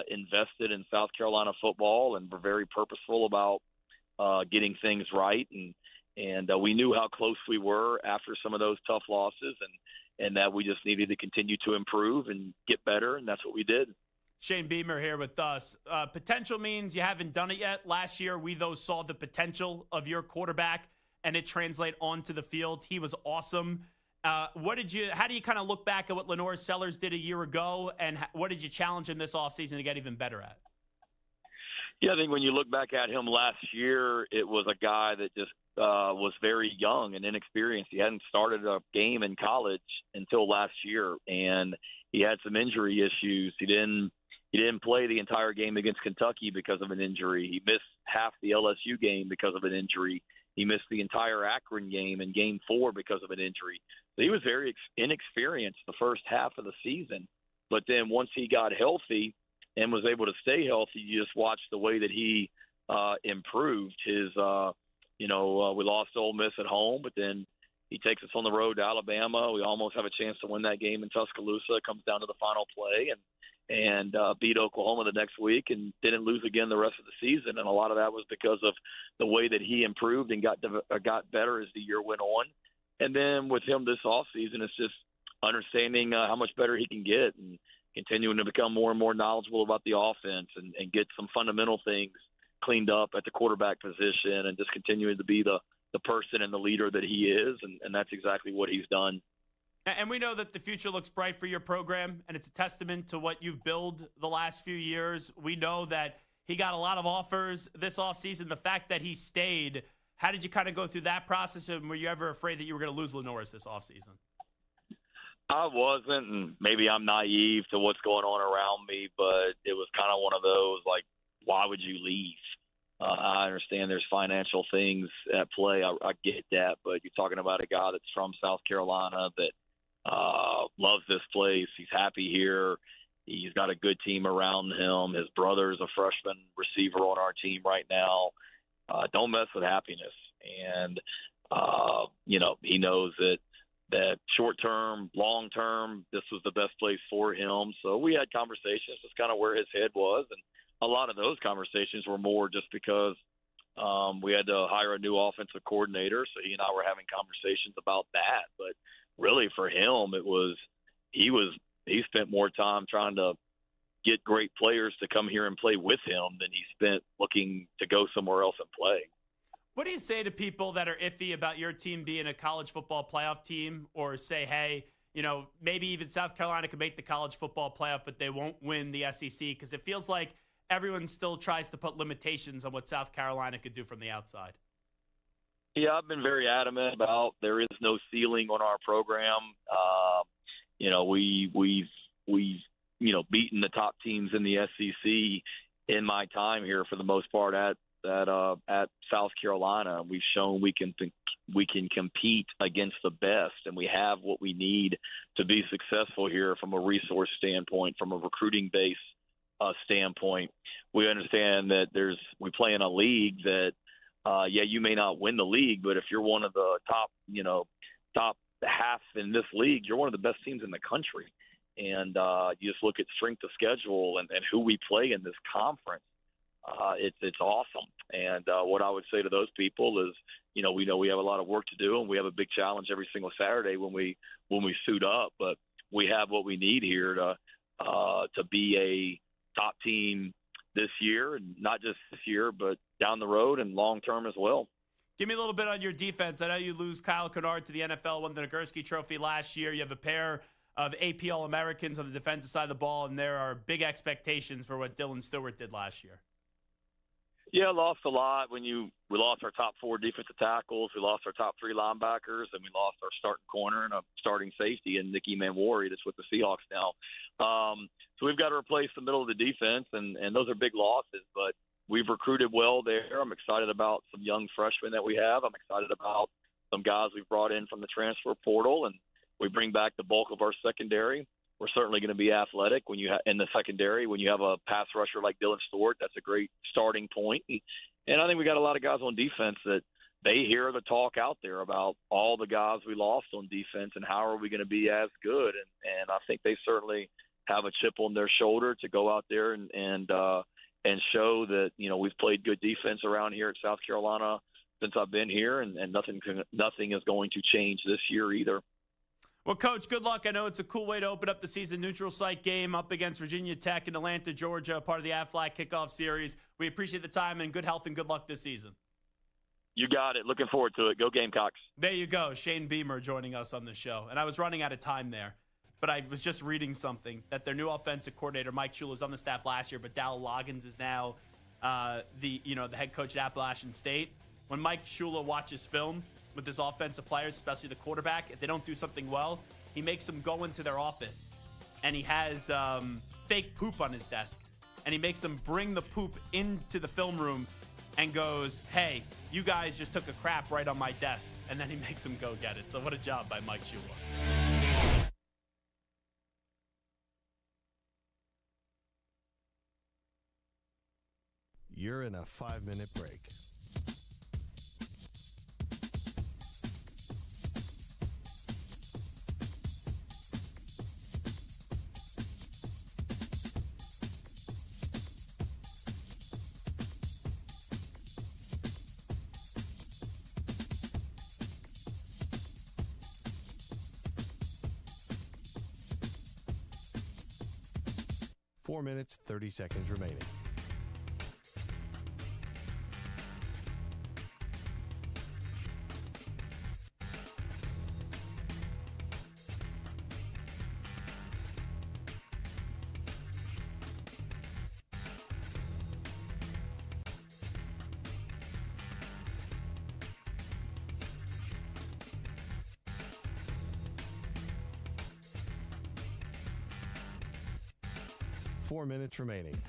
invested in South Carolina football and were very purposeful about getting things right. And we knew how close we were after some of those tough losses and that we just needed to continue to improve and get better, and that's what we did. Shane Beamer here with us. Potential means you haven't done it yet. Last year, we saw the potential of your quarterback, and it translate onto the field. He was awesome. How do you kind of look back at what Lenore Sellers did a year ago, and what did you challenge him this offseason to get even better at? Yeah, I think when you look back at him last year, it was a guy that just was very young and inexperienced. He hadn't started a game in college until last year, and he had some injury issues. He didn't play the entire game against Kentucky because of an injury. He missed half the LSU game because of an injury. He missed the entire Akron game in Game 4 because of an injury. So he was very inexperienced the first half of the season. But then once he got healthy and was able to stay healthy, you just watched the way that he improved. We lost Ole Miss at home, but then he takes us on the road to Alabama. We almost have a chance to win that game in Tuscaloosa. It comes down to the final play and beat Oklahoma the next week and didn't lose again the rest of the season. And a lot of that was because of the way that he improved and got better as the year went on. And then with him this offseason, it's just understanding how much better he can get and continuing to become more and more knowledgeable about the offense and get some fundamental things cleaned up at the quarterback position and just continuing to be the person and the leader that he is. And that's exactly what he's done. And we know that the future looks bright for your program, and it's a testament to what you've built the last few years. We know that He got a lot of offers this offseason. The fact that he stayed, how did you kind of go through that process, and were you ever afraid that you were going to lose Lenoris this offseason? I wasn't, and maybe I'm naive to what's going on around me, but it was kind of one of those, like, why would you leave? I understand there's financial things at play. I get that, but you're talking about a guy that's from South Carolina that loves this place. He's happy here. He's got a good team around him. His brother's a freshman receiver on our team right now. Don't mess with happiness. And, he knows that short-term, long-term, this was the best place for him. So we had conversations, just kind of where his head was. And a lot of those conversations were more just because we had to hire a new offensive coordinator. So he and I were having conversations about that. But really for him, he spent more time trying to get great players to come here and play with him than he spent looking to go somewhere else and play. What do you say to people that are iffy about your team being a college football playoff team, or say, hey, maybe even South Carolina could make the college football playoff, but they won't win the SEC? Because it feels like everyone still tries to put limitations on what South Carolina could do from the outside. Yeah, I've been very adamant about there is no ceiling on our program. We've beaten the top teams in the SEC in my time here for the most part at South Carolina. We've shown we can compete against the best, and we have what we need to be successful here from a resource standpoint, from a recruiting base standpoint. We understand that we play in a league that, you may not win the league, but if you're one of the top half in this league, you're one of the best teams in the country. And you just look at strength of schedule and who we play in this conference. It's awesome. And what I would say to those people is, we know we have a lot of work to do, and we have a big challenge every single Saturday when we suit up. But we have what we need here to be a top team this year, and not just this year, but down the road and long term as well. Give me a little bit on your defense. I know you lose Kyle Kennard to the NFL, won the Nagurski Trophy last year. You have a pair of AP All-Americans on the defensive side of the ball, and there are big expectations for what Dylan Stewart did last year. Yeah, lost a lot. We lost our top 4 defensive tackles, we lost our top 3 linebackers, and we lost our starting corner and a starting safety in Nicky Manwari that's with the Seahawks now. So we've got to replace the middle of the defense, and those are big losses. But we've recruited well there. I'm excited about some young freshmen that we have. I'm excited about some guys we've brought in from the transfer portal, and we bring back the bulk of our secondary. We're certainly going to be athletic in the secondary. When you have a pass rusher like Dylan Stewart, that's a great starting point. And I think we got a lot of guys on defense that they hear the talk out there about all the guys we lost on defense and how are we going to be as good. And I think they certainly have a chip on their shoulder to go out there and show that, we've played good defense around here at South Carolina since I've been here, and nothing is going to change this year either. Well, Coach, good luck. I know it's a cool way to open up the season. Neutral site game up against Virginia Tech in Atlanta, Georgia, part of the Aflac kickoff series. We appreciate the time, and good health and good luck this season. You got it. Looking forward to it. Go Gamecocks. There you go. Shane Beamer joining us on the show. And I was running out of time there, but I was just reading something that their new offensive coordinator, Mike Shula, was on the staff last year, but Dal Loggins is now the head coach at Appalachian State. When Mike Shula watches film with his offensive players, especially the quarterback, if they don't do something well, he makes them go into their office, and he has fake poop on his desk, and he makes them bring the poop into the film room and goes, hey, you guys just took a crap right on my desk, and then he makes them go get it. So what a job by Mike Shula. You're in a 5-minute break. Four minutes, 30 seconds remaining. 4 minutes remaining.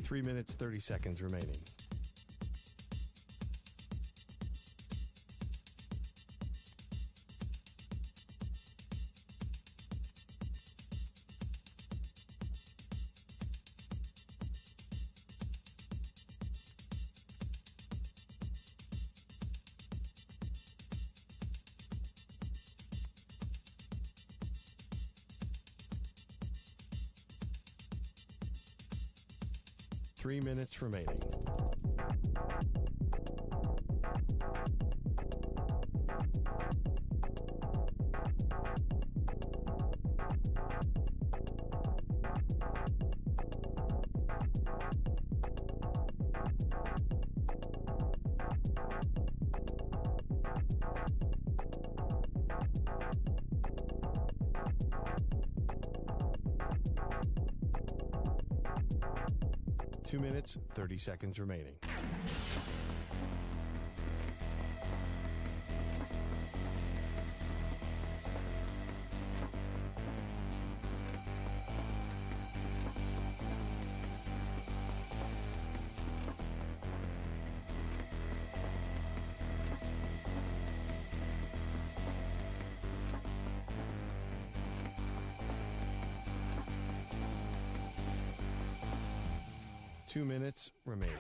Three minutes, 30 seconds remaining. Three minutes remaining. Two minutes, 30 seconds remaining. Two minutes remaining.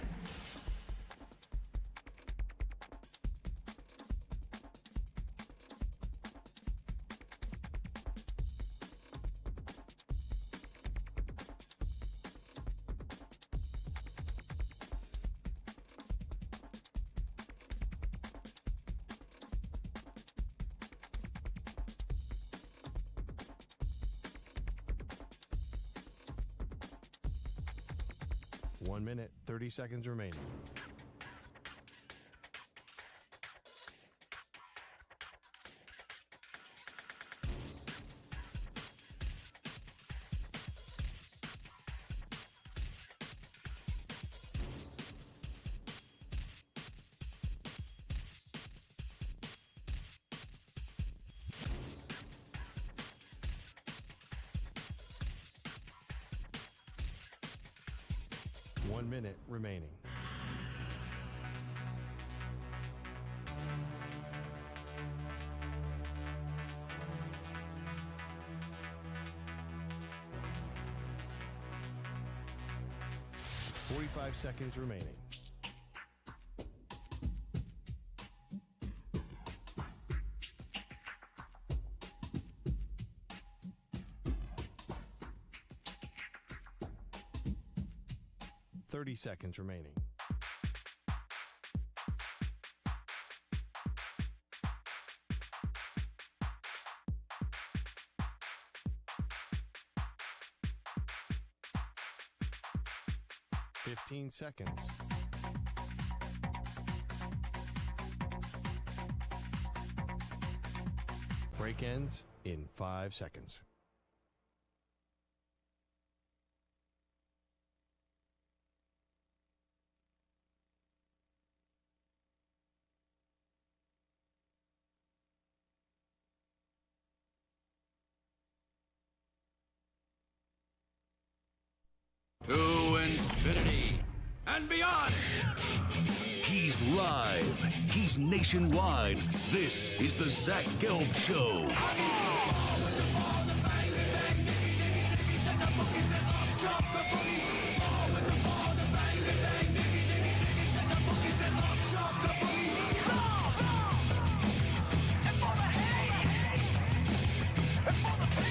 One minute, 30 seconds remaining. One minute remaining. Forty-five seconds remaining. Thirty seconds remaining. Fifteen seconds. Break ends in 5 seconds. To infinity and beyond. He's live. He's nationwide. This is the Zach Gelb Show.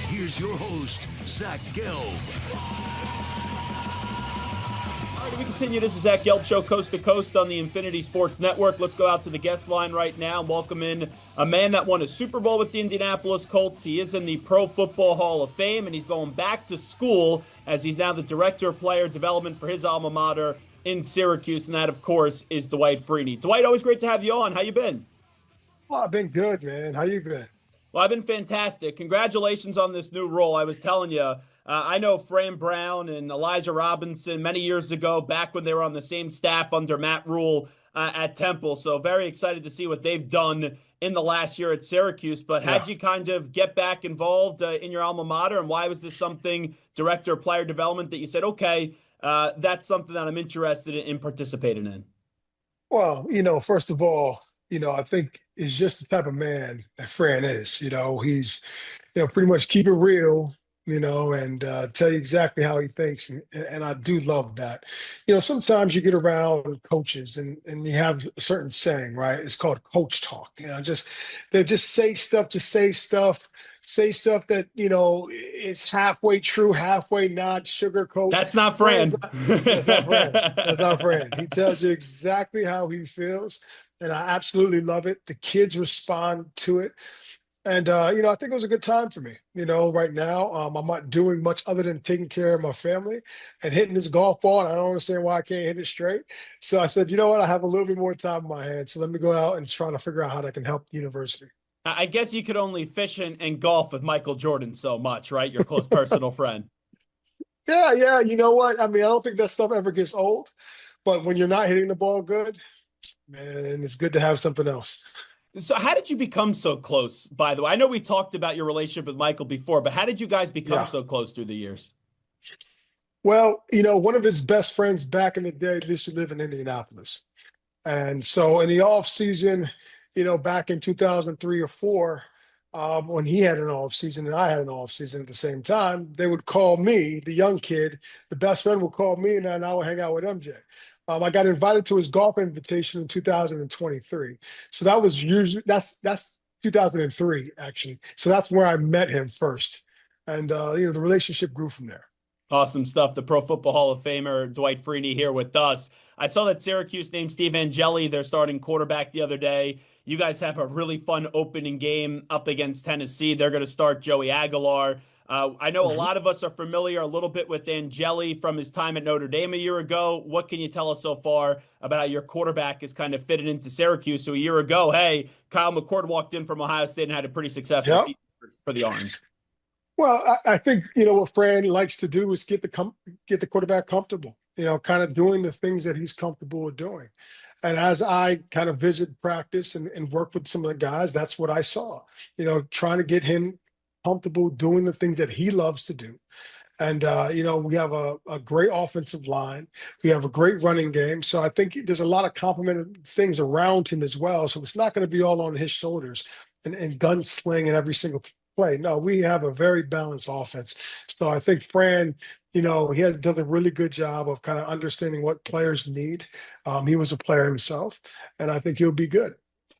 Here's your host, Zach Gelb. We continue. This is Zach Gelb Show, coast to coast on the Infinity Sports Network. Let's go out to the guest line right now and welcome in a man that won a Super Bowl with the Indianapolis Colts. He is in the Pro Football Hall of Fame, and he's going back to school as he's now the Director of Player Development for his alma mater in Syracuse, and that, of course, is Dwight Freeney. Dwight, always great to have you on. How you been? Oh, I've been good, man. How you been? Well, I've been fantastic. Congratulations on this new role. I was telling you, I know Fran Brown and Elijah Robinson many years ago, back when they were on the same staff under Matt Rule at Temple. So very excited to see what they've done in the last year at Syracuse. But how'd you kind of get back involved in your alma mater? And why was this something, Director of Player Development, that you said, okay, that's something that I'm interested in participating in? Well, first of all, I think is just the type of man that Fran is. He's, pretty much keep it real, and tell you exactly how he thinks. And I do love that. Sometimes you get around coaches and you have a certain saying, right? It's called coach talk. They just say stuff that, it's halfway true, halfway not, sugarcoat. That's not Fran. That's not Fran. That's not Fran. He tells you exactly how he feels. And I absolutely love it. The kids respond to it. And, I think it was a good time for me. Right now, I'm not doing much other than taking care of my family and hitting this golf ball. And I don't understand why I can't hit it straight. So I said, you know what? I have a little bit more time in my hands. So let me go out and try to figure out how that can help the university. I guess you could only fish and golf with Michael Jordan so much, right? Your close personal friend. Yeah. You know what? I mean, I don't think that stuff ever gets old. But when you're not hitting the ball good, man, it's good to have something else. So how did you become so close, by the way? I know we talked about your relationship with Michael before, but how did you guys become so close through the years? Well, one of his best friends back in the day used to live in Indianapolis. And so in the off season, back in 2003 or 4, when he had an off season and I had an off season at the same time, they would call me, the young kid, the best friend would call me, and then I would hang out with MJ. I got invited to his golf invitation in 2023. So that was that's 2003 actually. So that's where I met him first, and the relationship grew from there. Awesome stuff. The Pro Football Hall of Famer Dwight Freeney here with us. I saw that Syracuse named Steve Angeli their starting quarterback the other day. You guys have a really fun opening game up against Tennessee. They're going to start Joey Aguilar. I know a lot of us are familiar a little bit with Angeli from his time at Notre Dame a year ago. What can you tell us so far about how your quarterback is kind of fitted into Syracuse? So a year ago, hey, Kyle McCord walked in from Ohio State and had a pretty successful season for the Orange. Well, I think, what Fran likes to do is get the quarterback comfortable, kind of doing the things that he's comfortable with doing. And as I kind of visit practice and work with some of the guys, that's what I saw, trying to get him comfortable doing the things that he loves to do. And, we have a great offensive line. We have a great running game. So I think there's a lot of complementary things around him as well. So it's not going to be all on his shoulders and gunsling in every single play. No, we have a very balanced offense. So I think Fran, he has done a really good job of kind of understanding what players need. He was a player himself, and I think he'll be good.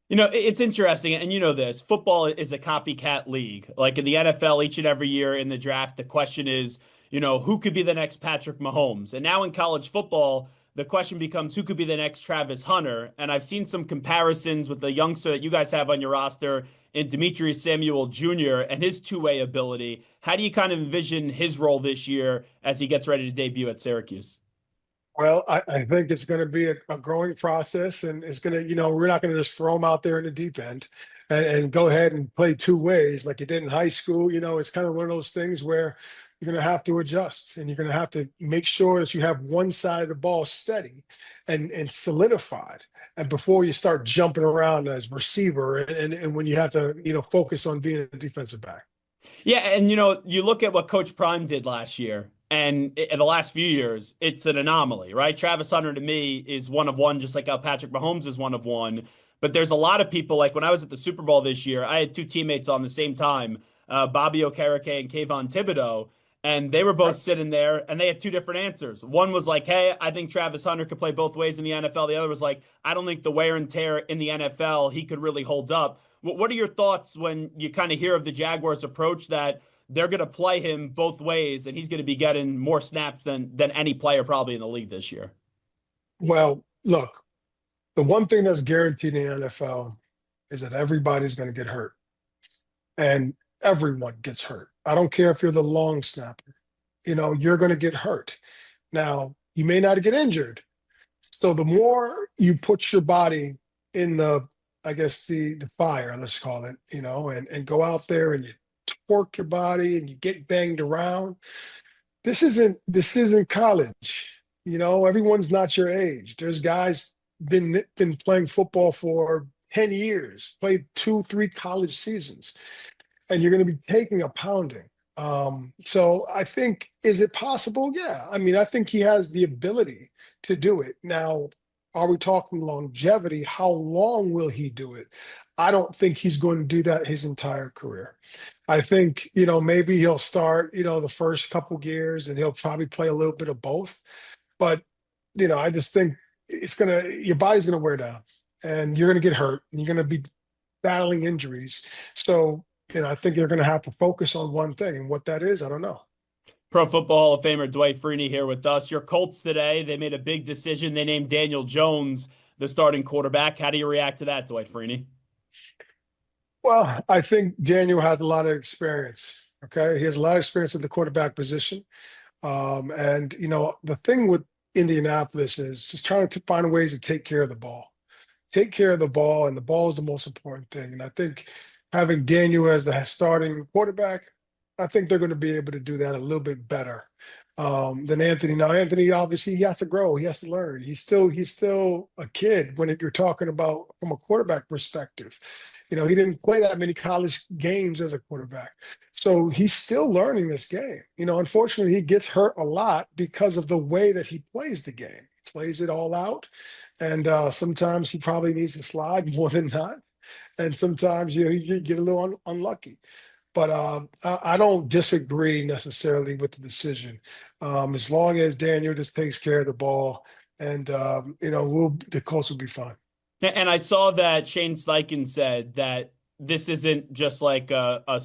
It's interesting, and this, football is a copycat league. Like in the NFL, each and every year in the draft, the question is, who could be the next Patrick Mahomes? And now in college football, the question becomes who could be the next Travis Hunter? And I've seen some comparisons with the youngster that you guys have on your roster in Demetrius Samuel Jr. and his two-way ability. How do you kind of envision his role this year as he gets ready to debut at Syracuse? Well, I think it's going to be a growing process, and it's going to, we're not going to just throw him out there in the deep end and go ahead and play two ways like you did in high school. It's kind of one of those things where you're going to have to adjust, and you're going to have to make sure that you have one side of the ball steady and solidified, and before you start jumping around as receiver and when you have to, focus on being a defensive back. Yeah, and you look at what Coach Prime did last year. And in the last few years, it's an anomaly, right? Travis Hunter, to me, is one of one, just like how Patrick Mahomes is one of one. But there's a lot of people, like when I was at the Super Bowl this year, I had two teammates on the same time, Bobby Okereke and Kayvon Thibodeau, and they were both sitting there, and they had two different answers. One was like, hey, I think Travis Hunter could play both ways in the NFL. The other was like, I don't think the wear and tear in the NFL, he could really hold up. What are your thoughts when you kind of hear of the Jaguars' approach that they're going to play him both ways, and he's going to be getting more snaps than any player probably in the league this year. Well, look, the one thing that's guaranteed in the NFL is that everybody's going to get hurt. And everyone gets hurt. I don't care if you're the long snapper. You're going to get hurt. Now, you may not get injured. So the more you put your body in the fire, let's call it, and go out there and you torque your body and you get banged around. This isn't college. Everyone's not your age. There's guys been playing football for 10 years, played 2-3 college seasons, and you're going to be taking a pounding. So I think, is it possible? Yeah. I mean, I think he has the ability to do it. Now, are we talking longevity? How long will he do it? I don't think he's going to do that his entire career. I think, maybe he'll start, the first couple years and he'll probably play a little bit of both. But, I just think your body's going to wear down and you're going to get hurt and you're going to be battling injuries. So, I think you're going to have to focus on one thing, and what that is, I don't know. Pro Football Hall of Famer Dwight Freeney here with us. Your Colts today, they made a big decision. They named Daniel Jones the starting quarterback. How do you react to that, Dwight Freeney? Well, I think Daniel has a lot of experience. Okay, he has a lot of experience at the quarterback position. And the thing with Indianapolis is just trying to find ways to take care of the ball. Take care of the ball, and the ball is the most important thing. And I think having Daniel as the starting quarterback, I think they're going to be able to do that a little bit better than Anthony. Now, Anthony, obviously, he has to grow. He has to learn. He's still a kid when you're talking about from a quarterback perspective. He didn't play that many college games as a quarterback. So he's still learning this game. Unfortunately, he gets hurt a lot because of the way that he plays the game. He plays it all out. And sometimes he probably needs to slide more than not. And sometimes, you get a little unlucky. But I don't disagree necessarily with the decision. As long as Daniel just takes care of the ball and, the Colts will be fine. And I saw that Shane Steichen said that this isn't just like a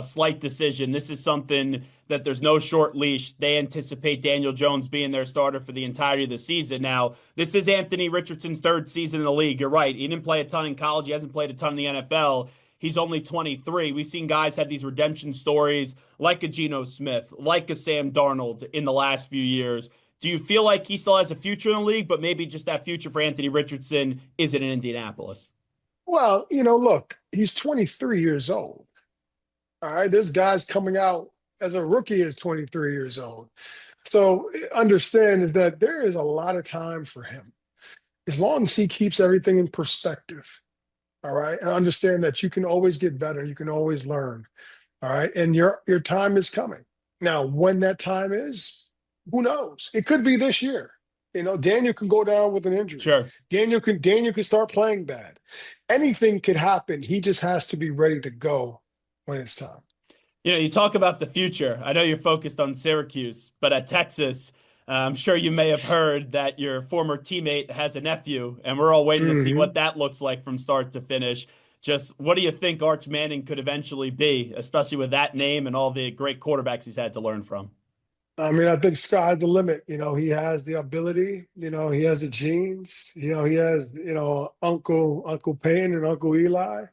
slight decision. This is something that there's no short leash. They anticipate Daniel Jones being their starter for the entirety of the season. Now, this is Anthony Richardson's third season in the league. You're right. He didn't play a ton in college. He hasn't played a ton in the NFL. He's only 23. We've seen guys have these redemption stories like a Geno Smith, like a Sam Darnold in the last few years. Do you feel like he still has a future in the league, but maybe just that future for Anthony Richardson isn't in Indianapolis? Well, look, he's 23 years old. All right. There's guys coming out as a rookie is 23 years old. So understand is that there is a lot of time for him. As long as he keeps everything in perspective. All right. And understand that you can always get better. You can always learn. All right. And your time is coming. Now, when that time is, who knows? It could be this year. Daniel can go down with an injury. Sure. Daniel can start playing bad. Anything could happen. He just has to be ready to go when it's time. You talk about the future. I know you're focused on Syracuse, but at Texas, I'm sure you may have heard that your former teammate has a nephew, and we're all waiting to see what that looks like from start to finish. Just what do you think Arch Manning could eventually be, especially with that name and all the great quarterbacks he's had to learn from? I mean, I think sky's the limit. He has the ability, he has the genes, he has, Uncle Payne and Uncle Eli,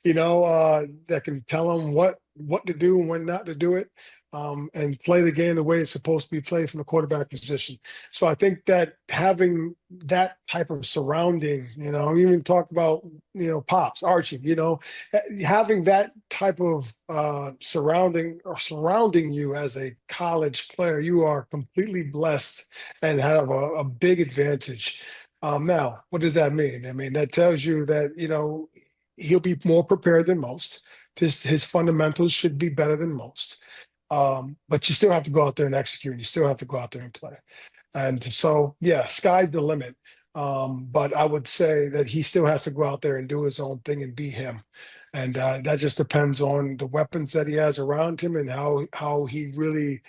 that can tell him what to do and when not to do it, and play the game the way it's supposed to be played from the quarterback position. So I think that having that type of surrounding, even talk about, Pops, Archie, having that type of surrounding you as a college player, you are completely blessed and have a big advantage. Now, what does that mean? I mean, that tells you that, he'll be more prepared than most. His fundamentals should be better than most. But you still have to go out there and execute. And you still have to go out there and play. And so, yeah, sky's the limit. But I would say that he still has to go out there and do his own thing and be him. And that just depends on the weapons that he has around him and how he really,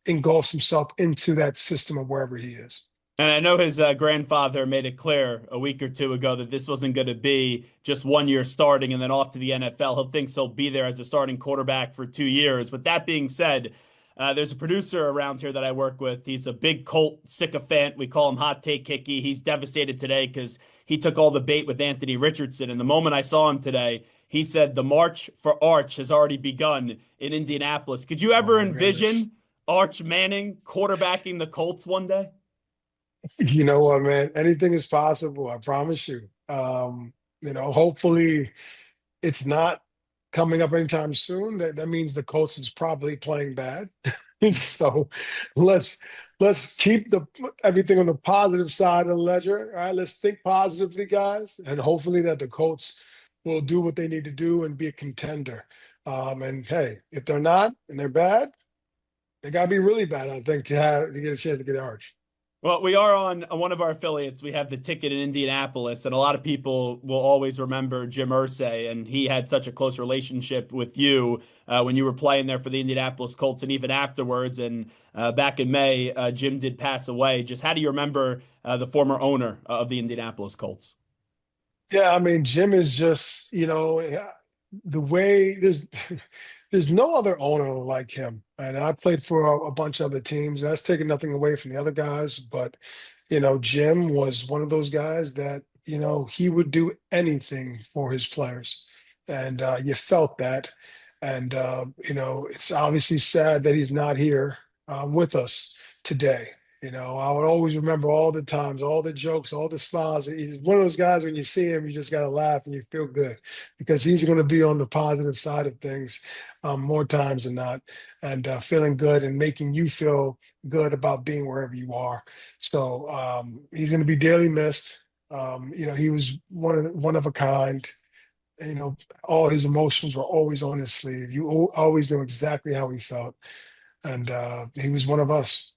engulfs himself into that system of wherever he is. And I know his grandfather made it clear a week or two ago that this wasn't going to be just 1 year starting and then off to the NFL. He'll thinks he'll be there as a starting quarterback for 2 years. But that being said, there's a producer around here that I work with. He's a big Colt sycophant. We call him Hot Take Hickey. He's devastated today because he took all the bait with Anthony Richardson. And the moment I saw him today, he said the march for Arch has already begun in Indianapolis. Could you ever envision Arch Manning quarterbacking the Colts one day? You know what, man? Anything is possible. I promise you. Hopefully it's not coming up anytime soon. That means the Colts is probably playing bad. So let's keep everything on the positive side of the ledger. All right, let's think positively, guys, and hopefully that the Colts will do what they need to do and be a contender. And hey, if they're not and they're bad, they gotta be really bad, I think, to get a chance to get Arch. Well, we are on one of our affiliates. We have the ticket in Indianapolis, and a lot of people will always remember Jim Irsay, and he had such a close relationship with you when you were playing there for the Indianapolis Colts, and even afterwards. And back in May, Jim did pass away. Just how do you remember the former owner of the Indianapolis Colts? Yeah, I mean, Jim is just, the way there's no other owner like him. And I played for a bunch of other teams. That's taking nothing away from the other guys. But, Jim was one of those guys that, he would do anything for his players. And you felt that. And, it's obviously sad that he's not here with us today. I would always remember all the times, all the jokes, all the smiles. He's one of those guys, when you see him, you just got to laugh and you feel good because he's going to be on the positive side of things more times than not, and feeling good and making you feel good about being wherever you are. So he's going to be dearly missed. He was one of a kind. All his emotions were always on his sleeve. You always knew exactly how he felt. And he was one of us.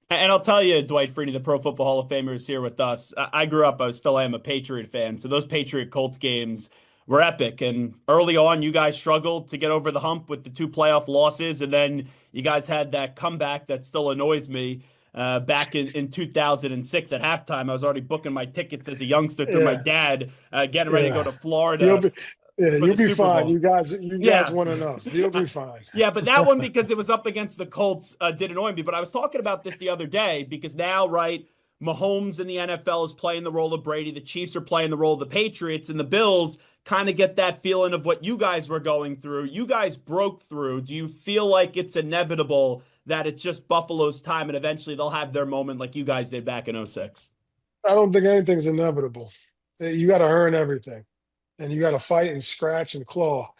And I'll tell you, Dwight Freeney, the Pro Football Hall of Famer, is here with us. I grew up, I still am a Patriot fan. So those Patriot Colts games were epic. And early on, you guys struggled to get over the hump with the 2 playoff losses. And then you guys had that comeback that still annoys me back in 2006 at halftime. I was already booking my tickets as a youngster through my dad, getting ready to go to Florida. You'll be fine. You guys won enough. You'll be fine. Yeah, but that one, because it was up against the Colts, did annoy me. But I was talking about this the other day because now, right, Mahomes in the NFL is playing the role of Brady. The Chiefs are playing the role of the Patriots, and the Bills kind of get that feeling of what you guys were going through. You guys broke through. Do you feel like it's inevitable that it's just Buffalo's time and eventually they'll have their moment like you guys did back in 2006? I don't think anything's inevitable. You got to earn everything. And you got to fight and scratch and claw.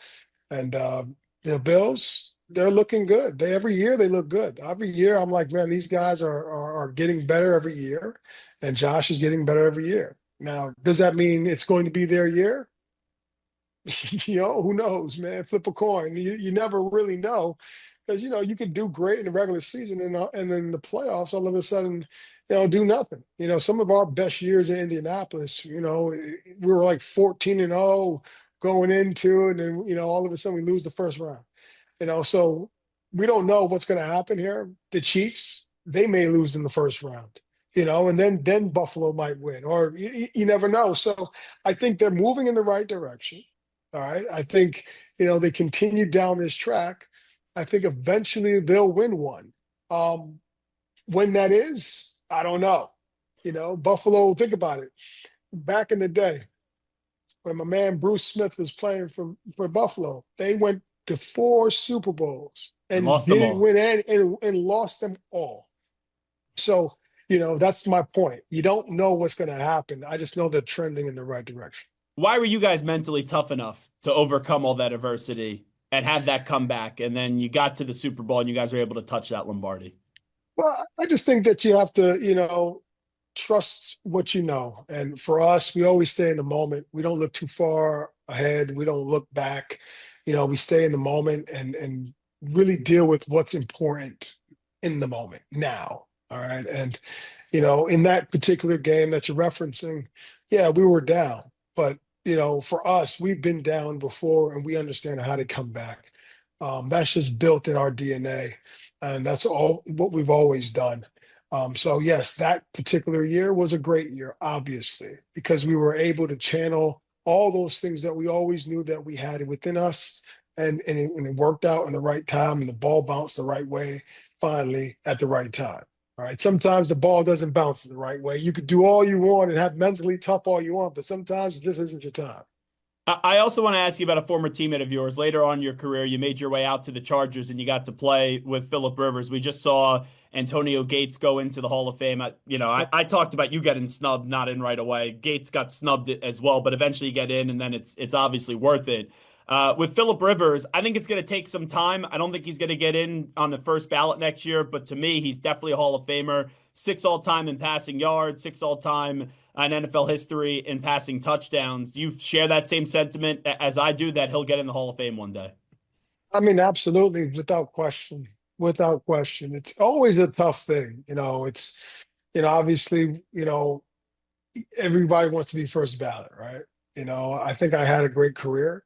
And the Bills, they're looking good. Every year they look good. Every year I'm like, man, these guys are getting better every year. And Josh is getting better every year. Now, does that mean it's going to be their year? Who knows, man? Flip a coin. You never really know. Because, you could do great in the regular season and then the playoffs, all of a sudden, do nothing. Some of our best years in Indianapolis, we were like 14-0 going into, and then, all of a sudden we lose the first round. So we don't know what's going to happen here. The Chiefs, they may lose in the first round, and then Buffalo might win, or you never know. So I think they're moving in the right direction. All right. I think, they continue down this track. I think eventually they'll win one. When that is, I don't know. Buffalo, think about it. Back in the day, when my man Bruce Smith was playing for Buffalo, they went to 4 Super Bowls and didn't win and lost them all. So, that's my point. You don't know what's going to happen. I just know they're trending in the right direction. Why were you guys mentally tough enough to overcome all that adversity and have that comeback? And then you got to the Super Bowl and you guys were able to touch that Lombardi. Well, I just think that you have to, trust what you know. And for us, we always stay in the moment. We don't look too far ahead. We don't look back. We stay in the moment and really deal with what's important in the moment now. All right. And, in that particular game that you're referencing, yeah, we were down. But, for us, we've been down before and we understand how to come back. That's just built in our DNA. And that's all what we've always done. So yes, that particular year was a great year, obviously, because we were able to channel all those things that we always knew that we had within us, and it worked out in the right time, and the ball bounced the right way, finally at the right time. All right. Sometimes the ball doesn't bounce the right way. You could do all you want and have mentally tough all you want, but sometimes it just isn't your time. I also want to ask you about a former teammate of yours. Later on in your career, you made your way out to the Chargers and you got to play with Phillip Rivers. We just saw Antonio Gates go into the Hall of Fame. I talked about you getting snubbed, not in right away. Gates got snubbed as well, but eventually you get in, and then it's obviously worth it. With Phillip Rivers, I think it's going to take some time. I don't think he's going to get in on the first ballot next year, but to me, he's definitely a Hall of Famer. 6 all-time in passing yards, 6 all-time in NFL history in passing touchdowns. Do you share that same sentiment as I do, that he'll get in the Hall of Fame one day? I mean, absolutely, without question. Without question. It's always a tough thing. It's, obviously, everybody wants to be first ballot, right? I think I had a great career.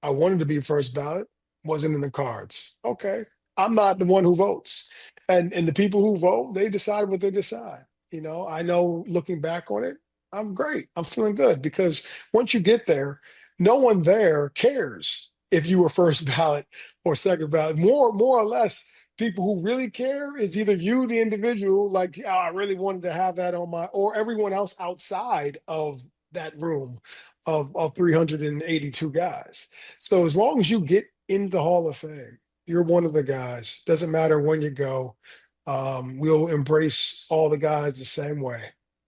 I wanted to be first ballot, wasn't in the cards. Okay. I'm not the one who votes. And the people who vote, they decide what they decide. I know looking back on it, I'm great. I'm feeling good because once you get there, no one there cares if you were first ballot or second ballot. More or less, people who really care is either you, the individual, like, oh, I really wanted to have that on or everyone else outside of that room of 382 guys. So as long as you get in the Hall of Fame, you're one of the guys. Doesn't matter when you go. We'll embrace all the guys the same way.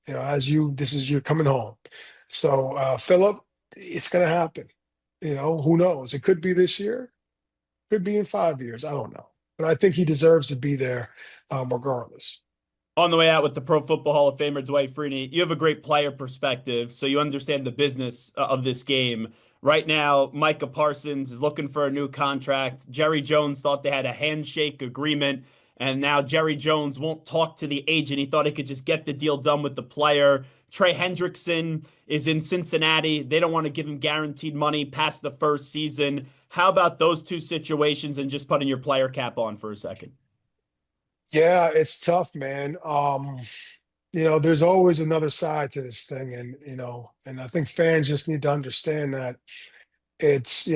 This is you're coming home. So Phillip, it's gonna happen. Who knows? It could be this year, could be in 5 years. I don't know. But I think he deserves to be there regardless. On the way out with the Pro Football Hall of Famer Dwight Freeney, you have a great player perspective, so you understand the business of this game. Right now, Micah Parsons is looking for a new contract. Jerry Jones thought they had a handshake agreement, and now Jerry Jones won't talk to the agent. He thought he could just get the deal done with the player. Trey Hendrickson is in Cincinnati. They don't want to give him guaranteed money past the first season. How about those two situations and just putting your player cap on for a second? Yeah, it's tough, man. There's always another side to this thing, and I think fans just need to understand that it's,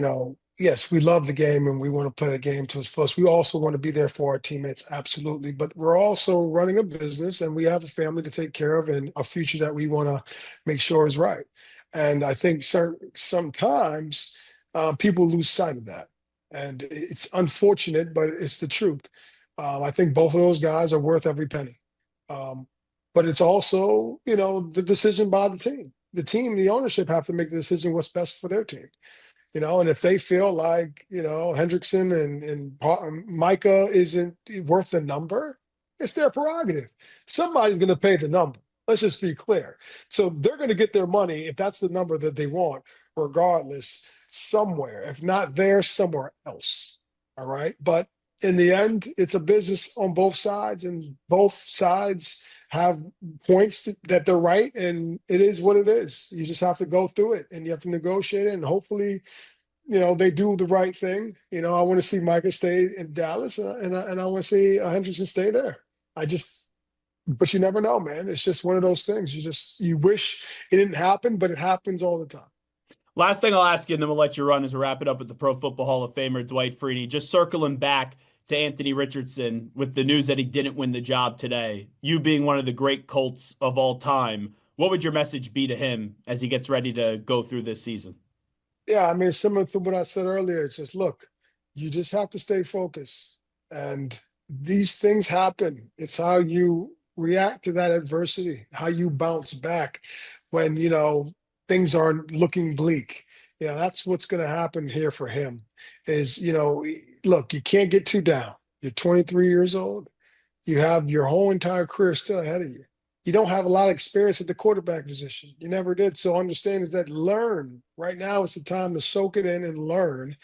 yes, we love the game and we want to play the game to its fullest. We also want to be there for our teammates, absolutely. But we're also running a business and we have a family to take care of and a future that we want to make sure is right. And I think sometimes people lose sight of that. And it's unfortunate, but it's the truth. I think both of those guys are worth every penny. But it's also, the decision by the team. The ownership have to make the decision what's best for their team. And if they feel like, Hendrickson and Micah isn't worth the number, it's their prerogative. Somebody's going to pay the number. Let's just be clear. So they're going to get their money if that's the number that they want, regardless, somewhere. If not there, somewhere else. All right. But in the end, it's a business on both sides, and both sides have points that they're right, and it is what it is. You just have to go through it, and you have to negotiate it, and hopefully, they do the right thing. I want to see Micah stay in Dallas, and I want to see Hendrickson stay there. But you never know, man. It's just one of those things. You wish it didn't happen, but it happens all the time. Last thing I'll ask you, and then we'll let you run as we wrap it up with the Pro Football Hall of Famer Dwight Freeney. Just circling back to Anthony Richardson with the news that he didn't win the job today. You being one of the great Colts of all time, what would your message be to him as he gets ready to go through this season? Yeah, I mean, similar to what I said earlier, it's just, look, you just have to stay focused. And these things happen. It's how you react to that adversity, how you bounce back when, things aren't looking bleak. That's what's going to happen here for him is, look, you can't get too down. You're 23 years old. You have your whole entire career still ahead of you. You don't have a lot of experience at the quarterback position. You never did. So understand is that learn. Right now is the time to soak it in and learn.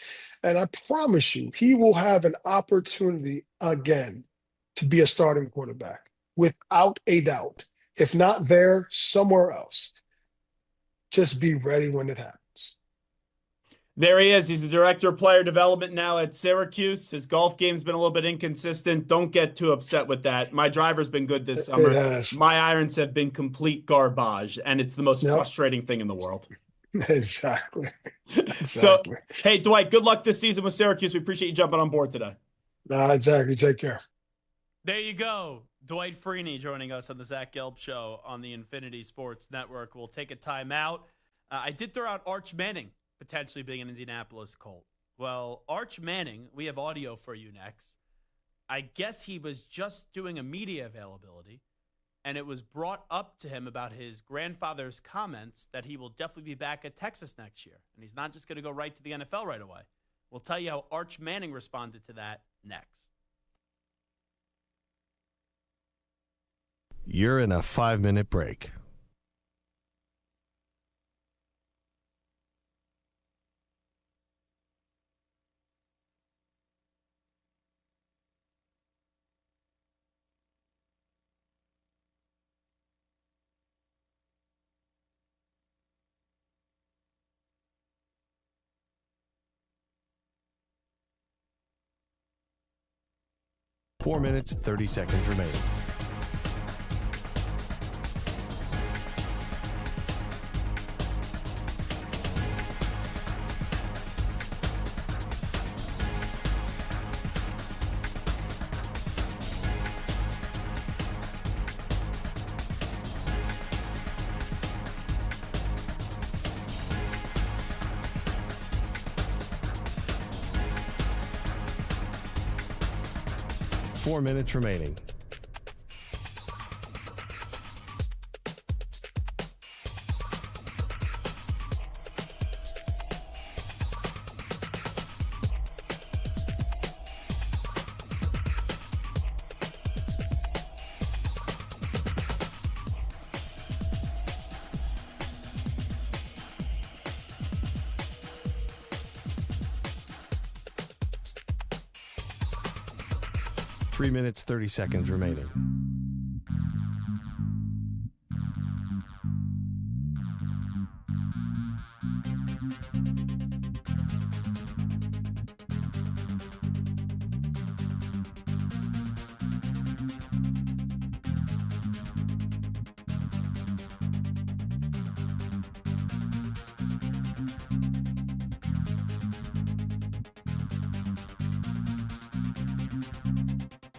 And I promise you, he will have an opportunity again to be a starting quarterback without a doubt. If not there, somewhere else. Just be ready when it happens. There he is. He's the director of player development now at Syracuse. His golf game's been a little bit inconsistent. Don't get too upset with that. My driver's been good this summer. My irons have been complete garbage, and it's the most frustrating thing in the world. Exactly. So, hey, Dwight, good luck this season with Syracuse. We appreciate you jumping on board today. Exactly. Take care. There you go. Dwight Freeney joining us on the Zach Gelb Show on the Infinity Sports Network. We'll take a timeout. I did throw out Arch Manning potentially being an Indianapolis Colt. Well, Arch Manning, we have audio for you next. I guess he was just doing a media availability, and it was brought up to him about his grandfather's comments that he will definitely be back at Texas next year, and he's not just going to go right to the NFL right away. We'll tell you how Arch Manning responded to that next. You're in a 5-minute break. Four minutes, 30 seconds remaining. Four minutes remaining. Three minutes, 30 seconds remaining.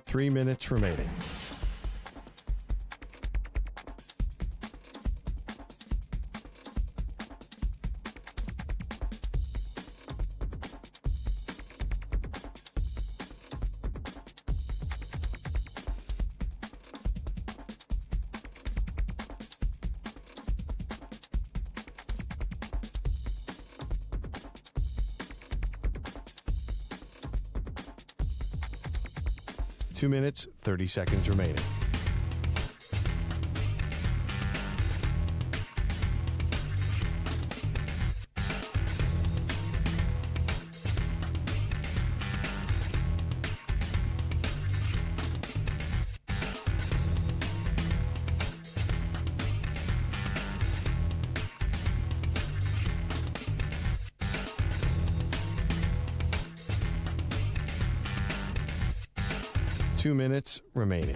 Three minutes remaining. Two minutes, 30 seconds remaining. Two minutes remaining.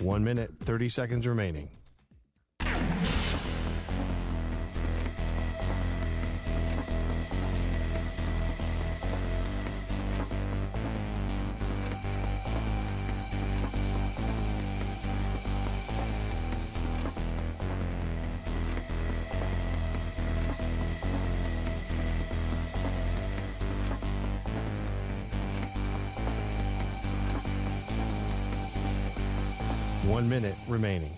One minute, 30 seconds remaining. One minute remaining.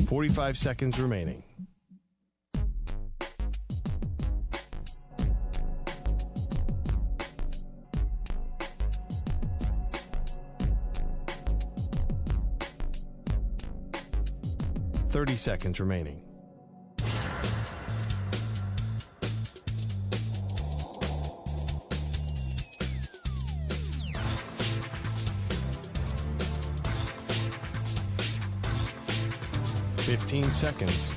45 seconds remaining. Thirty seconds remaining. 15 seconds.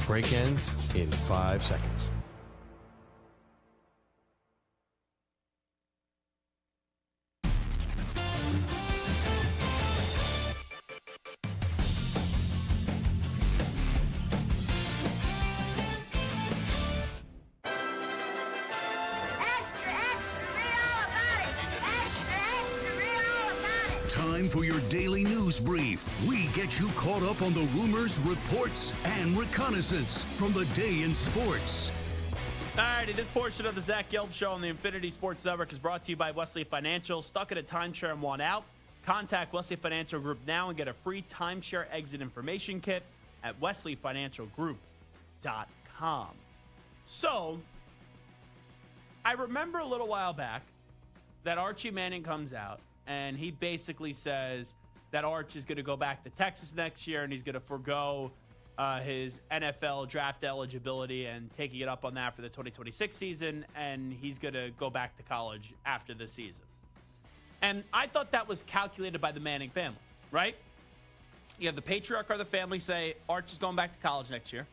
Break ends in 5 seconds. Time for your daily news brief. We get you caught up on the rumors, reports, and reconnaissance from the day in sports. All righty, this portion of the Zach Gelb Show on the Infinity Sports Network is brought to you by Wesley Financial. Stuck at a timeshare and want out? Contact Wesley Financial Group now and get a free timeshare exit information kit at wesleyfinancialgroup.com. So, I remember a little while back that Archie Manning comes out and he basically says that Arch is going to go back to Texas next year and he's going to forego his NFL draft eligibility and taking it up on that for the 2026 season, and he's going to go back to college after the season. And I thought that was calculated by the Manning family, right? You have the patriarch of the family say Arch is going back to college next year.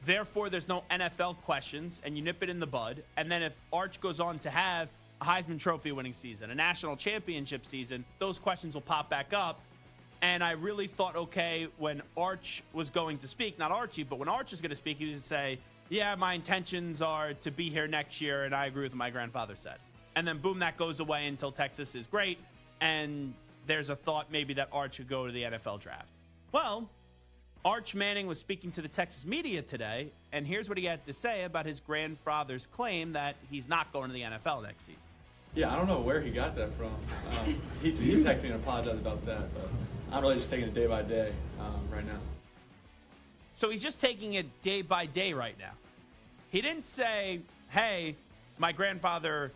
Therefore, there's no NFL questions, and you nip it in the bud. And then if Arch goes on to have a Heisman Trophy winning season, a national championship season, those questions will pop back up. And I really thought, okay, when Arch was going to speak, not Archie, but when Arch was going to speak, he was going to say, yeah, my intentions are to be here next year, and I agree with what my grandfather said. And then, boom, that goes away until Texas is great, and there's a thought maybe that Arch could go to the NFL draft. Well, Arch Manning was speaking to the Texas media today, and here's what he had to say about his grandfather's claim that he's not going to the NFL next season. Yeah, I don't know where he got that from. He texted me and apologized about that, but I'm really just taking it day by day right now. So he's just taking it day by day right now. He didn't say, hey, my grandfather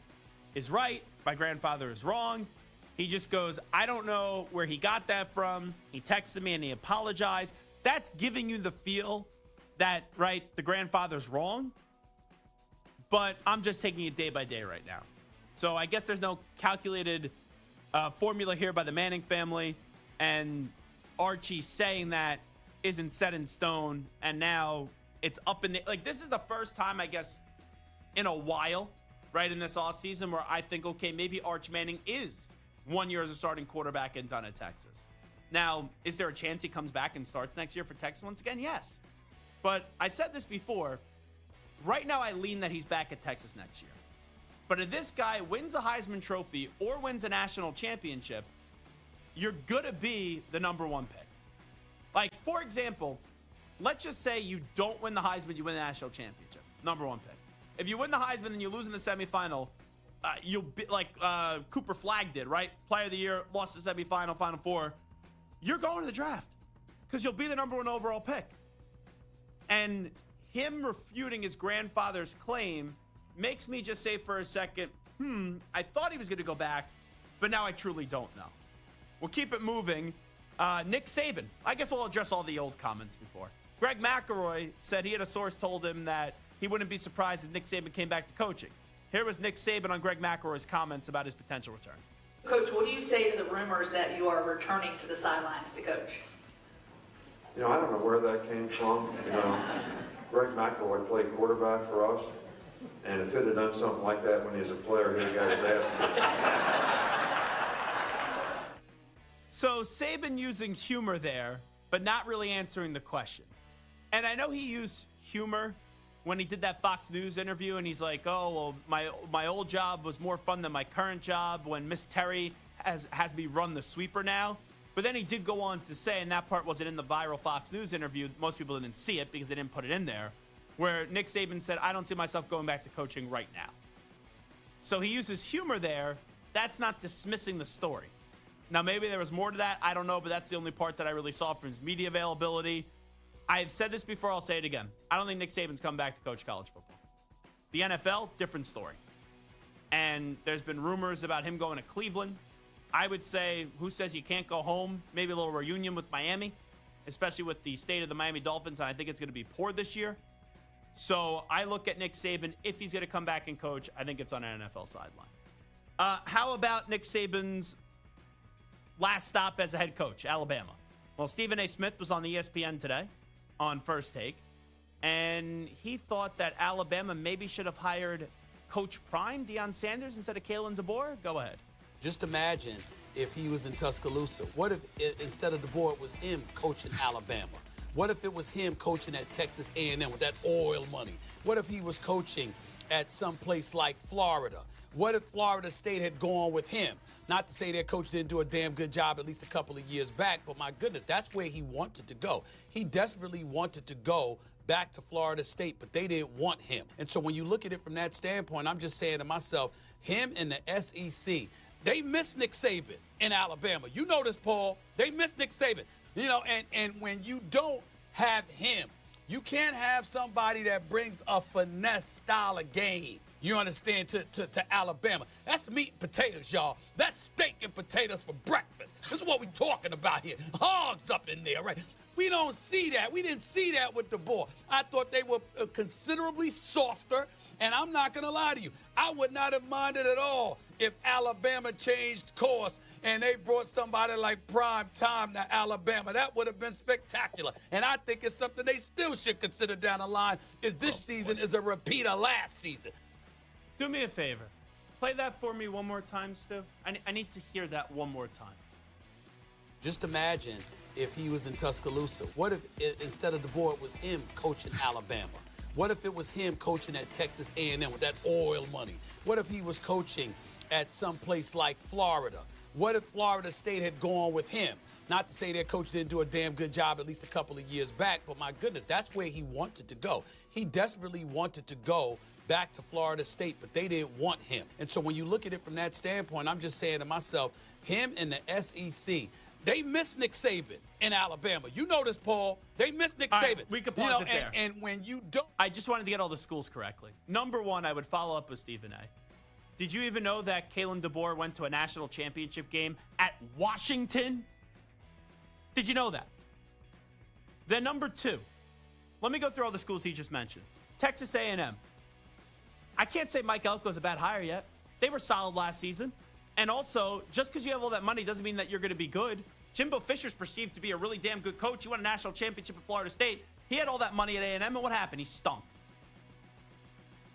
is right, my grandfather is wrong. He just goes, I don't know where he got that from. He texted me and he apologized. That's giving you the feel that, right, the grandfather's wrong. But I'm just taking it day by day right now. So I guess there's no calculated formula here by the Manning family. And Archie saying that isn't set in stone. And now it's up in the... Like, this is the first time, I guess, in a while, right, in this offseason where I think, okay, maybe Arch Manning is 1 year as a starting quarterback and done at Texas. Now, is there a chance he comes back and starts next year for Texas once again? Yes. But I said this before. Right now, I lean that he's back at Texas next year. But if this guy wins a Heisman Trophy or wins a national championship, you're going to be the number one pick. Like, for example, let's just say you don't win the Heisman, you win the national championship. Number one pick. If you win the Heisman and you lose in the semifinal, you'll be like Cooper Flagg did, right? Player of the year, lost the semifinal, Final Four. You're going to the draft because you'll be the number one overall pick. And him refuting his grandfather's claim makes me just say for a second, I thought he was going to go back, but now I truly don't know. We'll keep it moving. Nick Saban. I guess we'll address all the old comments before. Greg McElroy said he had a source told him that he wouldn't be surprised if Nick Saban came back to coaching. Here was Nick Saban on Greg McElroy's comments about his potential return. Coach, what do you say to the rumors that you are returning to the sidelines to coach? You know, I don't know where that came from. You know, Greg McElroy played quarterback for us, and if he'd have done something like that when he was a player, he'd have got his ass kicked. So Saban using humor there, but not really answering the question. And I know he used humor when he did that Fox News interview, and he's like, oh, well, my old job was more fun than my current job when Miss Terry has me run the sweeper now. But then he did go on to say, and that part wasn't in the viral Fox News interview, most people didn't see it because they didn't put it in there, where Nick Saban said, I don't see myself going back to coaching right now. So he uses humor there, that's not dismissing the story. Now, maybe there was more to that. I don't know, but that's the only part that I really saw from his media availability. I've said this before. I'll say it again. I don't think Nick Saban's come back to coach college football. The NFL, different story. And there's been rumors about him going to Cleveland. I would say, who says you can't go home? Maybe a little reunion with Miami, especially with the state of the Miami Dolphins, and I think it's going to be poor this year. So I look at Nick Saban. If he's going to come back and coach, I think it's on an NFL sideline. How about Nick Saban's last stop as a head coach, Alabama? Well, Stephen A. Smith was on ESPN today on First Take, and he thought that Alabama maybe should have hired Coach Prime, Deion Sanders, instead of Kalen DeBoer. Go ahead. Just imagine if he was in Tuscaloosa. What if instead of DeBoer, it was him coaching Alabama? What if it was him coaching at Texas A&M with that oil money? What if he was coaching at some place like Florida? What if Florida State had gone with him? Not to say their coach didn't do a damn good job at least a couple of years back, but my goodness, that's where he wanted to go. He desperately wanted to go back to Florida State, but they didn't want him. And so when you look at it from that standpoint, I'm just saying to myself, him and the SEC, they miss Nick Saban in Alabama. You know this, Paul. They miss Nick Saban. You know, and when you don't have him, you can't have somebody that brings a finesse style of game, you understand, to Alabama. That's meat and potatoes, y'all. That's steak and potatoes for breakfast. This is what we're talking about here. Hogs up in there, right? We don't see that. We didn't see that with DeBoer. I thought they were considerably softer, and I'm not going to lie to you. I would not have minded at all if Alabama changed course and they brought somebody like Prime Time to Alabama. That would have been spectacular. And I think it's something they still should consider down the line if this season is a repeat of last season. Do me a favor. Play that for me one more time, Stu. I need to hear that one more time. Just imagine if he was in Tuscaloosa. What if instead of DeBoer, it was him coaching Alabama? What if it was him coaching at Texas A&M with that oil money? What if he was coaching at some place like Florida? What if Florida State had gone with him? Not to say their coach didn't do a damn good job at least a couple of years back, but my goodness, that's where he wanted to go. He desperately wanted to go back to Florida State, but they didn't want him. And so when you look at it from that standpoint, I'm just saying to myself, him and the SEC, they miss Nick Saban in Alabama. You know this, Paul. They miss Nick Saban. Right, we could pause it there. And when you don't... I just wanted to get all the schools correctly. Number one, I would follow up with Stephen A. Did you even know that Kalen DeBoer went to a national championship game at Washington? Did you know that? Then number two, let me go through all the schools he just mentioned. Texas A&M. I can't say Mike Elko's a bad hire yet. They were solid last season. And also, just because you have all that money doesn't mean that you're going to be good. Jimbo Fisher's perceived to be a really damn good coach. He won a national championship at Florida State. He had all that money at A&M, and what happened? He stunk.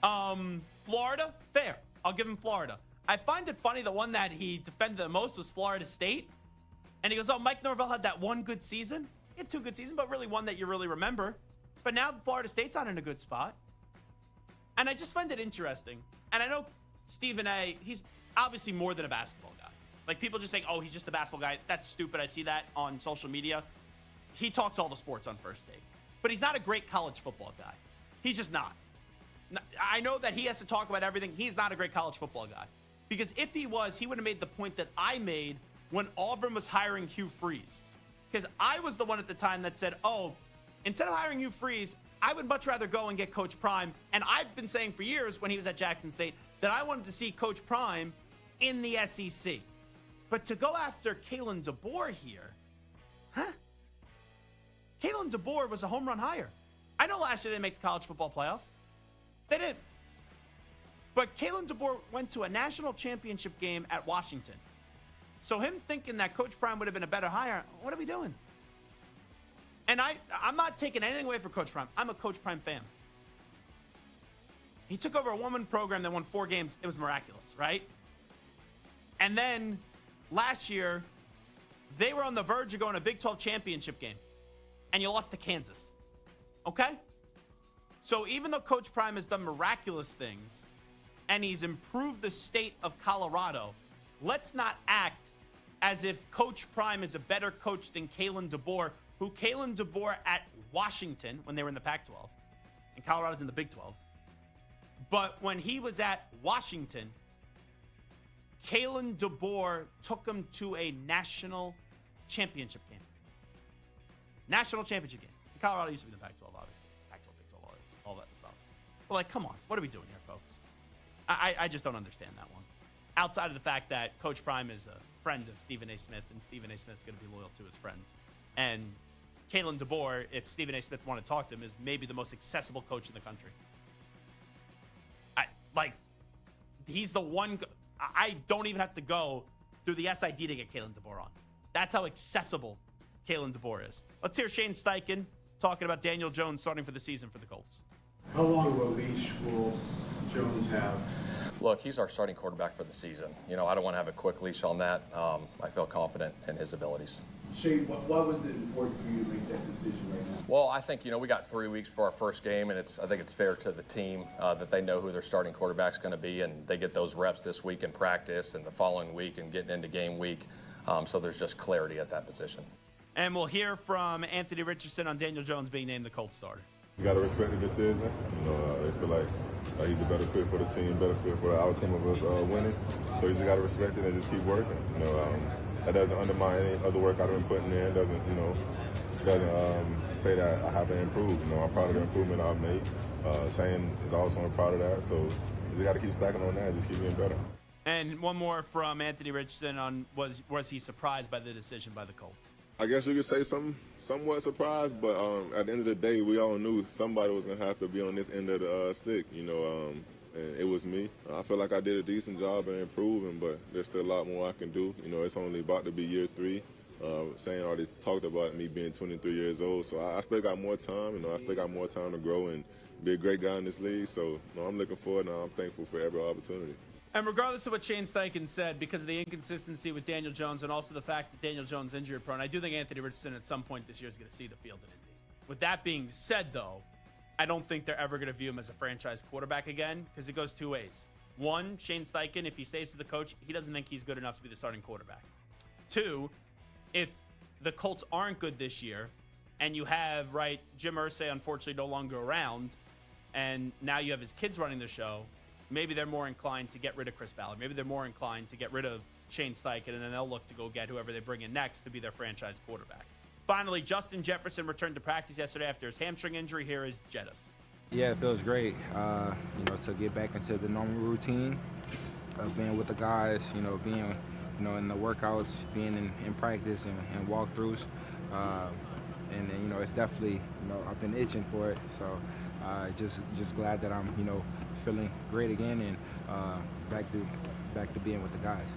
Florida, fair. I'll give him Florida. I find it funny the one that he defended the most was Florida State. And he goes, oh, Mike Norvell had that one good season. He had two good seasons, but really one that you really remember. But now Florida State's not in a good spot. And I just find it interesting. And I know Stephen A., he's obviously more than a basketball guy. Like, people just saying, oh, he's just a basketball guy. That's stupid. I see that on social media. He talks all the sports on First Take. But he's not a great college football guy. He's just not. I know that he has to talk about everything. He's not a great college football guy. Because if he was, he would have made the point that I made when Auburn was hiring Hugh Freeze. Because I was the one at the time that said, oh, instead of hiring Hugh Freeze, I would much rather go and get Coach Prime. And I've been saying for years when he was at Jackson State that I wanted to see Coach Prime in the SEC. But to go after Kalen DeBoer here, Kalen DeBoer was a home run hire. I know last year they didn't make the college football playoff. They didn't. But Kalen DeBoer went to a national championship game at Washington. So him thinking that Coach Prime would have been a better hire, what are we doing? And I'm not taking anything away from Coach Prime. I'm a Coach Prime fan. He took over a one-win program that won 4 games. It was miraculous, right? And then last year, they were on the verge of going to a Big 12 championship game. And you lost to Kansas. Okay? So even though Coach Prime has done miraculous things and he's improved the state of Colorado, let's not act as if Coach Prime is a better coach than Kalen DeBoer, who Kalen DeBoer at Washington, when they were in the Pac-12, and Colorado's in the Big 12. But when he was at Washington, Kalen DeBoer took him to a national championship game. National championship game. Colorado used to be in the Pac-12, obviously. Pac-12, Big 12, all that stuff. But, like, come on. What are we doing here, folks? I just don't understand that one. Outside of the fact that Coach Prime is a friend of Stephen A. Smith, and Stephen A. Smith's going to be loyal to his friends. And Kalen DeBoer, if Stephen A. Smith wanted to talk to him, is maybe the most accessible coach in the country. He's the one. I don't even have to go through the SID to get Kalen DeBoer on. That's how accessible Kalen DeBoer is. Let's hear Shane Steichen talking about Daniel Jones starting for the season for the Colts. How long of a leash will Jones have? Look, he's our starting quarterback for the season. I don't want to have a quick leash on that. I feel confident in his abilities. Shane, why was it important for you to make that decision right now? Well, I think, we got 3 weeks for our first game, and I think it's fair to the team that they know who their starting quarterback's going to be, and they get those reps this week in practice and the following week and getting into game week. So there's just clarity at that position. And we'll hear from Anthony Richardson on Daniel Jones being named the Colts starter. You got to respect the decision. I feel like he's a better fit for the team, better fit for the outcome of us winning. So you just got to respect it and just keep working. That doesn't undermine any other work I've been putting in. Doesn't say that I haven't improved. I'm proud of the improvement I've made. Shane is also proud of that. So you just got to keep stacking on that. Just keep getting better. And one more from Anthony Richardson on was he surprised by the decision by the Colts? I guess you could say somewhat surprised, but at the end of the day, we all knew somebody was going to have to be on this end of the stick, and it was me. I feel like I did a decent job in improving, but there's still a lot more I can do. It's only about to be year 3. Shane already talked about me being 23 years old, so I still got more time. I still got more time to grow and be a great guy in this league. So I'm looking forward, and I'm thankful for every opportunity. And regardless of what Shane Steichen said, because of the inconsistency with Daniel Jones and also the fact that Daniel Jones is injury prone, I do think Anthony Richardson at some point this year is going to see the field in Indy. With that being said, though, I don't think they're ever going to view him as a franchise quarterback again because it goes two ways. One, Shane Steichen, if he stays as the coach, he doesn't think he's good enough to be the starting quarterback. Two, if the Colts aren't good this year and you have, Jim Irsay unfortunately no longer around, and now you have his kids running the show, maybe they're more inclined to get rid of Chris Ballard. Maybe they're more inclined to get rid of Shane Steichen, and then they'll look to go get whoever they bring in next to be their franchise quarterback. Finally, Justin Jefferson returned to practice yesterday after his hamstring injury. Here is Jettis. Yeah, it feels great, to get back into the normal routine of being with the guys, being, in the workouts, being in practice and walkthroughs. And it's definitely, I've been itching for it. So just glad that I'm, feeling great again and back to being with the guys.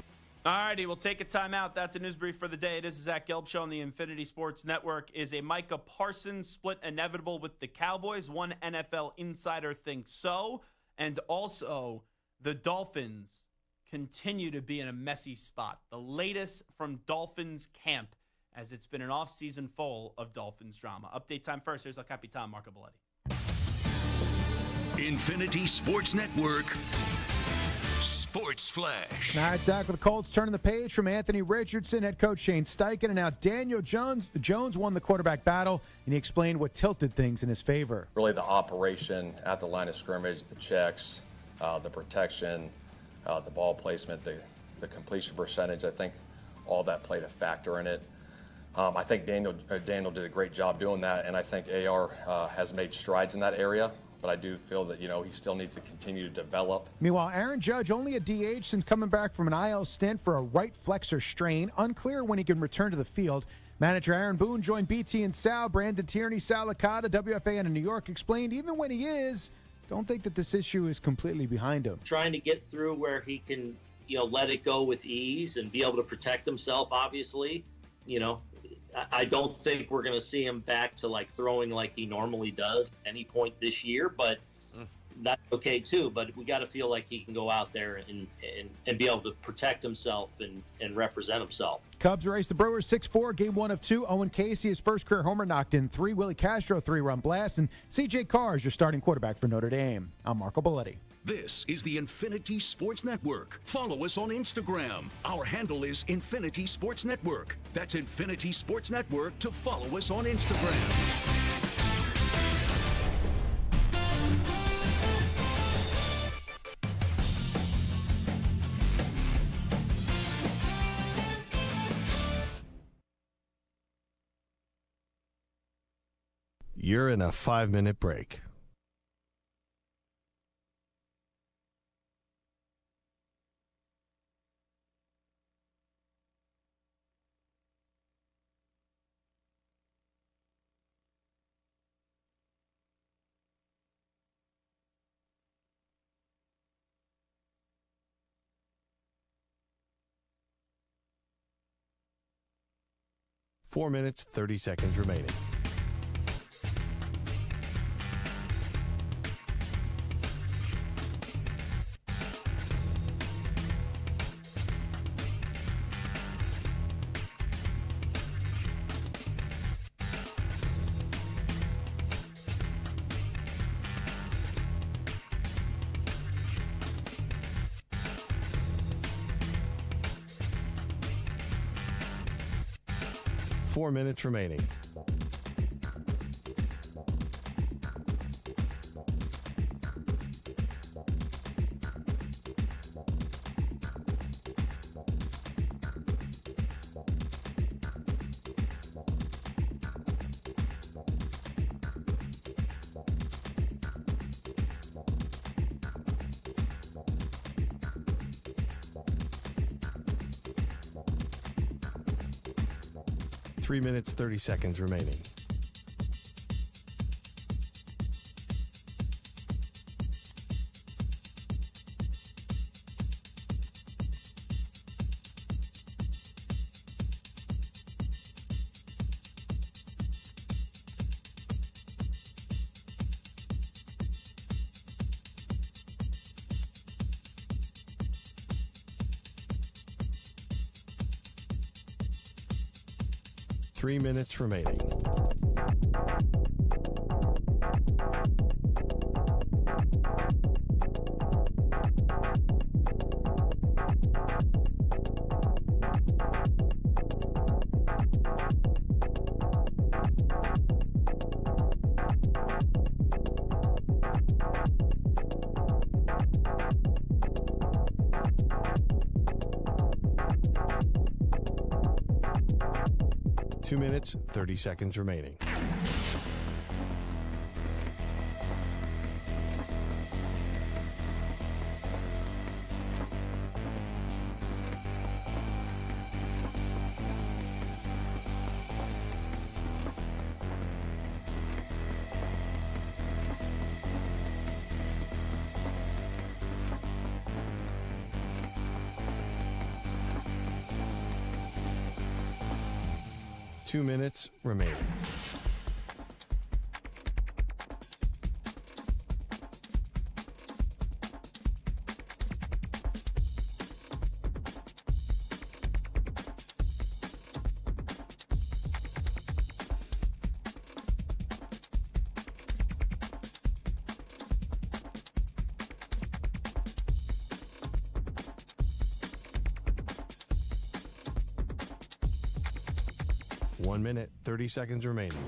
All righty, we'll take a timeout. That's a news brief for the day. This is Zach Gelb Show on the Infinity Sports Network. Is a Micah Parsons split inevitable with the Cowboys? One NFL insider thinks so. And also, the Dolphins continue to be in a messy spot. The latest from Dolphins camp, as it's been an offseason full of Dolphins drama. Update time first. Here's El Capitan, Marco Belletti. Infinity Sports Network Sports Flash. All right, Zach, with the Colts turning the page from Anthony Richardson, head coach Shane Steichen announced Daniel Jones won the quarterback battle, and he explained what tilted things in his favor. Really the operation at the line of scrimmage, the checks, the protection, the ball placement, the completion percentage, I think all that played a factor in it. I think Daniel did a great job doing that, and I think AR has made strides in that area. But I do feel that, he still needs to continue to develop. Meanwhile, Aaron Judge only a DH since coming back from an IL stint for a right flexor strain. Unclear when he can return to the field. Manager Aaron Boone joined BT and Sal. Brandon Tierney, Sal Licata, WFAN in New York explained even when he is, don't think that this issue is completely behind him. Trying to get through where he can, let it go with ease and be able to protect himself, obviously. I don't think we're going to see him back to throwing like he normally does at any point this year, but that's okay too. But we got to feel like he can go out there and be able to protect himself and represent himself. Cubs race the Brewers 6-4, game 1 of 2. Owen Casey, his first career homer, knocked in 3. Willie Castro, 3-run blast. And C.J. Carr is your starting quarterback for Notre Dame. I'm Marco Belletti. This is the Infinity Sports Network. Follow us on Instagram. Our handle is Infinity Sports Network. That's Infinity Sports Network to follow us on Instagram. You're in a 5-minute break. Four minutes, 30 seconds remaining. Four minutes remaining. Three minutes, 30 seconds remaining. Three minutes remaining. Two minutes, 30 seconds remaining. Two minutes remaining. One minute, 30 seconds remaining.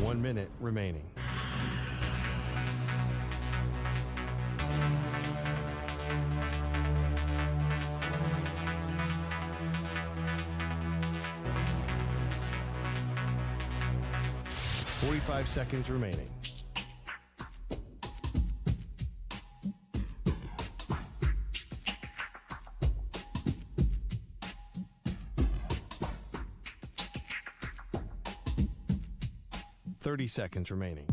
One minute remaining. Forty-five seconds remaining. Seconds remaining.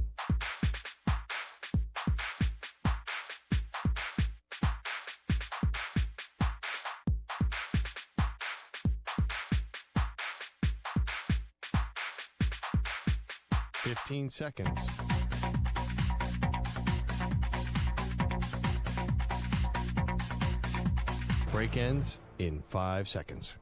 Fifteen seconds. Break ends in 5 seconds.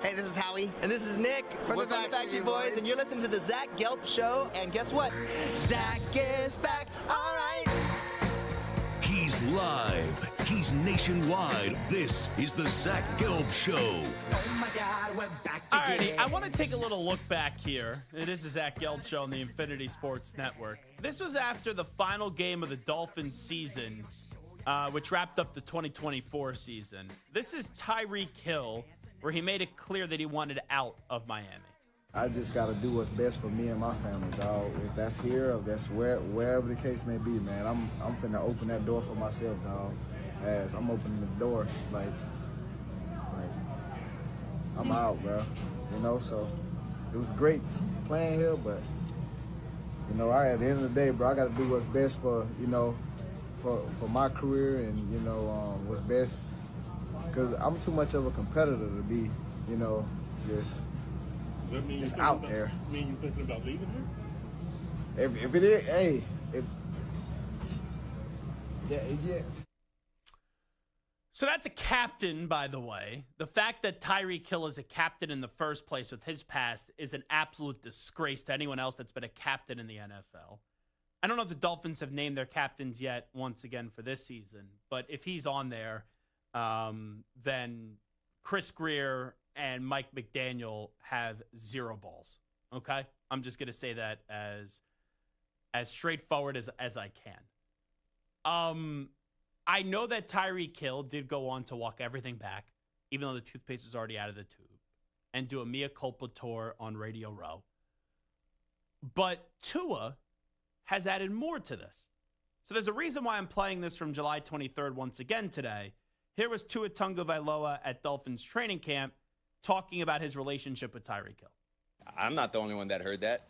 Hey, this is Howie. And this is Nick from the Backstreet Boys. And you're listening to the Zach Gelb Show. And guess what? Zach is back. All right. He's live. He's nationwide. This is the Zach Gelb Show. Oh, my God, we're back Alrighty, I want to take a little look back here. It is the Zach Gelb Show on the Infinity Sports Network. This was after the final game of the Dolphins season, which wrapped up the 2024 season. This is Tyreek Hill, where he made it clear that he wanted out of Miami. I just got to do what's best for me and my family, dog. If that's here, or if that's wherever the case may be, man, I'm finna open that door for myself, dog. As I'm opening the door, like I'm out, bro. You know, so it was great playing here, but you know, at the end of the day, bro, I got to do what's best for, you know, for my career and, you know, what's best. Because I'm too much of a competitor to be, you know, just out there. Mean you thinking about leaving here? If it is, hey, yeah. So that's a captain, by the way. The fact that Tyreek Hill is a captain in the first place with his past is an absolute disgrace to anyone else that's been a captain in the NFL. I don't know if the Dolphins have named their captains yet once again for this season, but if he's on there, then Chris Greer and Mike McDaniel have zero balls. Okay? I'm just going to say that as straightforward as I can. I know that Tyreek Hill did go on to walk everything back, even though the toothpaste was already out of the tube, and do a mea culpa tour on Radio Row. But Tua has added more to this. So there's a reason why I'm playing this from July 23rd once again today. Here was Tua Tagovailoa at Dolphins training camp talking about his relationship with Tyreek Hill. I'm not the only one that heard that.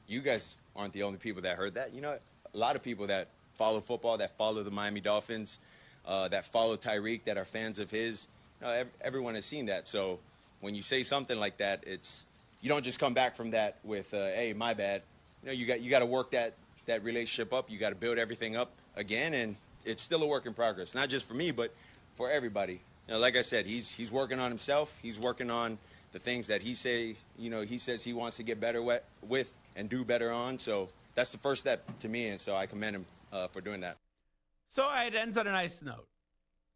You guys aren't the only people that heard that. You know, a lot of people that follow football, that follow the Miami Dolphins, that follow Tyreek, that are fans of his. You know, everyone has seen that. So when you say something like that, you don't just come back from that with, hey, my bad. You know, you got to work that relationship up. You got to build everything up again, and it's still a work in progress. Not just for me, but for everybody. You know, like I said, he's working on himself. He's working on the things that he says he wants to get better with and do better on. So that's the first step to me, and so I commend him for doing that. So it ends on a nice note.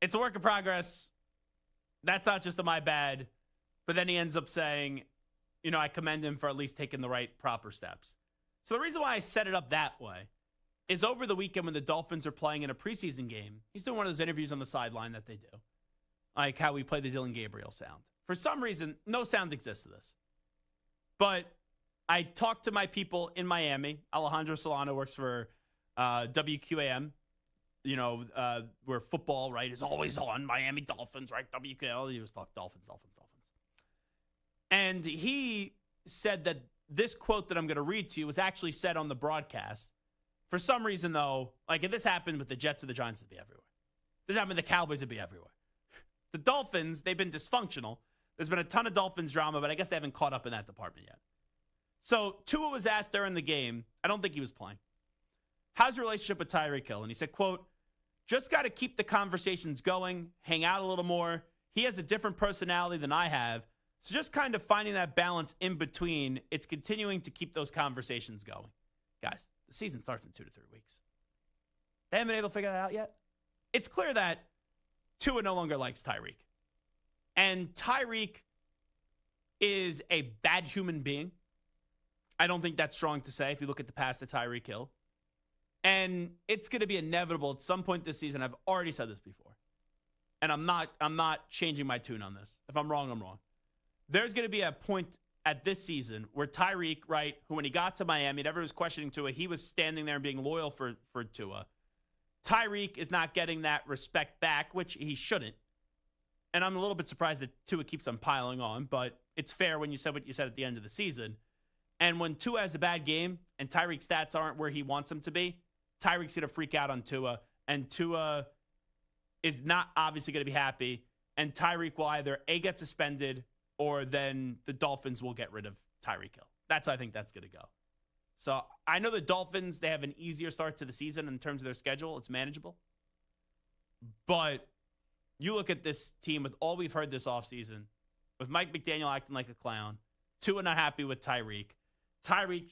It's a work in progress. That's not just a my bad. But then he ends up saying, you know, I commend him for at least taking the right proper steps. So the reason why I set it up that way is over the weekend when the Dolphins are playing in a preseason game, he's doing one of those interviews on the sideline that they do, like how we play the Dylan Gabriel sound. For some reason, no sound exists to this. But I talked to my people in Miami. Alejandro Solano works for WQAM, you know, where football, right, is always on. Miami Dolphins, right? WQAM. He was talking Dolphins. And he said that this quote that I'm going to read to you was actually said on the broadcast. For some reason, though, like if this happened with the Jets or the Giants, it'd be everywhere. This happened with the Cowboys, it'd be everywhere. The Dolphins, they've been dysfunctional. There's been a ton of Dolphins drama, but I guess they haven't caught up in that department yet. So Tua was asked during the game, I don't think he was playing, how's your relationship with Tyreek Hill? And he said, quote, just got to keep the conversations going, hang out a little more. He has a different personality than I have. So just kind of finding that balance in between, it's continuing to keep those conversations going. Guys, the season starts in 2 to 3 weeks. They haven't been able to figure that out yet. It's clear that Tua no longer likes Tyreek. And Tyreek is a bad human being. I don't think that's strong to say if you look at the past of Tyreek Hill. And it's going to be inevitable at some point this season. I've already said this before. And I'm not changing my tune on this. If I'm wrong, I'm wrong. There's going to be a point at this season where Tyreek, right, who when he got to Miami, everyone was questioning Tua, he was standing there and being loyal for Tua. Tyreek is not getting that respect back, which he shouldn't. And I'm a little bit surprised that Tua keeps on piling on, but it's fair when you said what you said at the end of the season. And when Tua has a bad game and Tyreek's stats aren't where he wants them to be, Tyreek's going to freak out on Tua, and Tua is not obviously going to be happy, and Tyreek will either A, get suspended, or then the Dolphins will get rid of Tyreek Hill. That's how I think that's going to go. So I know the Dolphins, they have an easier start to the season in terms of their schedule. It's manageable. But You look at this team with all we've heard this offseason, with Mike McDaniel acting like a clown, Tua not happy with Tyreek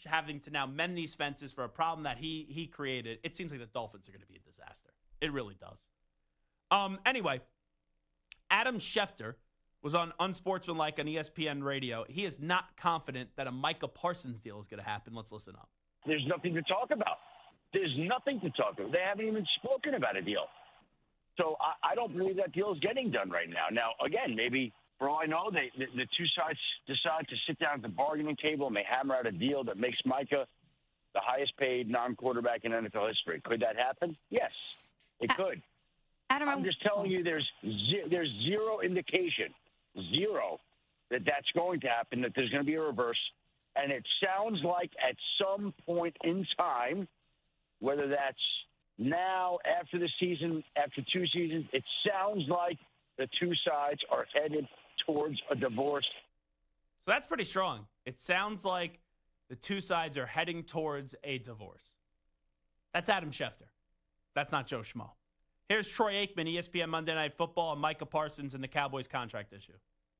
having to now mend these fences for a problem that he created. It seems like the Dolphins are going to be a disaster. It really does. Anyway, Adam Schefter was on Unsportsmanlike on ESPN Radio. He is not confident that a Micah Parsons deal is going to happen. Let's listen up. There's nothing to talk about. They haven't even spoken about a deal. So I don't believe that deal is getting done right now. Now, again, maybe for all I know, the two sides decide to sit down at the bargaining table and they hammer out a deal that makes Micah the highest paid non-quarterback in NFL history. Could that happen? Yes, it could. Adam, I'm just telling you there's zero indication, that that's going to happen, that there's going to be a reverse. And it sounds like at some point in time, whether that's now, after the season, after 2 seasons, it sounds like the two sides are headed towards a divorce. So that's pretty strong. It sounds like the two sides are heading towards a divorce. That's Adam Schefter. That's not Joe Schmo. Here's Troy Aikman, ESPN Monday Night Football, and Micah Parsons and the Cowboys contract issue.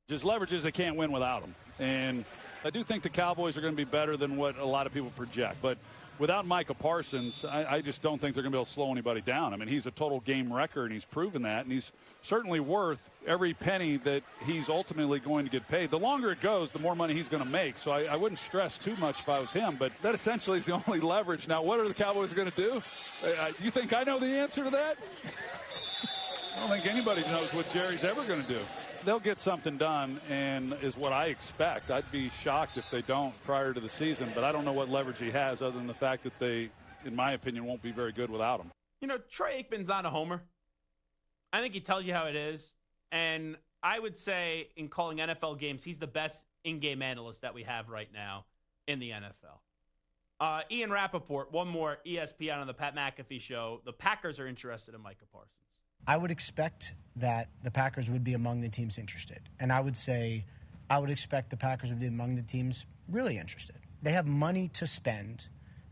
Just leverages they can't win without him. And I do think the Cowboys are going to be better than what a lot of people project. But without Micah Parsons, I just don't think they're going to be able to slow anybody down. I mean, he's a total game wrecker, and he's proven that. And he's certainly worth every penny that he's ultimately going to get paid. The longer it goes, the more money he's going to make. So I wouldn't stress too much if I was him. But that essentially is the only leverage. Now, what are the Cowboys going to do? You think I know the answer to that? I don't think anybody knows what Jerry's ever going to do. They'll get something done, and is what I expect. I'd be shocked if they don't prior to the season, but I don't know what leverage he has other than the fact that they, in my opinion, won't be very good without him. You know, Troy Aikman's not a homer. I think he tells you how it is, and I would say in calling NFL games, he's the best in-game analyst that we have right now in the NFL. Ian Rappaport, one more, ESPN on the Pat McAfee Show. The Packers are interested in Micah Parsons. I would expect that the Packers would be among the teams interested. And I would say I would expect the Packers would be among the teams really interested. They have money to spend,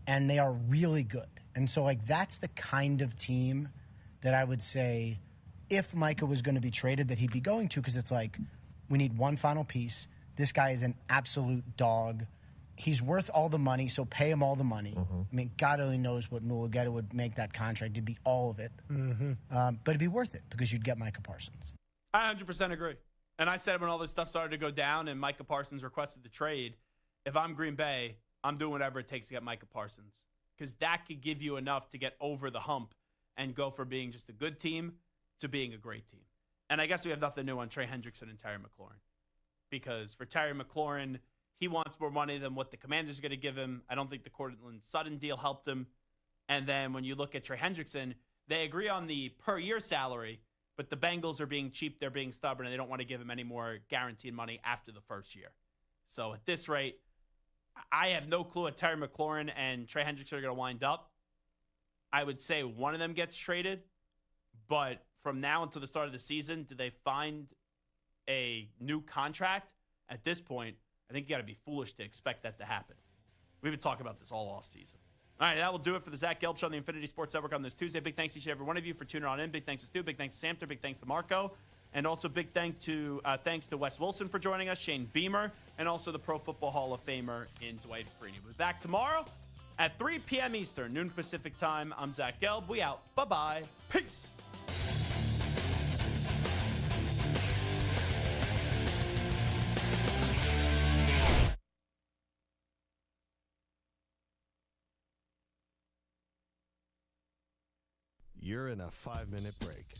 and they are really good. And so, that's the kind of team that I would say if Micah was going to be traded that he'd be going to, because it's we need one final piece. This guy is an absolute dog. He's worth all the money, so pay him all the money. Mm-hmm. I mean, God only knows what Mulugeta would make that contract. It'd be all of it. Mm-hmm. But it'd be worth it because you'd get Micah Parsons. I 100% agree. And I said when all this stuff started to go down and Micah Parsons requested the trade, if I'm Green Bay, I'm doing whatever it takes to get Micah Parsons because that could give you enough to get over the hump and go from being just a good team to being a great team. And I guess we have nothing new on Trey Hendrickson and Terry McLaurin because for Terry McLaurin, he wants more money than what the Commanders are going to give him. I don't think the Cortland Sutton deal helped him. And then when you look at Trey Hendrickson, they agree on the per-year salary, but the Bengals are being cheap, they're being stubborn, and they don't want to give him any more guaranteed money after the first year. So at this rate, I have no clue what Terry McLaurin and Trey Hendrickson are going to wind up. I would say one of them gets traded, but from now until the start of the season, do they find a new contract? At this point, I think you got to be foolish to expect that to happen. We've been talking about this all offseason. All right, that will do it for the Zach Gelb Show on the Infinity Sports Network on this Tuesday. Big thanks to each and every one of you for tuning on in. Big thanks to Stu. Big thanks to Samter. Big thanks to Marco. And also big thanks to Wes Wilson for joining us, Shane Beamer, and also the Pro Football Hall of Famer in Dwight Freeney. We'll be back tomorrow at 3 p.m. Eastern, noon Pacific time. I'm Zach Gelb. We out. Bye-bye. Peace. You're in a 5-minute break.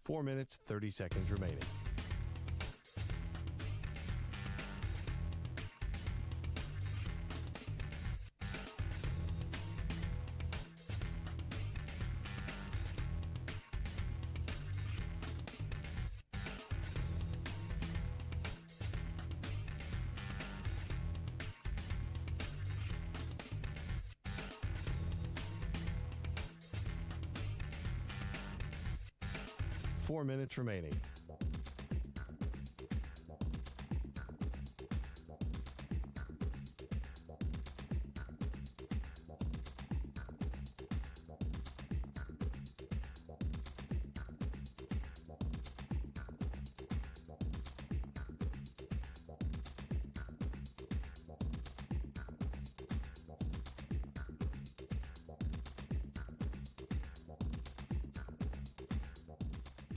Four minutes, 30 seconds remaining. 4 minutes remaining.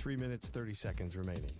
Three minutes, 30 seconds remaining.